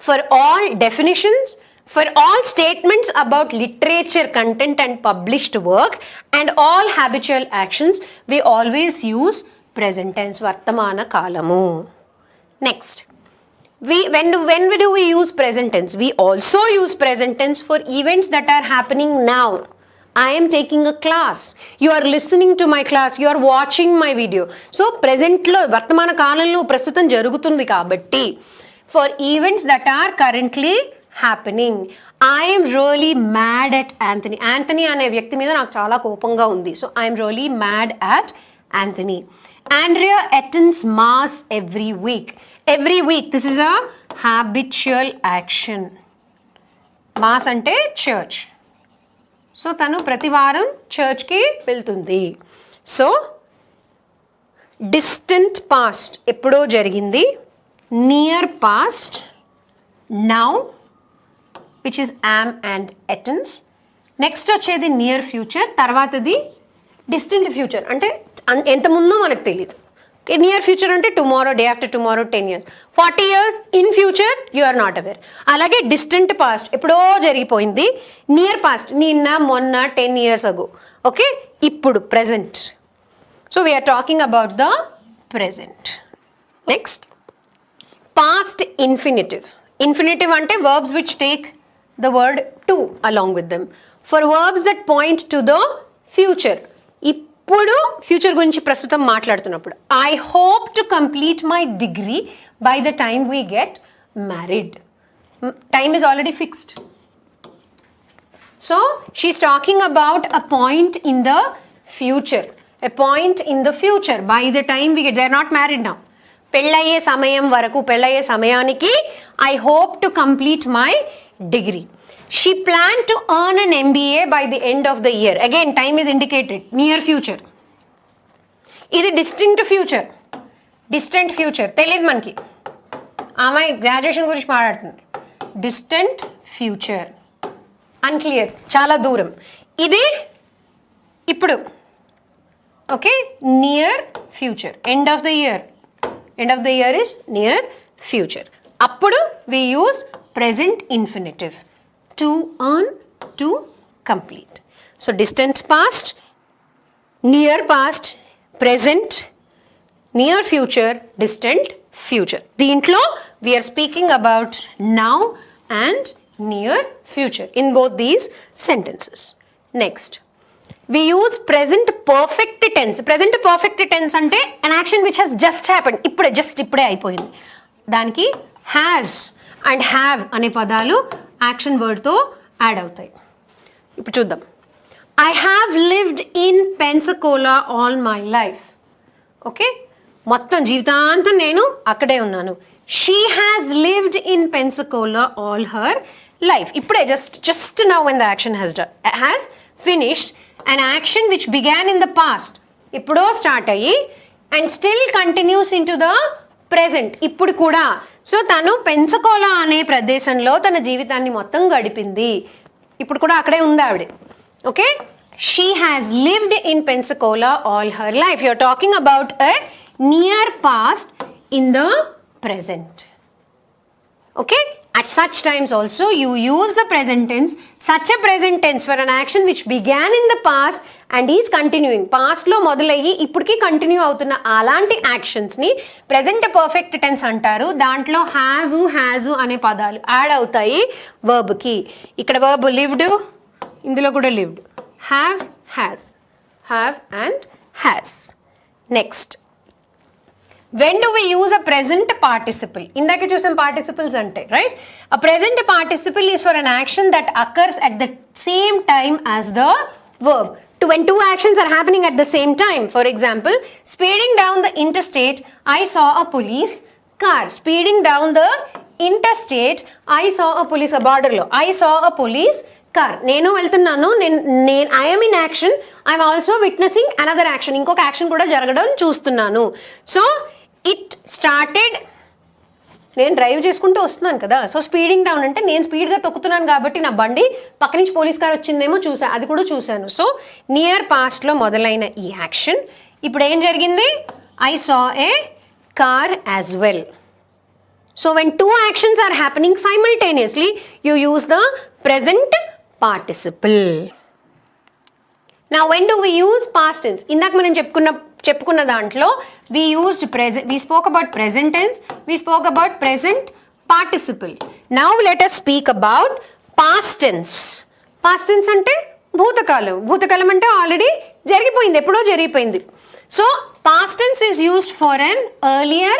for all definitions, for all statements about literature content and published work, and all habitual actions, we always use present tense, vartamana kalamu. Next, when do we use present tense? We also use present tense for events that are happening now. I am taking a class, you are listening to my class, you are watching my video. So present lo vartamana kaలంలో ప్రస్తుతం జరుగుతుంది కాబట్టి for events that are currently happening. I am really mad at Anthony. Anthony అనే వ్యక్తి మీద నాకు చాలా కోపంగా ఉంది. So I am really mad at Anthony. Andrea attends mass every week. Every week, this is a habitual action. Mass అంటే church. So తను ప్రతి వారం చర్చ్కి వెళ్తుంది. సో డిస్టెంట్ పాస్ట్ ఎప్పుడో జరిగింది, near past now which is am and a tense. Next వచ్చేది near future, తర్వాతది డిస్టెంట్ ఫ్యూచర్ అంటే ఎంత ముందో మనకు తెలియదు. నియర్ ఫ్యూచర్ అంటే tomorrow, day after tomorrow, 10 years, 40 years in future you are not aware. అలాగే డిస్టెంట్ పాస్ట్ ఎప్పుడో జరిగిపోయింది. నియర్ పాస్ట్ నిన్న, మొన్న, 10 years ago. ఓకే, ఇప్పుడు present. So we are talking about the present. Next, past infinitive. Infinitive అంటే verbs which take the word to along with them. For verbs that point to the future, ఇప్పుడు future గురించి ప్రస్తుతం మాట్లాడుతున్నప్పుడు I hope to complete my degree by the time we get married. Time is already fixed. So she is talking about a point in the future, a point in the future by the time we get, they are not married now. పెళ్ళయ్యే సమయం వరకు, పెళ్ళయ్యే సమయానికి I hope to complete my degree. She planned to earn an MBA by the end of the year. Again, time is indicated. Near future. ఇది distant future. Distant future. తెలియదు మనకి. అమ్మాయి graduation గురించి మాట్లాడుతుంది. Distant future. Unclear. చాలా దూరం. ఇది ఇప్పుడు. Okay, near future. End of the year. End of the year is near future. అప్పుడు we use present infinitive. To earn, to complete. So distant past, near past, present, near future, distant future. దీంట్లో we are speaking about now and near future in both these sentences. Next, we use present perfect tense. Present perfect tense అంటే an action which has just happened. ఇప్పుడే అయిపోయింది. దానికి has and have అనే పదాలు action వర్డ్తో add అవుతాయి. ఇప్పుడు చూద్దాం. I have lived in Pensacola all my life. Okay, మొత్తం జీవితాంతం నేను అక్కడే ఉన్నాను. She has lived in Pensacola all her life. ఇప్పుడే just now when the action has finished an action which began in the past, ఇప్పుడో start అయ్యి and still continues in to the present, ఇప్పుడు కూడా. సో తను పెన్సకోలా అనే ప్రదేశంలో తన జీవితాన్ని మొత్తం గడిపింది, ఇప్పుడు కూడా అక్కడే ఉంది ఆవిడ. Okay, she has lived in Pensacola all her life. You are talking about a near past in the present. Okay, at such times also you use the present tense, such a present tense for an action which began in the past and is continuing. Past lo modulayi ippudiki continue avutuna alanti actions ni present perfect tense antaru. Dantlo have, has ane padalu add avutayi verb ki. Ikkada verb lived, indulo kuda lived. Have, has, have and has. Next, when do we use a present participle? Indake chusam participles ante, right? A present participle is for an action that occurs at the same time as the verb. When two actions are happening at the same time, for example, speeding down the interstate, I saw a police car. Speeding down the interstate, I saw a police, a border lo, I saw a police car. నేను వెళ్తున్నాను, I am in action, I am also witnessing another action. ఇంకొక action కూడా జరగడం చూస్తున్నాను. So it started, నేను drive చేసుకుంటూ వస్తున్నాను కదా, సో స్పీడింగ్ డౌన్ అంటే నేను స్పీడ్గా తొక్కుతున్నాను కాబట్టి నా బండి పక్క నుంచి పోలీస్ కార్ వచ్చిందేమో చూసాను, అది కూడా చూశాను. సో నియర్ పాస్ట్లో మొదలైన ఈ యాక్షన్ ఇప్పుడు ఏం జరిగింది? I saw a car as well. So when two actions are happening simultaneously you use the present participle. Now when do we use past tense? ఇందాక మనం చెప్పుకున్న దాంట్లో we spoke about present tense, we spoke about present participle. Now let us speak about past tense. Past tense అంటే భూతకాలం. భూతకాలం అంటే already జరిగిపోయింది, ఎప్పుడో జరిగిపోయింది. So past tense is used for an earlier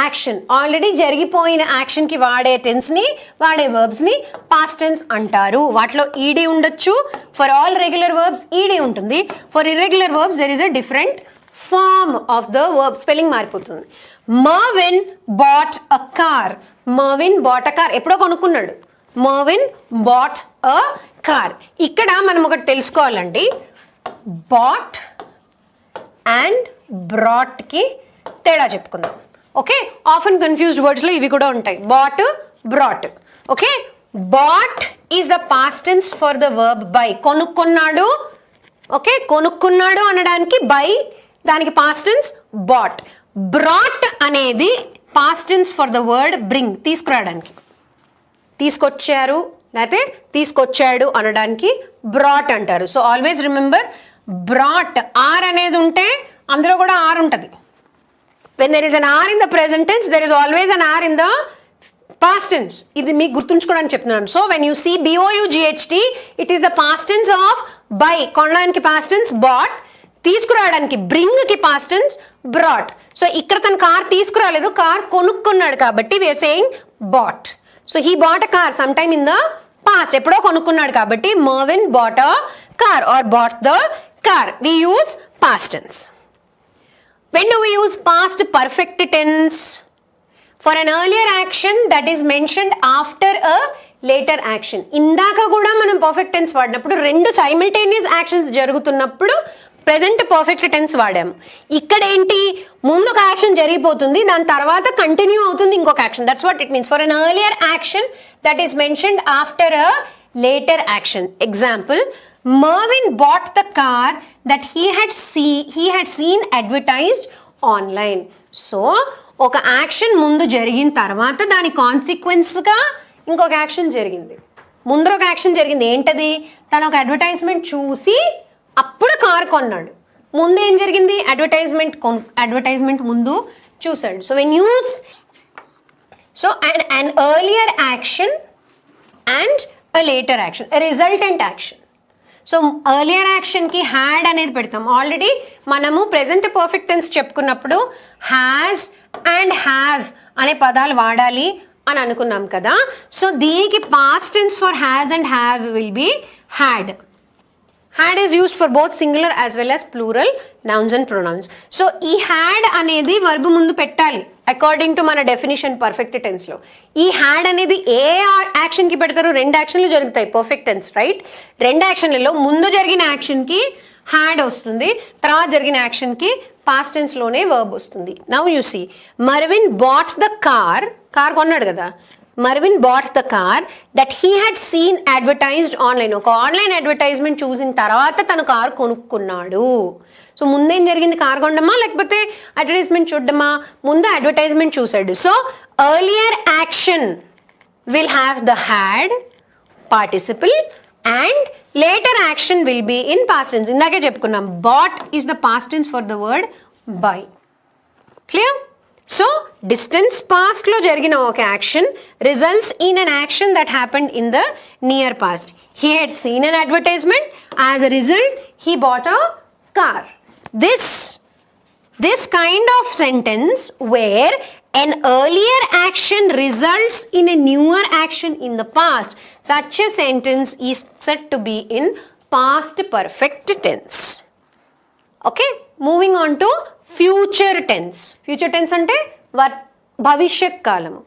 action. Already జరిగిపోయిన యాక్షన్కి వాడే టెన్స్ని, వాడే వర్బ్స్ని పాస్ట్ టెన్స్ అంటారు. వాటిలో ఈడీ ఉండొచ్చు. For all regular verbs ED ఉంటుంది. For irregular verbs there is a different form of the verb, spelling మారిపోతుంది. Marvin bought a car. Marvin bought a car, ఎప్పుడో కొనుక్కున్నాడు. Marvin bought a car. ఇక్కడ మనం ఒకటి తెలుసుకోవాలండి, బాట్ అండ్ బ్రాట్కి తేడా చెప్పుకుందాం. Okay, often confused వర్డ్స్లో ఇవి కూడా ఉంటాయి, bought, brought. Okay, bought is the past tense for the verb buy. కొనుక్కున్నాడు. ఓకే, కొనుక్కున్నాడు అనడానికి బై, దానికి పాస్ట్ టెన్స్ బాట్. బ్రాట్ అనేది past tense for the word bring, తీసుకురావడానికి. తీసుకొచ్చారు లేకపోతే తీసుకొచ్చాడు అనడానికి బ్రాట్ అంటారు. So always remember, brought or అనేది ఉంటే అందులో కూడా ఆర్ ఉంటుంది. When there is an R in the present tense, there is always an R in the past tense. ఇది మీకు గుర్తుంచుకోవడానికి చెప్తున్నాను. So when you see BOUGHT, it is the past tense of buy. కొనడానికి past tense bought, తీసుకురావడానికి bring కి past tense brought. So ఇక్కడ తన car తీసుకురాలేదు, కార్ కొనుక్కున్నాడు కాబట్టి we are saying bought. So he bought a car sometime in the past. ఎప్పుడో కొనుక్కున్నాడు కాబట్టి Mervin bought a car or bought the car. We use past tense. When do we use past perfect tense? For an earlier action that is mentioned after a later action. ఇందాక కూడా మనం perfect tense వాడినప్పుడు రెండు simultaneous actions జరుగుతున్నప్పుడు present perfect tense వాడాము. ఇక్కడ ఏంటి, ముందు ఒక యాక్షన్ జరిగిపోతుంది, దాని తర్వాత కంటిన్యూ అవుతుంది ఇంకొక action. That's what it means. For an earlier action that is mentioned after a later action. Example, Mervin bought the car that he had seen advertised online. So ఒక యాక్షన్ ముందు జరిగిన తర్వాత దాని కాన్సిక్వెన్స్గా ఇంకొక యాక్షన్ జరిగింది. ముందర ఒక యాక్షన్ జరిగింది, ఏంటది? తను ఒక అడ్వర్టైజ్మెంట్ చూసి అప్పుడు కార్ కొన్నాడు. ముందు ఏం జరిగింది? అడ్వర్టైజ్మెంట్ ముందు చూసాడు. So when use so an earlier action and a later action, a resultant action. So earlier యాక్షన్కి హ్యాడ్ అనేది పెడతాం. ఆల్రెడీ మనము ప్రెజెంట్ పర్ఫెక్ట్ టెన్స్ చెప్పుకున్నప్పుడు హ్యాస్ అండ్ హ్యావ్ అనే పదాలు వాడాలి అని అనుకున్నాం కదా. సో దీనికి past tense for has and have will be had. Had is used for both singular as well as plural nouns and pronouns. So ఈ had అనేది verb ముందు పెట్టాలి అకార్డింగ్ టు మన డెఫినిషన్ పర్ఫెక్ట్ టెన్స్ లో. ఈ had అనేది ఏ action కి పెడతారు? రెండు యాక్షన్లు జరుగుతాయి పర్ఫెక్ట్ టెన్స్, రైట్? రెండు యాక్షన్లలో ముందు జరిగిన యాక్షన్ కి had వస్తుంది, తర్వాత జరిగిన యాక్షన్ కి పాస్ట్ టెన్స్ లోనే వర్బ్ వస్తుంది. Now you see, Marvin bought the car కొన్నాడు కదా, Marvin bought the car that he had seen advertised online. ఒక ఆన్లైన్ అడ్వర్టైజ్మెంట్ చూసిన తర్వాత తన కార్ కొనుక్కున్నాడు. సో ముందేం జరిగింది? కార్ కొనడమా లేకపోతే అడ్వర్టైజ్మెంట్ చూడడమా? ముందు అడ్వర్టైజ్మెంట్ చూసాడు. So earlier action will have the had participle and later action will be in past tense. ఇందాకే చెప్పుకున్నాం, bought is the past tense for the word buy. Clear? So distance past లో జరిగిన ఒక action results in an action that happened in the near past. He had seen an advertisement, as a result he bought a car. This kind of sentence where an earlier action results in a newer action in the past, such a sentence is said to be in past perfect tense. Okay, moving on to future tense. Future tense అంటే భవిష్యత్ కాలము.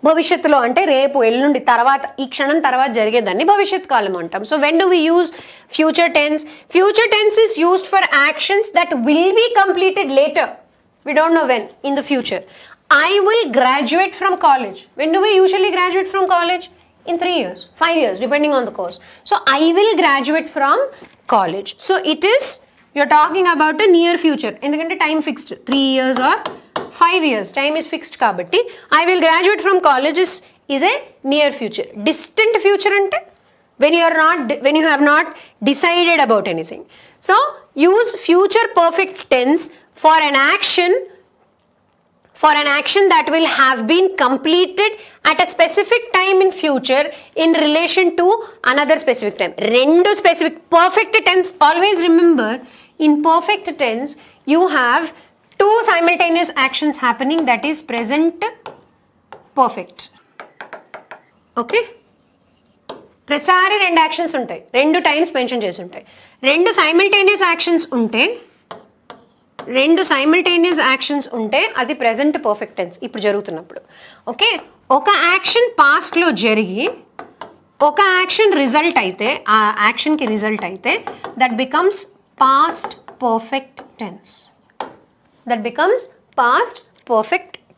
భవిష్యత్తులో అంటే రేపు, ఎల్లుండి, తర్వాత, ఈ క్షణం తర్వాత జరిగేదాన్ని భవిష్యత్ కాలం అంటాం. So when do we use future tense? Future tense is used for actions that will be completed later. We don't know when in the future. I will graduate from college. When do we usually graduate from college? In 3 years, 5 years, depending on the course. So I will graduate from college. So it is, you're talking about a near future. ఎందుకంటే time fixed, 3 years or 5 years. Time is fixed కాబట్టి I will graduate from college is a near future. Distant future అంటే when you have not decided about anything. So use future perfect tense for an action that will have been completed at a specific time in future in relation to another specific time. Rendu specific perfect tense, always remember, in perfect tense you have two simultaneous actions happening, that is present perfect. Okay, ప్రతిసారి రెండు actions ఉంటాయి, రెండు times mention చేసి ఉంటాయి. రెండు simultaneous actions ఉంటే అది present perfect tense ఇప్పుడు జరుగుతున్నప్పుడు. ఓకే, ఒక యాక్షన్ పాస్ట్లో జరిగి ఒక యాక్షన్ రిజల్ట్ అయితే, ఆ యాక్షన్కి రిజల్ట్ అయితే that becomes past perfect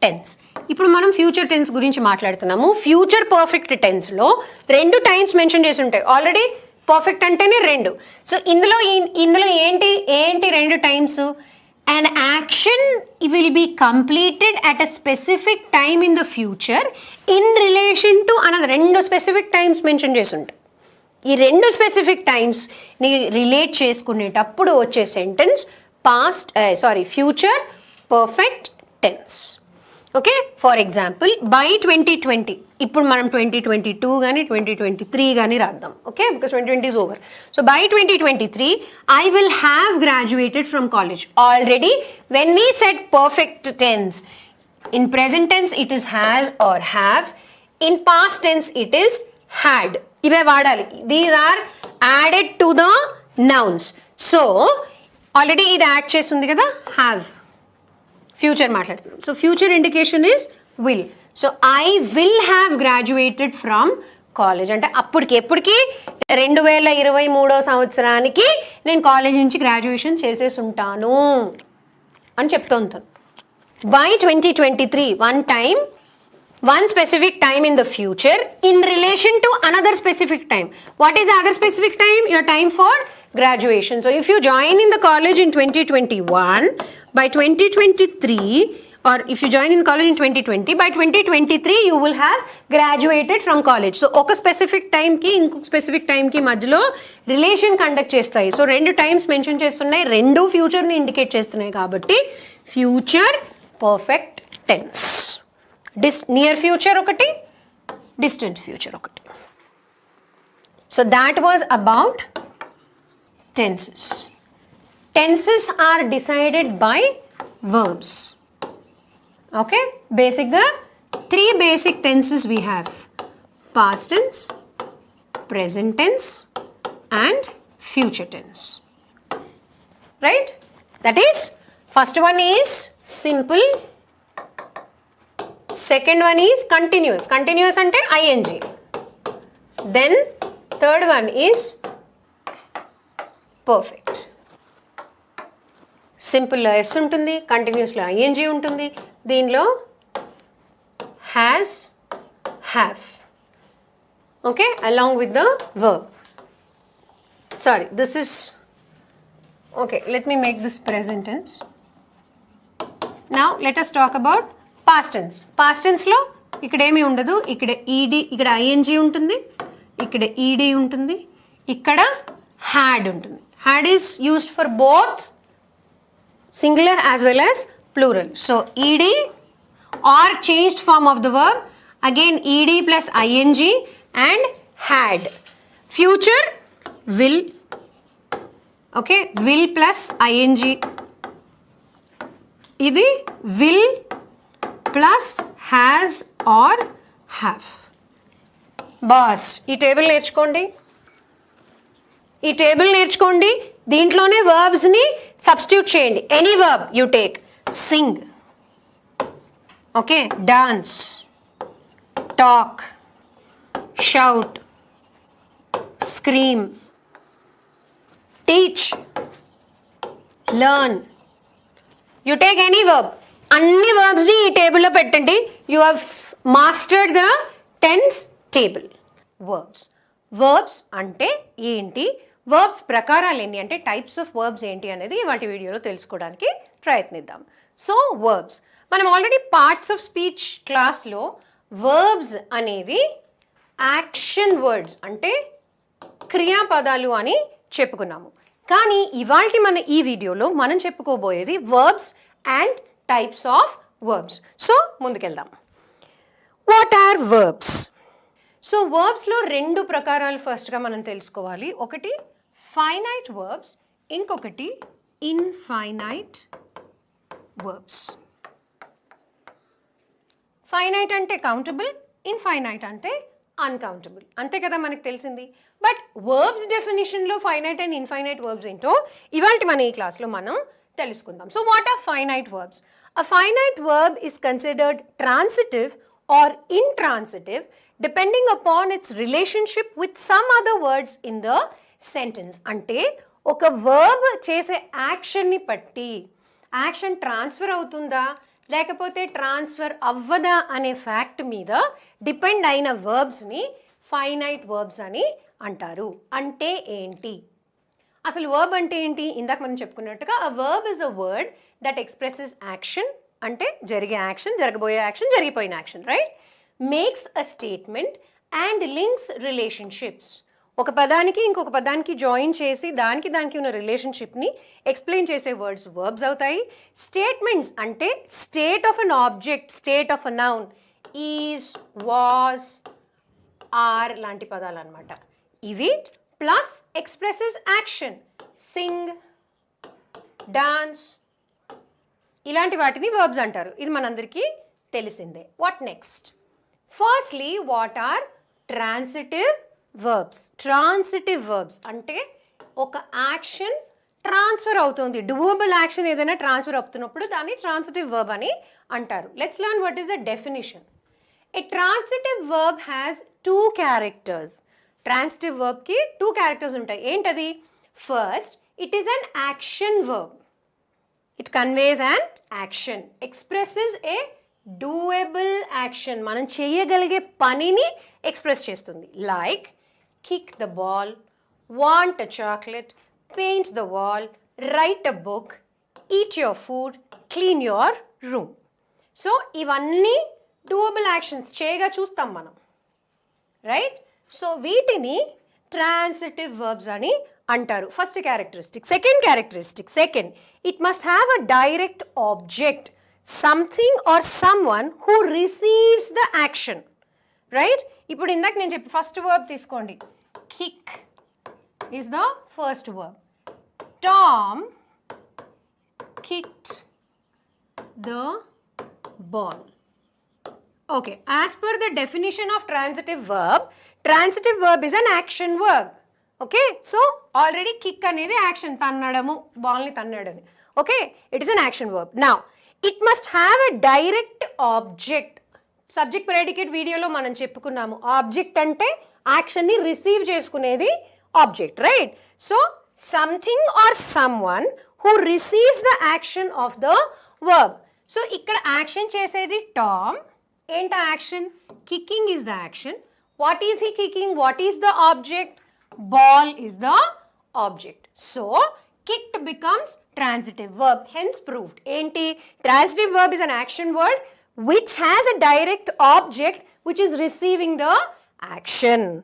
tense. ఇప్పుడు మనం ఫ్యూచర్ టెన్స్ గురించి మాట్లాడుతున్నాము. ఫ్యూచర్ పర్ఫెక్ట్ టెన్స్లో రెండు టైమ్స్ మెన్షన్ చేసి ఉంటాయి ఆల్రెడీ. పర్ఫెక్ట్ అంటేనే రెండు. సో ఇందులో ఏంటి రెండు times? an action will be completed at a specific time in the future in relation to another. రెండు స్పెసిఫిక్ టైమ్స్ మెన్షన్ చేసి ఉంటాయి. ఈ రెండు స్పెసిఫిక్ టైమ్స్ని రిలేట్ చేసుకునేటప్పుడు వచ్చే sentence future perfect tense. Okay, for example by 2020, ఇప్పుడు మనం 2022 కానీ 2023 కానీ రాద్దాం. Okay, because 2020 is over. So by 2023 I will have graduated from college. Already when we said perfect tense, in present tense it is has or have, in past tense it is had. ఇవే వాడాలి. These are added to the nouns. So already ఇది add చేస్తుంది కదా, have. Future మాట్లాడుతున్నాం. So future indication is will. So I will have graduated from college అంటే ఎప్పటికి 2023 సంవత్సరానికి నేను కాలేజ్ నుంచి గ్రాడ్యుయేషన్ చేసేసి ఉంటాను అని చెప్తూ ఉంటాను. By 2023, one specific time in the future in relation to another specific time. What is the other specific time? Your time for graduation. So if you join in the college in 2021, by 2023, or if you join in college in 2020, by 2023 you will have graduated from college. So oka specific time ki inko specific time ki madhyalo relation conduct chestayi. So rendu times mention chestunnai, rendu future ni indicate chestunnai kabatti future perfect tense. Near future okati, distant future okati. So that was about tenses. Tenses are decided by verbs. Okay, basically 3 basic tenses we have: past tense, present tense and future tense. Right? That is, first one is simple, second one is continuous. Continuous ante ing. Then third one is perfect. Simple లో S ఉంటుంది, కంటిన్యూస్లో ING ఉంటుంది, దీనిలో has, have. Okay, along with the verb. Sorry, this is okay. Let me make this present tense. Now let us talk about past tense. Past టెన్స్లో ఇక్కడ ఏమీ ఉండదు. ఇక్కడ ఈడీ, ఇక్కడ ఐఎన్జీ ఉంటుంది, ఇక్కడ ఈడీ ఉంటుంది, ఇక్కడ హ్యాడ్ ఉంటుంది. Had is used for both singular as well as plural. So ed or changed form of the verb, again ed plus ing and had. Future will, okay, will plus ing. Idi will plus has or have. Boss, ee table నేర్చుకోండి, ఈ table నేర్చుకోండి. దీంట్లోనే వర్బ్స్ని substitute చేయండి. Any verb you take. Sing, okay, dance, talk, shout, scream, teach, learn. You take any verb. అన్ని వర్బ్స్ని ఈ టేబుల్లో పెట్టండి. You have mastered the tense table. Verbs. Verbs అంటే ఏంటి, వర్బ్స్ ప్రకారాలు ఏంటి, అంటే టైప్స్ ఆఫ్ వర్బ్స్ ఏంటి అనేది వాటి వీడియోలో తెలుసుకోవడానికి ప్రయత్నిద్దాం. సో వర్బ్స్, మనం ఆల్రెడీ పార్ట్స్ ఆఫ్ స్పీచ్ క్లాస్లో వర్బ్స్ అనేవి యాక్షన్ వర్డ్స్ అంటే క్రియాపదాలు అని చెప్పుకున్నాము. కానీ ఇవాళ మన ఈ వీడియోలో మనం చెప్పుకోబోయేది verbs and types of verbs. So ముందుకెళ్దాం. What are verbs? సో వర్బ్స్లో రెండు ప్రకారాలు ఫస్ట్గా మనం తెలుసుకోవాలి. ఒకటి ఫైనైట్ వర్బ్స్, ఇంకొకటి ఇన్ఫైనైట్ వర్బ్స్. ఫైనైట్ అంటే కౌంటబుల్, ఇన్ఫైనైట్ అంటే అన్కౌంటబుల్. అంతే కదా మనకు తెలిసింది. బట్ వర్బ్స్ డెఫినేషన్లో ఫైనైట్ అండ్ ఇన్ఫైనైట్ వర్బ్స్ ఏంటో ఇవాళ మన ఈ క్లాస్లో మనం తెలుసుకుందాం. So what are finite verbs? A finite verb is considered transitive or intransitive depending upon its relationship with some other words in the sentence. అంటే ఒక వర్బ్ చేసే యాక్షన్ని బట్టి యాక్షన్ ట్రాన్స్ఫర్ అవుతుందా లేకపోతే ట్రాన్స్ఫర్ అవ్వదా అనే ఫ్యాక్ట్ మీద డిపెండ్ అయిన వర్బ్స్ని ఫైనైట్ వర్బ్స్ అని అంటారు. అంటే ఏంటి అసలు వర్బ్ అంటే ఏంటి? ఇందాక మనం చెప్పుకున్నట్టుగా a verb is a word that expresses action, అంటే జరిగే యాక్షన్, జరగబోయే యాక్షన్, జరిగిపోయిన action, right? Makes a statement and links relationships. ఒక పదానికి ఇంకొక పదానికి జాయిన్ చేసి దానికి ఉన్న రిలేషన్షిప్ని ఎక్స్ప్లెయిన్ చేసే వర్డ్స్ వర్బ్స్ అవుతాయి. స్టేట్మెంట్స్ అంటే state of an object, state of a noun, is, was, are లాంటి పదాలు అనమాట. ఇవి plus expresses action, sing, dance, ఇలాంటి వాటిని వర్బ్స్ అంటారు. ఇది మనందరికీ తెలిసిందే. What next? Firstly what are transitive verbs? Transitive verbs అంటే ఒక యాక్షన్ ట్రాన్స్ఫర్ అవుతుంది, డూయబుల్ యాక్షన్ ఏదైనా ట్రాన్స్ఫర్ అవుతున్నప్పుడు దాన్ని ట్రాన్సిటివ్ వర్బ్ అని అంటారు. Let's learn what is the definition. A transitive verb has 2 characters. Transitive వర్బ్కి 2 క్యారెక్టర్స్ ఉంటాయి. ఏంటది? First, it is an action verb. It conveys an action, expresses a doable action. మనం చేయగలిగే పనిని ఎక్స్ప్రెస్ చేస్తుంది. Like kick the ball, want a chocolate, paint the wall, write a book, eat your food, clean your room. So ఇవన్నీ doable actions, చేయగా చూస్తాం మనం, right? So వీటిని transitive verbs అని అంటారు. First characteristic. Second characteristic, second, it must have a direct object, something or someone who receives the action, right? ఇప్పుడు ఇందాక నేను చెప్పి ఫస్ట్ వర్బ్ తీసుకోండి. Kick is the first verb. Tom kicked the ball. Okay, as per the definition of transitive verb is an action verb, Okay, so already kick anedi action tannadamu, ball ni tannadani. Okay, it is an action verb. Now, it must have a direct object. Subject predicate video lo manam cheppukunnamu. Object ante action ni receive cheskunedi object, right? So, something or someone who receives the action of the verb. So, ikkada action chesedi Tom. Enta action? Kicking is the action. What is he kicking? What is the object? Ball is the object. So, kicked becomes transitive verb. Hence proved. Enti? Transitive verb is an action word which has a direct object which is receiving the action.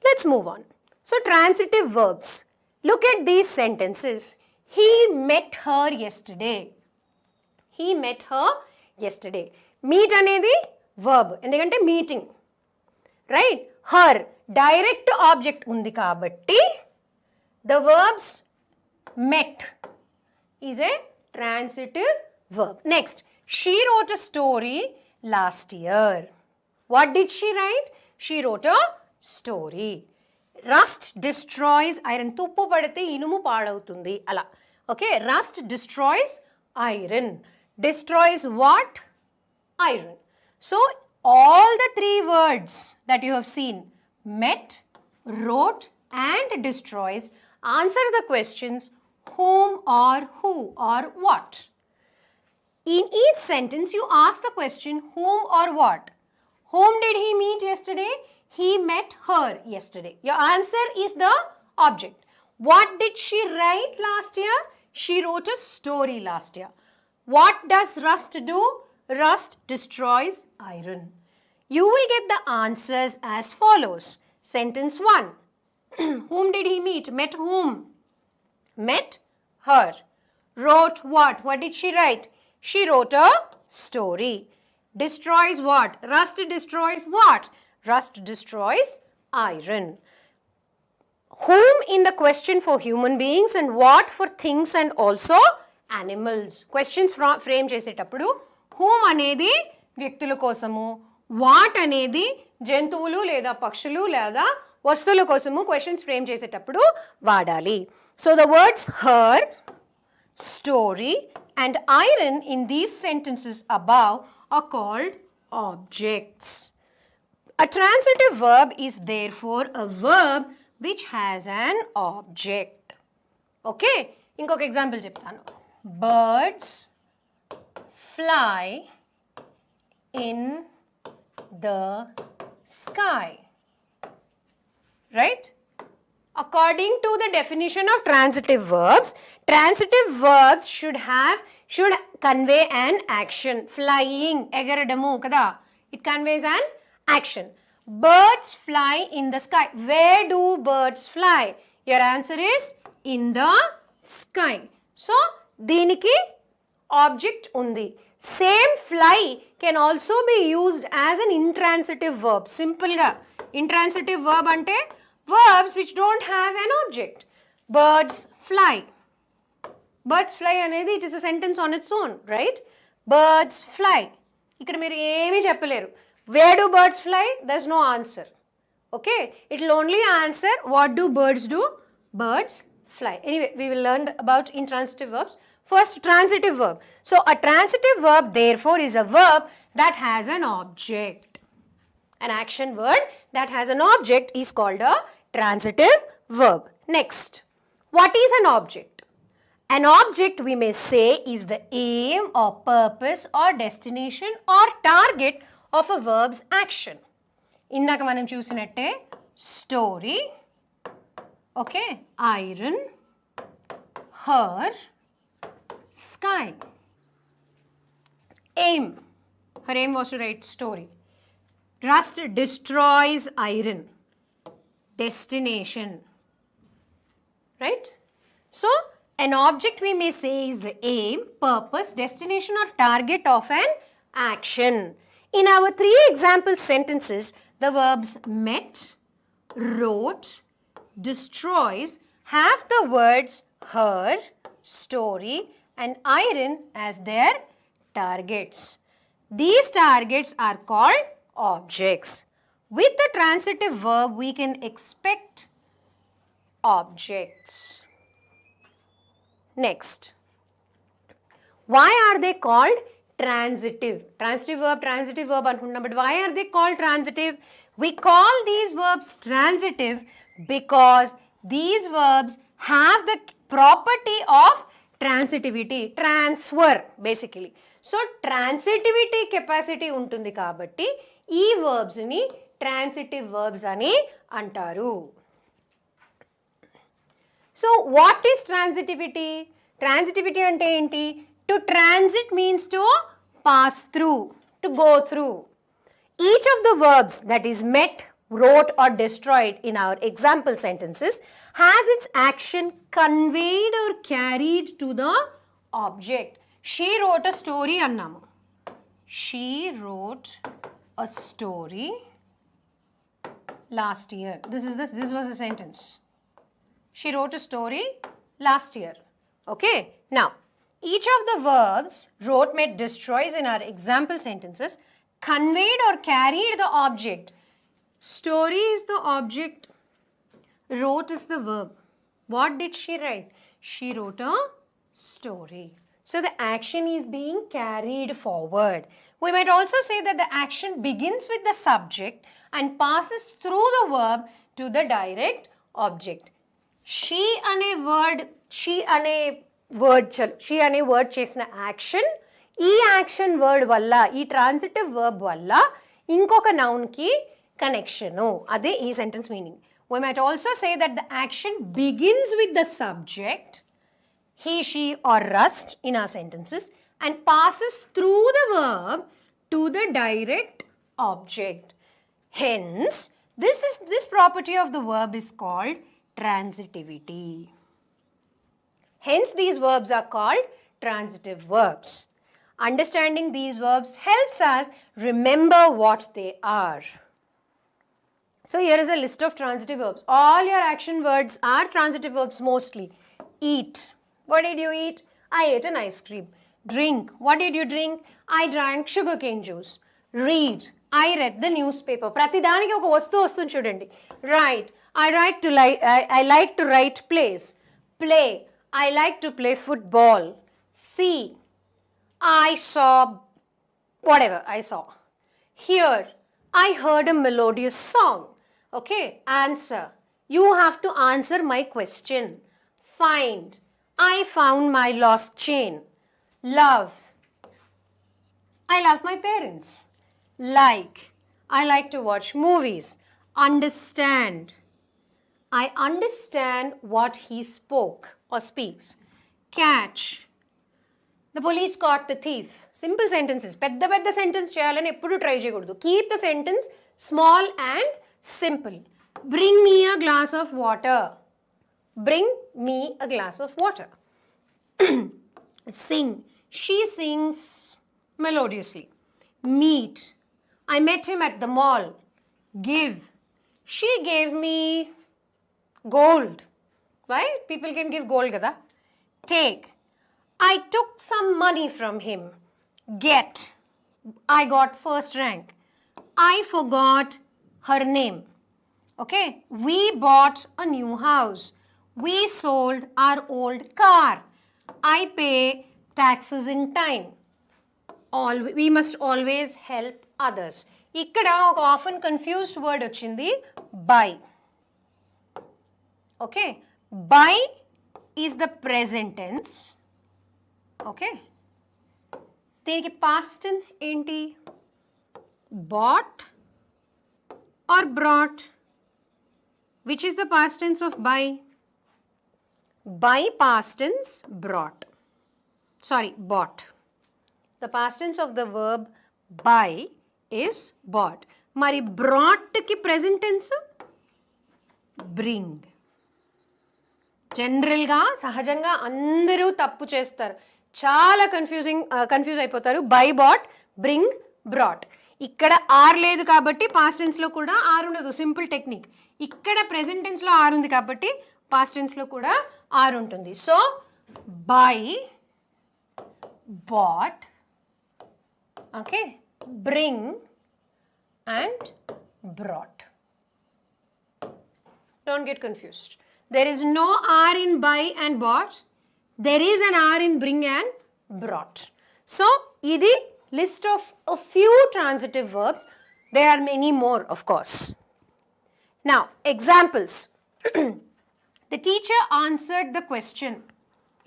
Let's move on. So, transitive verbs. Look at these sentences. He met her yesterday. He met her yesterday. Meet anedi verb. Endukante meeting. Right? Her direct object undi kabatti the verbs met is a transitive verb. Next, she wrote a story last year. What did she write? She wrote a story. Rust destroys iron. Tuppu padite inumu paadautundi. Ala. Okay, rust destroys iron. Destroys what? Iron. So, all the three words that you have seen, met, wrote and destroys, answer the questions whom or who or what. In each sentence, you ask the question whom or what. Whom did he meet yesterday? He met her yesterday. Your answer is the object. What did she write last year? She wrote a story last year. What does rust do? Rust destroys iron. You will get the answers as follows. Sentence 1. Whom did he meet? Met whom? Met her. Wrote what? What did she write? She wrote a story. Destroys what? Rust destroys what? Rust destroys iron. Whom in the question for human beings and what for things and also animals. Questions frame చేసేటప్పుడు whom అనేది వ్యక్తుల కోసము, what అనేది జంతువులు లేదా పక్షులు లేదా వస్తువుల కోసము క్వశ్చన్స్ ఫ్రేమ్ చేసేటప్పుడు వాడాలి. So the words her, story and iron in these sentences above are called objects. A transitive verb is therefore a verb which has an object. Okay, ఇంకొక ఎగ్జాంపుల్ చెప్తాను. Birds fly in the sky. Right? According to the definition of transitive verbs should convey an action. Flying, egaradamu kada. It conveys an action. Birds fly in the sky. Where do birds fly? Your answer is in the sky. So, దీనికి object undi. Same fly can also be used as an intransitive verb. Simple ga. Intransitive verb ante verbs which don't have an object. Birds fly. Birds fly anedi it is a sentence on its own, right? Birds fly. Ikkada meer emi cheppaleru. Where do birds fly? There's no answer. Okay? It will only answer what do birds do? Birds fly. Anyway, we will learn about intransitive verbs. First, transitive verb. So, a transitive verb therefore is a verb that has an object. An action word that has an object is called a transitive verb. Next, what is an object? An object we may say is the aim or purpose or destination or target of a verb's action. Indaka manam chusinatte story, okay, iron, her, sky. Aim. Her aim was to write story. Rust destroys iron. Destination. Right? So, an object we may say is the aim, purpose, destination or target of an action. In our 3 example sentences, the verbs met, wrote, destroys have the words her, story and iron as their targets. These targets are called objects. With the transitive verb, we can expect objects. Next, why are they called transitive? Transitive verb antunnam, but why are they called transitive? We call these verbs transitive because these verbs have the property of transitivity, transfer basically. So transitivity capacity untundi kabatti ee verbs ni transitive verbs ani antaru. So what is transitivity? Transitivity ante enti? To transit means to pass through, to go through. Each of the verbs that is met, wrote or destroyed in our example sentences has its action conveyed or carried to the object. She wrote a story annamu. She wrote a story last year. This was a sentence. She wrote a story last year. Okay. Now, each of the verbs wrote, met, destroys in our example sentences conveyed or carried the object. Story is the object. Wrote is the verb. What did she write? She wrote a story. So the action is being carried forward. We might also say that the action begins with the subject and passes through the verb to the direct object. She ane word చేసిన action, ఈ action word వల్ల, ఈ transitive verb వల్ల ఇంకొక నౌన్కి connection. అదే ఈ sentence meaning. We might also say that the action begins with the subject, he, she or rust in our sentences, and passes through the verb to the direct object. Hence, this property of the verb is called transitivity. Hence, these verbs are called transitive verbs. Understanding these verbs helps us remember what they are. So, here is a list of transitive verbs. All your action words are transitive verbs mostly. Eat. What did you eat? I ate an ice cream. Drink. What did you drink? I drank sugarcane juice. Read. I read the newspaper. Pratidaniki oka vastu vastundi chudandi. Write. I like to write plays. Play. I like to play football. See. I saw whatever I saw. Hear. I heard a melodious song. Okay. Answer. You have to answer my question. Find. I found my lost chain. Love. I love my parents. Like. I like to watch movies. Understand. I understand what he spoke or speaks. Catch. The police caught the thief. Simple sentences. Pedda sentence cheyalani eppudu try cheyakudu. Keep the sentence small and simple. Bring me a glass of water. Bring me a glass of water. Sing. She sings melodiously. Meet. I met him at the mall. Give. She gave me gold. Why? People can give gold kada. Take. I took some money from him. Get. I got first rank. I forgot her name. Okay. We bought a new house. We sold our old car. I pay taxes in time. We must always help others. Ikkada oka often confused word ochindi, buy. Okay. Buy is the present tense. Okay. దీనికి past tense ఏంటి? Bought or brought? Which is the past tense of buy? Buy past tense, brought. Sorry, bought. The past tense of the verb buy is bought. Mari brought ki present tense? Bring. జనరల్గా సహజంగా అందరూ తప్పు చేస్తారు, చాలా confuse అయిపోతారు. Buy, bought, bring, brought. ఇక్కడ R లేదు కాబట్టి పాస్ట్ టెన్స్లో కూడా ఆర్ ఉండదు. Simple technique. ఇక్కడ ప్రెజెంట్ టెన్స్లో ఆర్ ఉంది కాబట్టి పాస్ట్ టెన్స్లో కూడా ఆర్ ఉంటుంది. So buy, bought, okay, bring and brought. Don't get confused. There is no R in buy and bought. There is an R in bring and brought. So, this is list of a few transitive verbs. There are many more, of course. Now, examples. The teacher answered the question.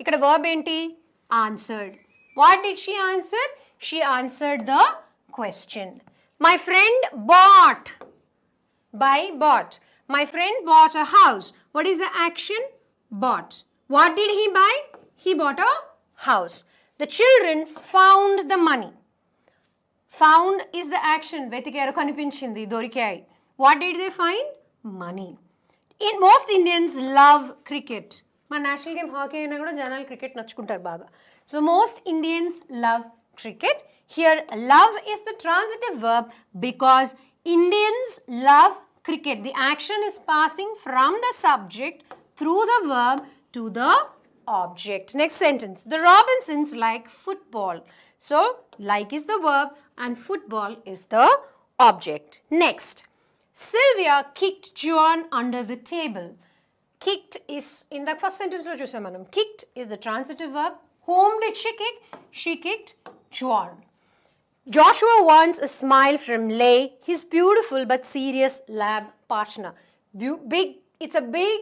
Ikkada verb enti? Answered. What did she answer? She answered the question. My friend bought. Buy, bought. My friend bought a house. What is the action? Bought. What did he buy? He bought a house. The children found the money. Found is the action. Vetikaru kanipinchindi, dorikayi. What did they find? Money. Most Indians love cricket. My national game hockey aina kuda janal cricket nachukuntaru baga. So most Indians love cricket. Here love is the transitive verb because Indians love cricket. The action is passing from the subject through the verb to the object. Next sentence. The Robinsons like football. So like is the verb and football is the object. Next. Sylvia kicked John under the table. Kicked is in the first sentence lo chusam manam. Kicked is the transitive verb. Whom did she kick? She kicked John. Joshua wants a smile from Leigh, his beautiful but serious lab partner. It's a big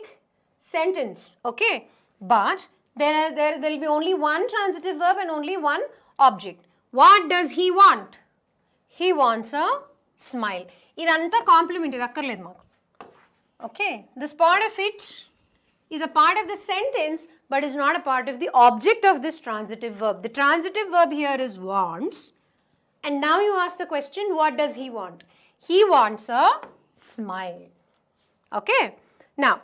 sentence, okay? But there will be only one transitive verb and only one object. What does he want? He wants a smile. Idantha complement akkarledu maaku. Okay, this part of it is a part of the sentence but is not a part of the object of this transitive verb. The transitive verb here is wants. And now you ask the question, what does he want? He wants a smile. Okay. Now,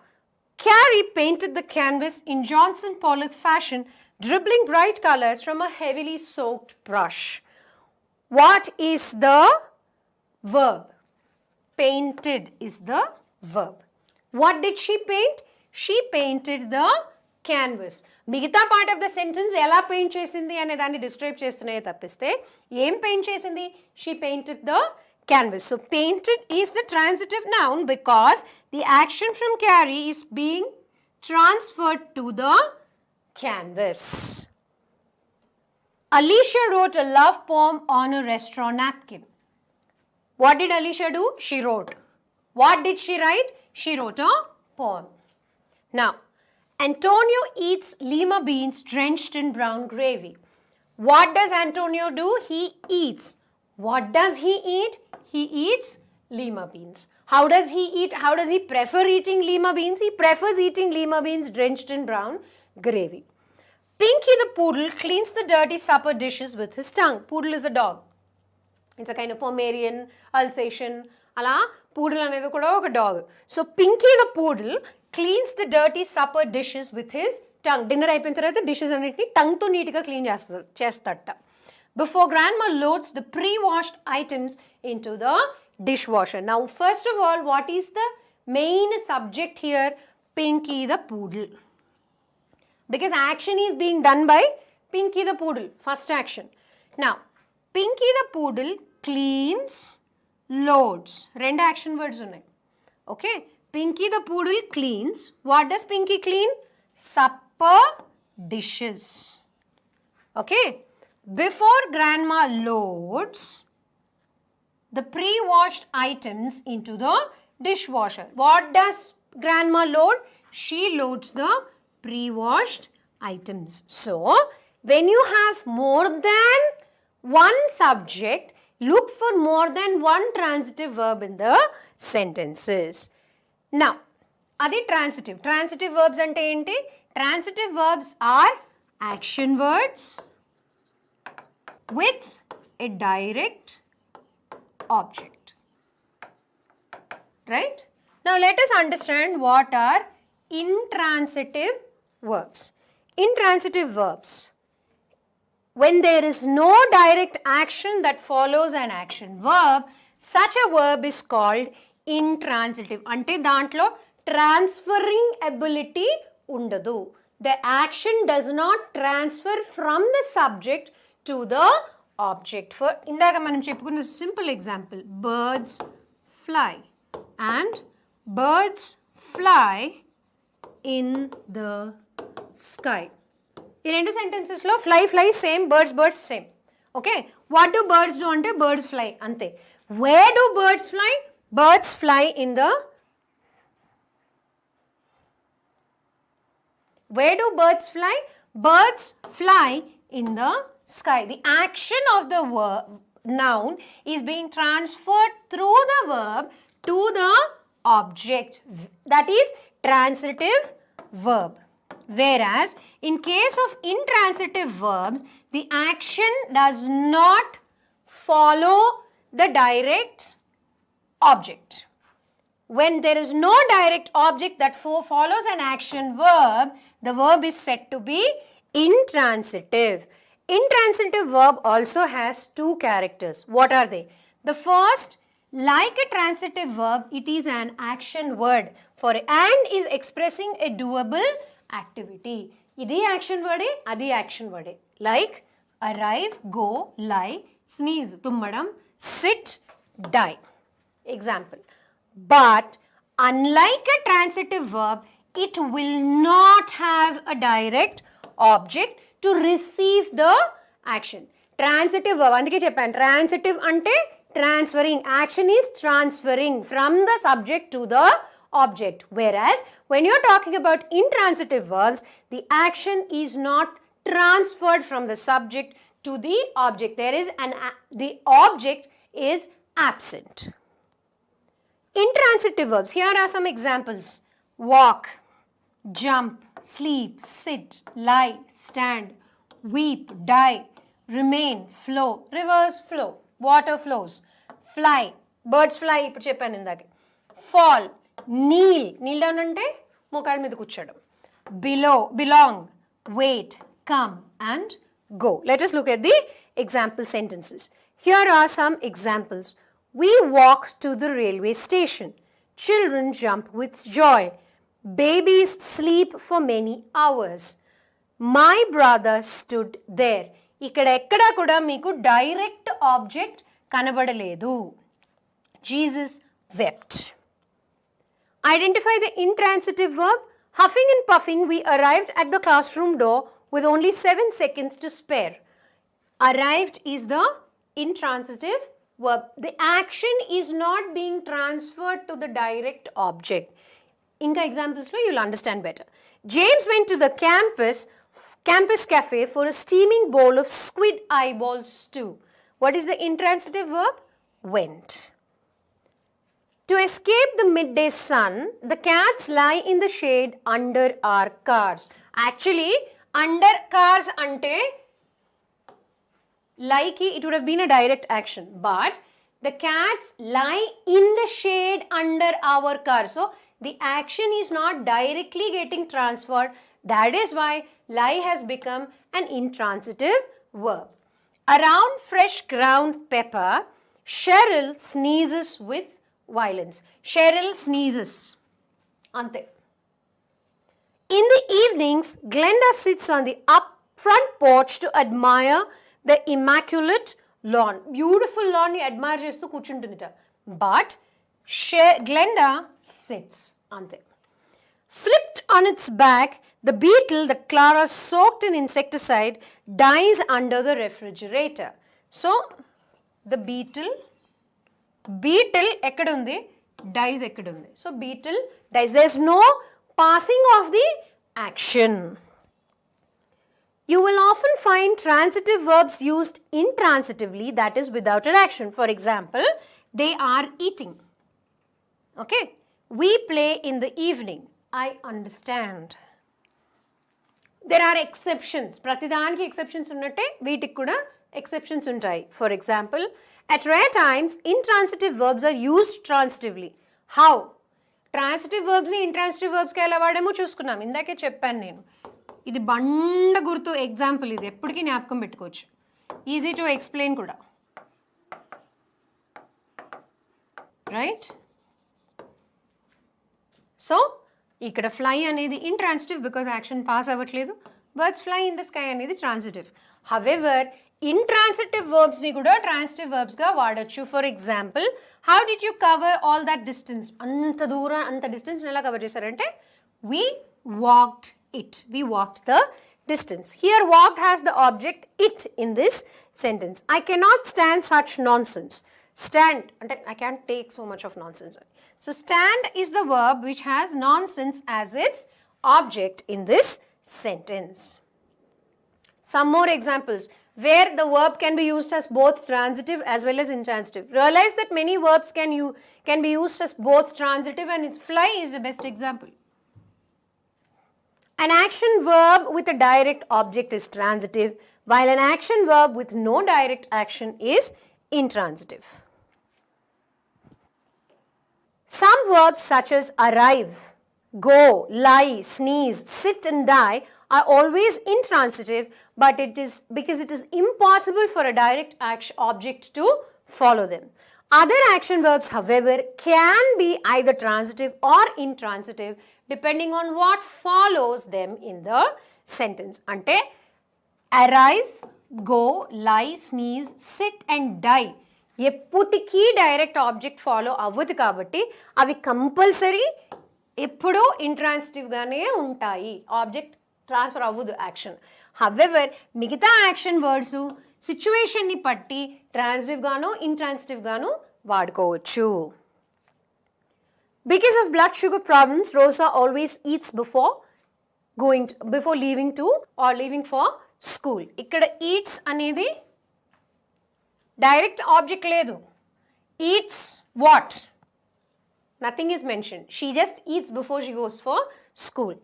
Carrie painted the canvas in Johnson Pollock fashion, dribbling bright colors from a heavily soaked brush. What is the verb? Painted is the verb. What did she paint? She painted the canvas. మిగతా part of the sentence ఎలా paint చేసింది అనే దాన్ని describe చేస్తున్నాయే తప్పిస్తే ఏం paint చేసింది? She painted the canvas. So painted is the transitive noun because the action from Carrie is being transferred to the canvas. Alicia wrote a love poem on a restaurant napkin. What did Alicia do? She wrote. What did she write? She wrote a poem. Now, Antonio eats lima beans drenched in brown gravy. What does Antonio do? He eats. What does he eat? He eats lima beans. How does he eat? How does he prefer eating lima beans? He prefers eating lima beans drenched in brown gravy. Pinky the poodle cleans the dirty supper dishes with his tongue. Poodle is a dog. It's a kind of Pomeranian, Alsatian. Ala, poodle anedi kuda oka dog. So Pinky the poodle cleans the dirty supper dishes with his tongue. Dinner అయిపోయిన తర్వాత dishes అన్నిటిని tongue తో నీట్గా clean చేస్తాడట. Before grandma loads the pre-washed items into the dishwasher. Now, first of all, what is the main subject here? Pinky the poodle. Because action is being done by Pinky the poodle. First action. Now, Pinky the poodle cleans, loads. రెండు action words ఉన్నాయి. Okay. Pinky the poodle cleans. What does Pinky clean? Supper dishes. Okay. Before grandma loads the pre-washed items into the dishwasher. What does grandma load? She loads the pre-washed items. So, when you have more than one subject, look for more than one transitive verb in the sentences. Now, adi transitive. Transitive verbs ante enti? Transitive verbs are action words with a direct object. Right? Now, let us understand what are intransitive verbs. Intransitive verbs. When there is no direct action that follows an action verb, such a verb is called intransitive. Ante dantlo transferring ability undadu. The action does not transfer from the subject to the object. For indaga manam cheppukunna simple example, birds fly, and birds fly in the sky. ఈ రెండు సెంటెన్సెస్లో fly fly same, birds birds same. Okay, what do birds do అంటే birds fly అంతే. Where do birds fly? Birds fly in the Where do birds fly? Birds fly in the sky. The action of the noun is being transferred through the verb to the object. That is transitive verb. Whereas in case of intransitive verbs, the action does not follow the direct object. When there is no direct object that follows an action verb, the verb is said to be intransitive. Intransitive verb also has two characters. What are they? The first, like a transitive verb, it is an action word for and is expressing a doable activity. Idi action word, adi action word. Like arrive, go, lie, sneeze, tummadam, sit, die. Example. But unlike a transitive verb, it will not have a direct object to receive the action. Transitive verb, andike cheppan, transitive ante transferring, action is transferring from the subject to the object. Whereas when you're talking about intransitive verbs, the action is not transferred from the subject to the object. There is the object is absent. Intransitive verbs, here are some examples. Walk, jump, sleep, sit, lie, stand, weep, die, remain, flow, rivers flow, water flows, fly, birds fly, ఇప్పుడు చెప్పాను ఇందాక. Fall, kneel, kneel down అంటే మోకాళ్ళ మీద కూర్చోడం. Below, belong, wait, come and go. Let us look at the example sentences. Here are some examples. We walk to the railway station. Children jump with joy. Babies sleep for many hours. My brother stood there. ఇక్కడ ఎక్కడా కూడా మీకు direct object కనబడలేదు. Jesus wept. Identify the intransitive verb. Huffing and puffing, we arrived at the classroom door with only 7 seconds to spare. Arrived is the intransitive verb. The action is not being transferred to the direct object. Inka examples lo you'll understand better. James went to the campus cafe for a steaming bowl of squid eyeball stew. What is the intransitive verb? Went. To escape the midday sun, the cats lie in the shade under our cars. Actually, under cars ante like it would have been a direct action, but the cats lie in the shade under our car. So the action is not directly getting transferred. That is why lie has become an intransitive verb. Around fresh ground pepper, Cheryl sneezes with violence. Cheryl sneezes. Ante. In the evenings, Glenda sits on the front porch to admire the immaculate lawn. Beautiful lawn ni admire chestu కూర్చుంటుందిట. But Glenda sits. Ante. Flipped on its back, the beetle that Clara soaked in insecticide dies under the refrigerator. So, the beetle ekkadundi, dies ekkadundi. So, beetle dies. There is no passing of the action. You will often find transitive verbs used intransitively, that is without an action. For example, they are eating. Okay. We play in the evening. I understand. There are exceptions. Pratidaniki exceptions unnatte veetiki kuda exceptions untayi. For example, at rare times, intransitive verbs are used transitively. How? Transitive verbs ni intransitive verbs ki ela vaadamo chusukunnam. Indake cheppanu nenu. ఇది బండ గుర్తు example, ఇది ఎప్పటికీ జ్ఞాపకం పెట్టుకోవచ్చు. Easy to explain కూడా, right? So ఇక్కడ fly అనేది ఇంట్రాన్సిటివ్ బికాజ్ యాక్షన్ పాస్ అవ్వట్లేదు. Birds fly in the sky అనేది ట్రాన్సిటివ్. హవెవర్ ఇంట్రాన్సిటివ్ వర్బ్స్ని కూడా ట్రాన్సిటివ్ వర్బ్స్గా వాడచ్చు. For example, how did you cover all that distance? అంత దూరం, అంత డిస్టెన్స్ ఎలా కవర్ చేశారంటే, we walked it. We walked the distance. Here walked has the object it in this sentence. I cannot stand such nonsense. Stand, I can't take so much of nonsense. So stand is the verb which has nonsense as its object in this sentence. Some more examples where the verb can be used as both transitive as well as intransitive. Realize that many verbs can be used as both transitive, and its fly is the best example. An action verb with a direct object is transitive, while an action verb with no direct action is intransitive. Some verbs such as arrive, go, lie, sneeze, sit and die are always intransitive, but it is because it is impossible for a direct object to follow them. Other action verbs, however, can be either transitive or intransitive depending on what follows them in the sentence. Ante arrive, go, lie, sneeze, sit and die. ఎప్పటికీ direct object follow అవ్వదు కాబట్టి అవి compulsory ఎప్పుడూ ఇంట్రాన్సిటివ్గానే ఉంటాయి. Object transfer అవ్వదు action. However మిగతా action words సిచ్యువేషన్ని బట్టి ట్రాన్సిటివ్గాను ఇంట్రాన్సిటివ్గాను వాడుకోవచ్చు. Because of blood sugar problems, Rosa always eats before leaving to or leaving for school. ఇక్కడ eats అనేది direct object లేదు. Eats what? Nothing is mentioned. She just eats before she goes for school.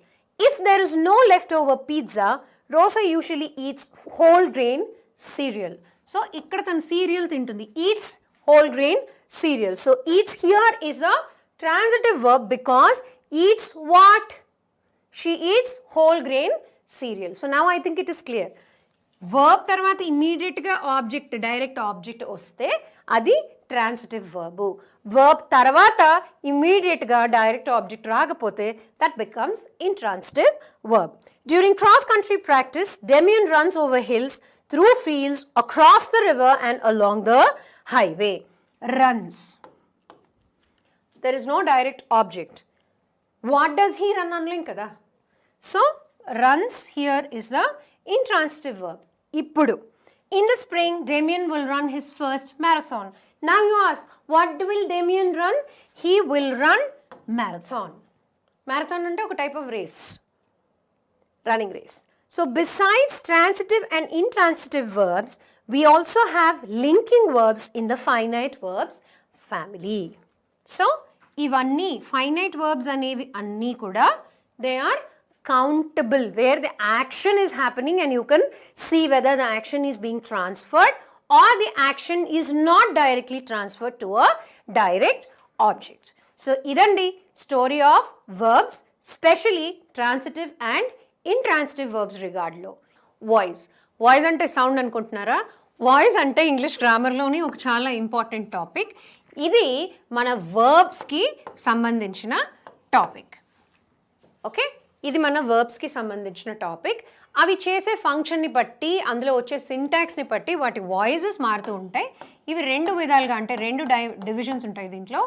If there is no leftover pizza, Rosa usually eats whole grain cereal. So ఇక్కడ తను cereal తింటుంది. Eats whole grain cereal. So eats here is a transitive verb because eats what? She eats whole grain cereal. So now I think it is clear. Verb తర్వాత ఇమ్మీడియట్గా object direct object వస్తే అది transitive verb. Verb తర్వాత ఇమ్మీడియట్గా direct object రాకపోతే that becomes intransitive verb. During cross country practice Damian runs over hills, through fields, across the river and along the highway. Runs, there is no direct object. What does he run అనలేం కదా. So runs here is the intransitive verb. ఇప్పుడు in the spring Damien will run his first marathon. Now you ask, what will Damien run? He will run marathon. Marathon అంటే ఒక type of race, running race. So besides transitive and intransitive verbs, we also have linking verbs in the finite verbs family. So ఇవన్నీ finite verbs అనేవి అన్నీ కూడా they are countable, where the action is happening and you can see whether the action is being transferred or the action is not directly transferred to a direct object. So idandi story of verbs, especially transitive and intransitive verbs regard lo. Voice ante sound anukuntunnara. Voice ante English grammar loni oka chaala important topic. ఇది మన వర్బ్స్కి సంబంధించిన topic. Okay, ఇది మన వర్బ్స్కి సంబంధించిన topic. అవి చేసే ఫంక్షన్ని బట్టి, అందులో వచ్చే సింటాక్స్ని బట్టి వాటి వాయిసెస్ మారుతూ ఉంటాయి. ఇవి రెండు విధాలుగా, అంటే రెండు డివిజన్స్ ఉంటాయి దీంట్లో.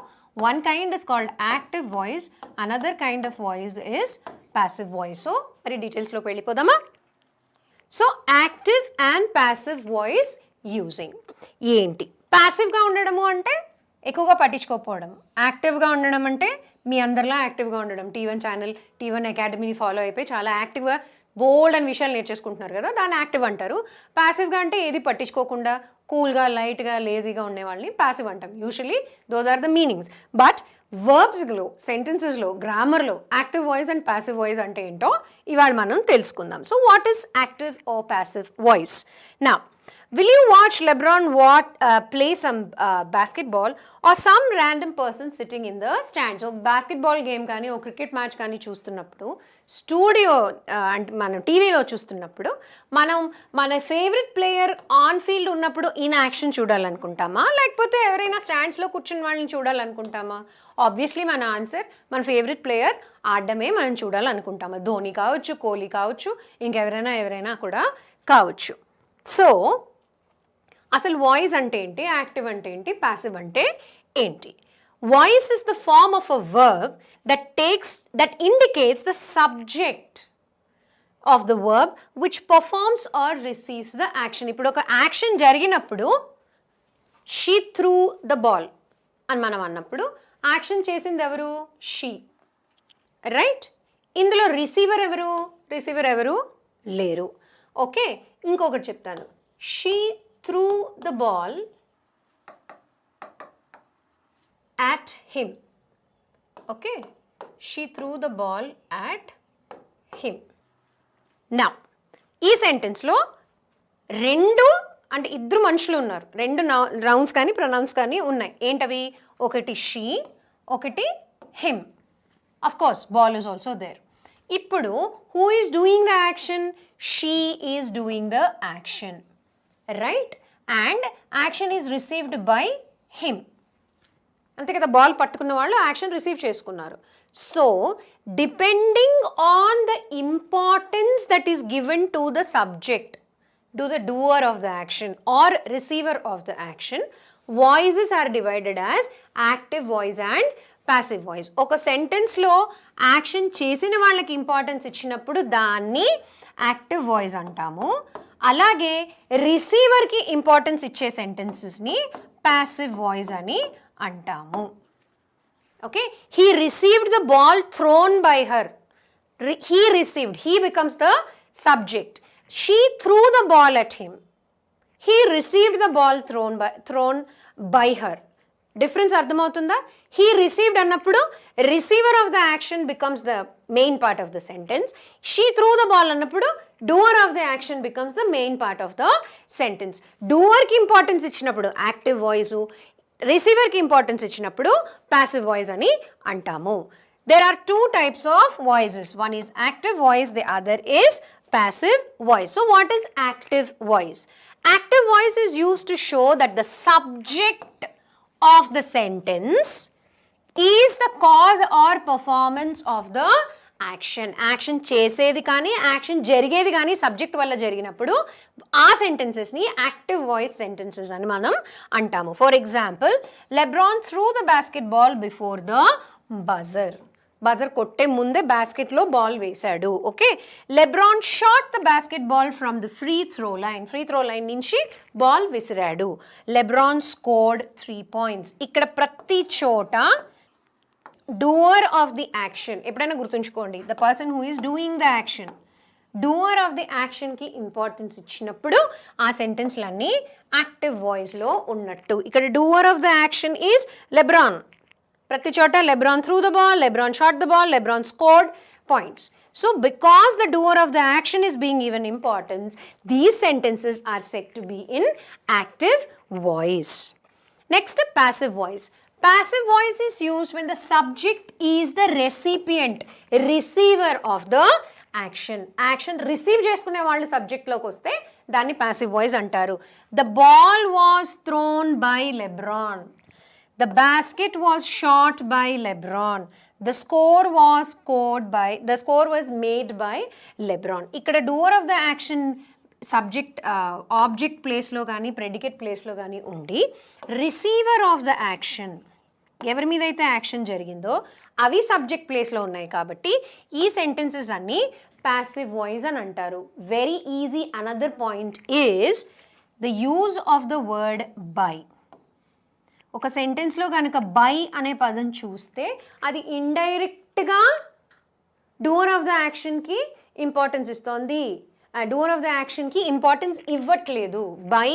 One kind is called active voice, another kind of voice is passive voice. So మరి డీటెయిల్స్లోకి వెళ్ళిపోదామా. So active and passive voice using ఏంటి? ప్యాసివ్గా ఉండడము అంటే ఎక్కువగా పట్టించుకోకపోవడం. యాక్టివ్గా ఉండడం అంటే మీ అందరిలో యాక్టివ్గా ఉండడం. T1 ఛానల్, T1 అకాడమీని ఫాలో అయిపోయి చాలా యాక్టివ్గా బోల్డ్ అని విషయాలు నేర్చేసుకుంటున్నారు కదా, దాన్ని యాక్టివ్ అంటారు. ప్యాసివ్గా అంటే ఏది పట్టించుకోకుండా కూల్గా, లైట్గా, లేజీగా ఉండేవాళ్ళని ప్యాసివ్ అంటాం. Usually those are the meanings. But వర్బ్స్లో, సెంటెన్సెస్లో, గ్రామర్లో active voice and passive voice అంటే ఏంటో ఇవాళ మనం తెలుసుకుందాం. So what is active or passive voice? Now, will you watch LeBron play some basketball or some random person sitting in the stands? So basketball game కానీ ఓ cricket match కానీ చూస్తున్నప్పుడు, studio అంటే మనం టీవీలో చూస్తున్నప్పుడు, మనం మన ఫేవరెట్ ప్లేయర్ ఆన్ ఫీల్డ్ ఉన్నప్పుడు ఇన్ యాక్షన్ చూడాలనుకుంటామా, లేకపోతే ఎవరైనా స్టాండ్స్లో కూర్చున్న వాళ్ళని చూడాలనుకుంటామా? ఆబ్వియస్లీ మన ఆన్సర్ మన ఫేవరెట్ ప్లేయర్ ఆడడమే మనం చూడాలనుకుంటామా. ధోని కావచ్చు, కోహ్లీ కావచ్చు, ఇంకెవరైనా కూడా కావచ్చు. సో అసలు వాయిస్ అంటే ఏంటి, యాక్టివ్ అంటే ఏంటి, ప్యాసివ్ అంటే ఏంటి? Voice is the form of a verb that indicates the subject of the verb which performs or receives the action. ఇప్పుడు ఒక యాక్షన్ జరిగినప్పుడు she threw the ball అని మనం అన్నప్పుడు యాక్షన్ చేసింది ఎవరు? she. రైట్? ఇందులో రిసీవర్ ఎవరు లేరు. ఓకే, ఇంకొకటి చెప్తాను. she threw the ball at him. Okay, she threw the ball at him. Now, ఈ సెంటెన్స్లో రెండు అంటే ఇద్దరు మనుషులు ఉన్నారు, రెండు నౌన్స్ కానీ ప్రొనౌన్స్ కానీ ఉన్నాయి. ఏంటవి? ఒకటి షీ, ఒకటి him. Of course ball is also there. ఇప్పుడు who is doing the action? She is doing the action, right? And action is received by him. అంతే కదా, బాల్ పట్టుకున్న వాళ్ళు యాక్షన్ రిసీవ్ చేసుకున్నారు. So depending on the importance that is given to the subject, to the doer of the action or receiver of the action, voices are divided as active voice and passive voice. ఒక సెంటెన్స్లో action చేసిన వాళ్ళకి importance ఇచ్చినప్పుడు దాన్ని active voice అంటాము. అలాగే రిసీవర్కి importance ఇచ్చే సెంటెన్సెస్ని passive voice అని అంటాము. Okay, he received the ball thrown by her. He received, he becomes the subject. She threw the ball at him. He received the ball thrown by her. Difference అర్థమవుతుందా? He received అన్నప్పుడు receiver of the action becomes the main part of the sentence. She threw the ball అన్నప్పుడు doer of the action becomes the main part of the sentence. Doer కి importance ఇచ్చినప్పుడు active voice, రిసీవర్కి importance ఇచ్చినప్పుడు passive voice అని అంటాము. There are two types of voices. One is active voice, the other is passive voice. So what is active voice? Active voice is used to show that the subject of the sentence is the cause or performance of the action. Action చేసేది కానీ action జరిగేది కానీ subject వల్ల జరిగినప్పుడు ఆ సెంటెన్సెస్ని active voice sentences అని మనం అంటాము. For example, LeBron threw the basket ball before the buzzer. Buzzer కొట్టే ముందే బాస్కెట్లో బాల్ వేశాడు. Okay, LeBron shot the basket ball from the free throw line నుంచి బాల్ విసిరాడు. LeBron scored 3 points. ఇక్కడ ప్రతి చోట డూవర్ ఆఫ్ ది యాక్షన్ ఎప్పుడైనా గుర్తుంచుకోండి, the person who is doing the action, doer of the యాక్షన్కి ఇంపార్టెన్స్ ఇచ్చినప్పుడు ఆ సెంటెన్స్లన్నీ యాక్టివ్ వాయిస్లో ఉన్నట్టు. ఇక్కడ doer of the action is LeBron. ప్రతి చోట LeBron threw the ball, LeBron shot the ball, LeBron scored points. So because the doer of the action is being given importance, these sentences are said to be in active voice. Next, passive voice. Passive voice is used when the subject is the recipient, receiver of the action. Action receive చేసుకునే వాళ్ళు సబ్జెక్ట్లోకి వస్తే దాన్ని passive voice అంటారు. The ball was thrown by LeBron. The basket was shot by LeBron. The score was made by LeBron. ఇక్కడ doer of the action subject object ప్లేస్లో కానీ predicate ప్లేస్లో కానీ ఉండి రిసీవర్ ఆఫ్ ద యాక్షన్ ఎవరి మీద అయితే యాక్షన్ జరిగిందో అవి సబ్జెక్ట్ ప్లేస్లో ఉన్నాయి కాబట్టి ఈ సెంటెన్సెస్ అన్నీ ప్యాసివ్ వాయిస్ అని అంటారు. Very easy. Another point is the use of the word by. ఒక సెంటెన్స్లో కనుక బై అనే పదం చూస్తే అది ఇండైరెక్ట్గా డూవర్ ఆఫ్ ద యాక్షన్కి ఇంపార్టెన్స్ ఇస్తోంది, డూవర్ ఆఫ్ ద యాక్షన్కి ఇంపార్టెన్స్ ఇవ్వట్లేదు. బై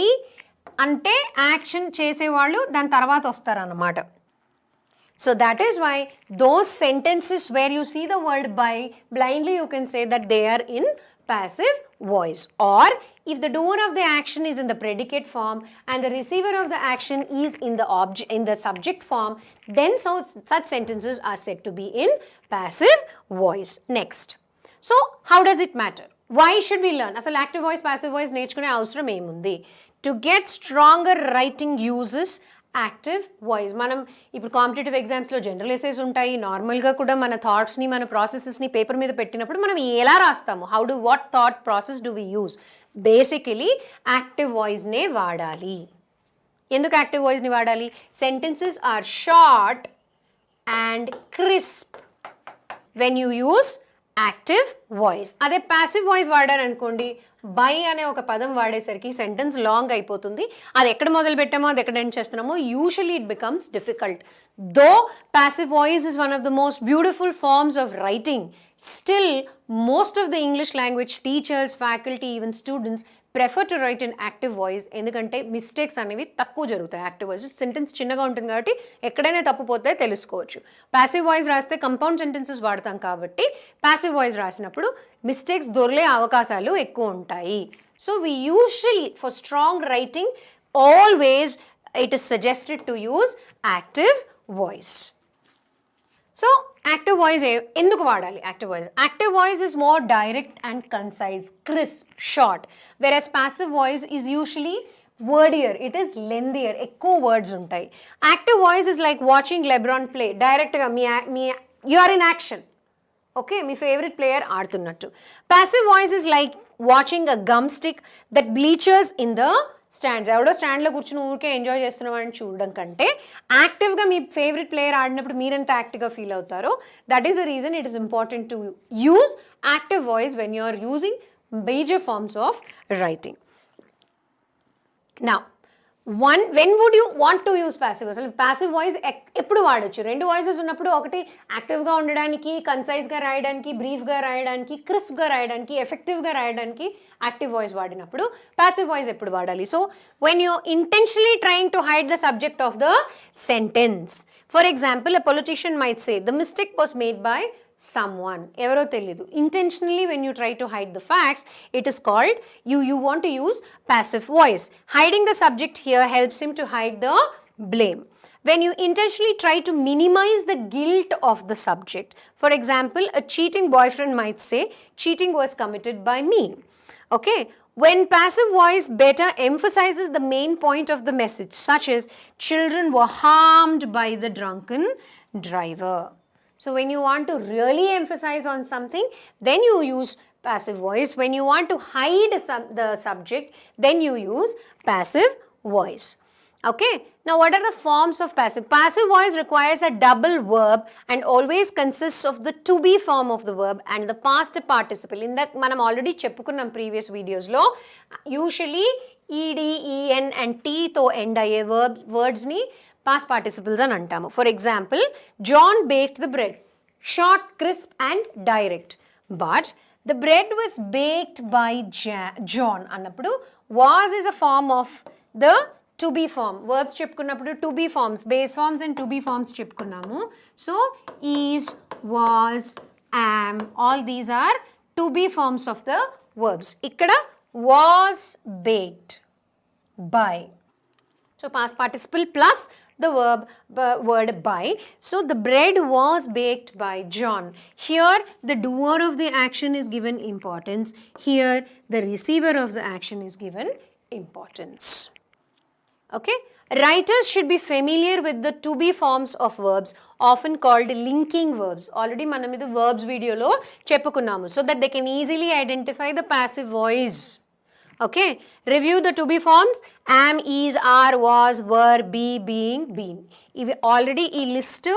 అంటే యాక్షన్ చేసేవాళ్ళు దాని తర్వాత వస్తారన్నమాట. So that is why those sentences where you see the word by, blindly you can say that they are in passive voice. Or if the doer of the action is in the predicate form and the receiver of the action is in the subject form, then such sentences are said to be in passive voice. Next. So how does it matter? Why should we learn? Asal active voice, passive voice నేర్చుకునే అవసరం ఏముంది? To get stronger writing uses active voice. మనం ఇప్పుడు competitive ఎగ్జామ్స్లో general essays ఉంటాయి. నార్మల్గా కూడా మన థాట్స్ని మన ప్రాసెసెస్ని పేపర్ మీద పెట్టినప్పుడు మనం ఎలా రాస్తాము? What thought process do we use? Basically active వాయిస్నే వాడాలి. ఎందుకు యాక్టివ్ వాయిస్ని వాడాలి? Sentences are short and crisp when you use active voice. అదే ప్యాసివ్ వాయిస్ వాడారనుకోండి, బై అనే ఒక పదం వాడేసరికి సెంటెన్స్ లాంగ్ అయిపోతుంది. అది ఎక్కడ మొదలు పెట్టామో అది ఎక్కడ ఎండ్ చేస్తున్నామో usually it becomes difficult. Though passive voice is one of the most beautiful forms of writing, still most of the English language teachers, faculty, even students prefer to write in active voice. ఎందుకంటే mistakes అనేవి తక్కువ జరుగుతాయి active voice. Sentence చిన్నగా ఉంటుంది కాబట్టి ఎక్కడైనా తప్పుపోతే తెలుసుకోవచ్చు. Passive voice రాస్తే కంపౌండ్ సెంటెన్సెస్ వాడతాం కాబట్టి ప్యాసివ్ వాయిస్ రాసినప్పుడు మిస్టేక్స్ దొరికే అవకాశాలు ఎక్కువ ఉంటాయి. So we usually for strong writing always it is suggested to use active voice. So active voice ఎందుకు వాడాలి? Active voice, active voice is more direct and concise, crisp, short, versus passive voice is usually wordier, it is lengthier, ఎక్కువ words ఉంటాయి. Active voice is like watching LeBron play, డైరెక్ట్గా మీ you are in action, okay, మీ favourite player ఆడుతున్నట్టు. Passive voice is like watching a gum stick that bleachers in the stands. ఎవడో స్టాండ్లో కూర్చుని ఊరికే ఎంజాయ్ చేస్తున్నామని చూడడం కంటే యాక్టివ్గా మీ ఫేవరెట్ ప్లేయర్ ఆడినప్పుడు మీరెంత యాక్టివ్గా ఫీల్ అవుతారో, that is the reason it is important to use active voice when you are using major forms of writing. Now when would you want to use passive? అసలు passive voice ఎప్పుడు వాడచ్చు? రెండు voices ఉన్నప్పుడు, ఒకటి యాక్టివ్గా ఉండడానికి, కన్సైజ్గా రాయడానికి, బ్రీఫ్గా రాయడానికి, క్రిస్ప్గా రాయడానికి, ఎఫెక్టివ్గా రాయడానికి యాక్టివ్ వాయిస్ వాడినప్పుడు ప్యాసివ్ వాయిస్ ఎప్పుడు వాడాలి? So when you intentionally trying to hide the subject of the sentence. For example, a politician might say the mistake was made by someone, ఎవరో తెలీదు. Intentionally when you try to hide the facts, it is called, you want to use passive voice. Hiding the subject here helps him to hide the blame. When you intentionally try to minimize the guilt of the subject, for example, a cheating boyfriend might say cheating was committed by me. Okay, when passive voice better emphasizes the main point of the message, such as children were harmed by the drunken driver. So when you want to really emphasize on something, then you use passive voice. When you want to hide the subject, then you use passive voice. Okay, now what are the forms of passive? Passive voice requires a double verb and always consists of the to be form of the verb and the past participle. In that manam already cheppukunnam previous videos lo, usually ed, en and t తో end అయ్యే words ni past participles అని అంటాము. For example, John baked the bread, short, crisp and direct. But the bread was baked by John అన్నప్పుడు was is a form of the to be form. Verbs చెప్పుకున్నప్పుడు to be forms, base forms and to be forms చెప్పుకున్నాము. So is, was, am, all these are to be forms of the verbs. ఇక్కడ was baked by, so past participle plus the word by. So the bread was baked by John. Here the doer of the action is given importance. Here the receiver of the action is given importance. Okay, writers should be familiar with the to be forms of verbs, often called linking verbs. Already manam idu verbs video lo cheppukunnamu, so that they can easily identify the passive voice. Okay, review the to be forms: am, is, are, was, were, be, being, been. ఇవి already ఈ list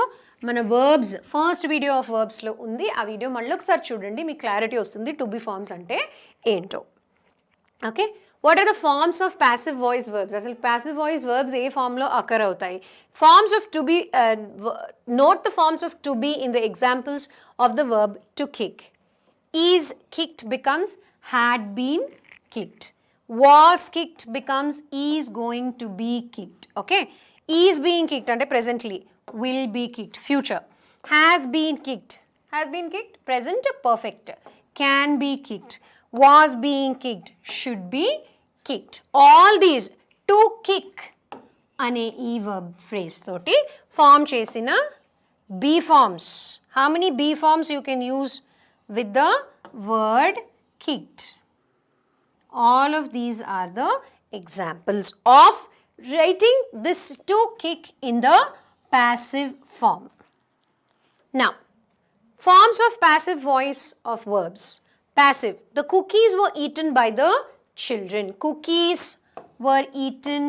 మన verbs first video of వర్బ్స్లో ఉంది. ఆ video మళ్ళీ ఒకసారి చూడండి, మీకు clarity వస్తుంది టు బి ఫార్మ్స్ అంటే ఏంటో. Okay, what are the forms of passive voice verbs? అసలు ప్యాసివ్ వాయిస్ వర్బ్స్ ఏ ఫామ్లో అకర్ అవుతాయి? Forms of to be, note the forms of to be in the examples of the verb to kick. Is kicked becomes had been kicked. Was kicked becomes is going to be kicked. Okay, is being kicked ante presently, will be kicked future. Has been kicked present perfect, can be kicked, was being kicked, should be kicked. All these to kick ane e verb phrase toti form chesina be forms. How many be forms you can use with the word kicked? All of these are the examples of writing this to kick in the passive form. Now, forms of passive voice of verbs. Passive, the cookies were eaten by the children. Cookies were eaten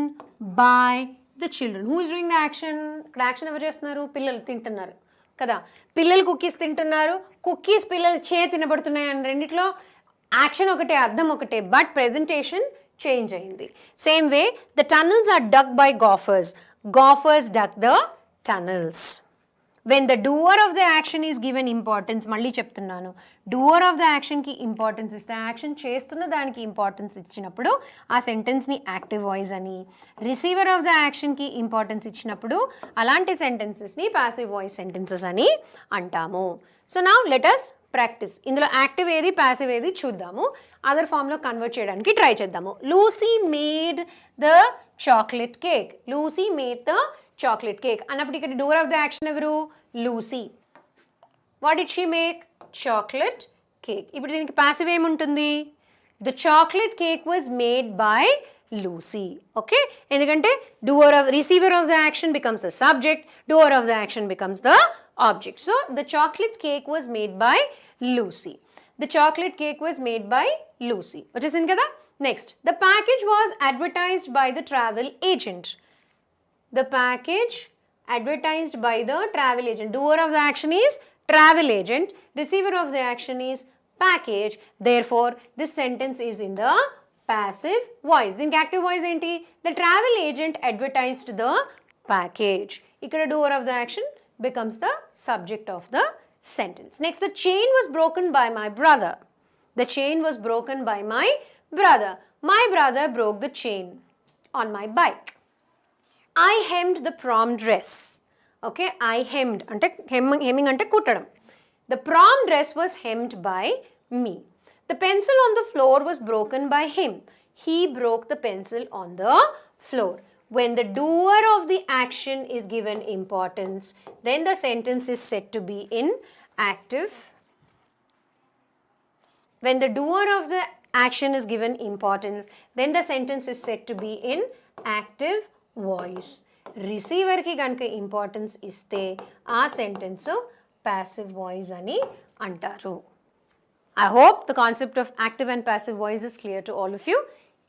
by the children. Who is doing the action? ఇక్కడ action ఎవరు చేస్తున్నారు? పిల్లలు తింటున్నారు కదా. పిల్లలు cookies తింటున్నారు, cookies పిల్లలు తినబడుతున్నాయి అని రెండిట్లో యాక్షన్ ఒకటే, అర్థం ఒకటే, బట్ ప్రెజెంటేషన్ చేంజ్ అయింది. Same way the tunnels are dug by gophers. Gophers dug the tunnels. When the doer of the action is given importance, మళ్ళీ చెప్తున్నాను, doer of the action కి ఇంపార్టెన్స్ ఇస్తే, యాక్షన్ చేస్తున్న దానికి ఇంపార్టెన్స్ ఇచ్చినప్పుడు ఆ సెంటెన్స్ని active voice అని, రిసీవర్ ఆఫ్ ద యాక్షన్కి ఇంపార్టెన్స్ ఇచ్చినప్పుడు అలాంటి సెంటెన్సెస్ని ప్యాసివ్ వాయిస్ సెంటెన్సెస్ అని అంటాము. So now let us practice. ఇందులో యాక్టివ్ ఏది ప్యాసివ్ ఏది చూద్దాము, అదర్ ఫామ్లో కన్వర్ట్ చేయడానికి ట్రై చేద్దాము. Lucy made the chocolate cake. Lucy made the chocolate cake అన్నప్పుడు ఇక్కడ డోర్ ఆఫ్ ద యాక్షన్ ఎవరు? Lucy. What did she make? Chocolate cake. ఇప్పుడు దీనికి ప్యాసివ్ ఏముంటుంది? The chocolate cake was made by Lucy. Okay, ఎందుకంటే doer of receiver of the action becomes the subject, doer of the action becomes the object. So the chocolate cake was made by Lucy. The chocolate cake was made by Lucy వచ్చేసింది కదా. Next, the package was advertised by the travel agent. The package advertised by the travel agent. Doer of the action is travel agent. Receiver of the action is package. Therefore, this sentence is in the passive voice. Then active voice enti? The travel agent advertised the package. Ikkada doer of the action becomes the subject of the sentence. Next, the chain was broken by my brother. The chain was broken by my brother. My brother broke the chain on my bike. I hemmed the prom dress. Okay, I hemmed ante hemming ante kuttadam. The prom dress was hemmed by me. The pencil on the floor was broken by him. He broke the pencil on the floor. When the doer of the action is given importance, then the sentence is said to be in active. When the doer of the action is given importance, then the sentence is said to be in active voice. రిసీవర్కి కనుక importance ఇస్తే ఆ sentence passive voice అని అంటారు. I hope the concept of active and passive voice is clear to all of you.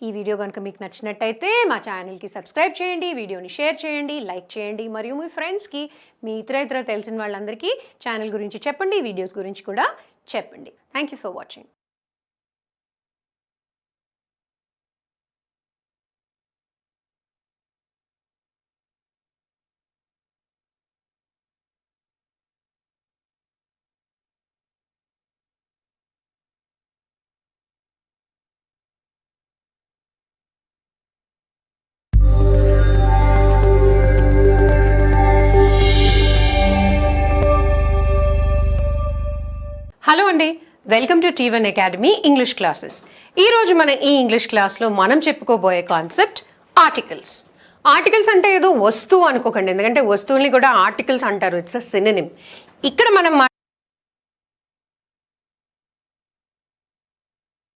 ఈ video కనుక మీకు నచ్చినట్టయితే మా ఛానల్కి సబ్స్క్రైబ్ చేయండి, వీడియోని షేర్ చేయండి, లైక్ చేయండి, మరియు మీ ఫ్రెండ్స్కి, మీ ఇతర తెలిసిన వాళ్ళందరికీ ఛానల్ గురించి చెప్పండి, వీడియోస్ గురించి కూడా చెప్పండి. Thank you for watching. Hello అండి, welcome to T1 academy English classes. ఈరోజు మన ఈ ఇంగ్లీష్ క్లాస్లో మనం చెప్పుకోబోయే కాన్సెప్ట్ ఆర్టికల్స్. ఆర్టికల్స్ అంటే ఏదో వస్తువు అనుకోకండి, ఎందుకంటే వస్తువుల్ని కూడా ఆర్టికల్స్ అంటారు. It's a synonym. ఇక్కడ మనం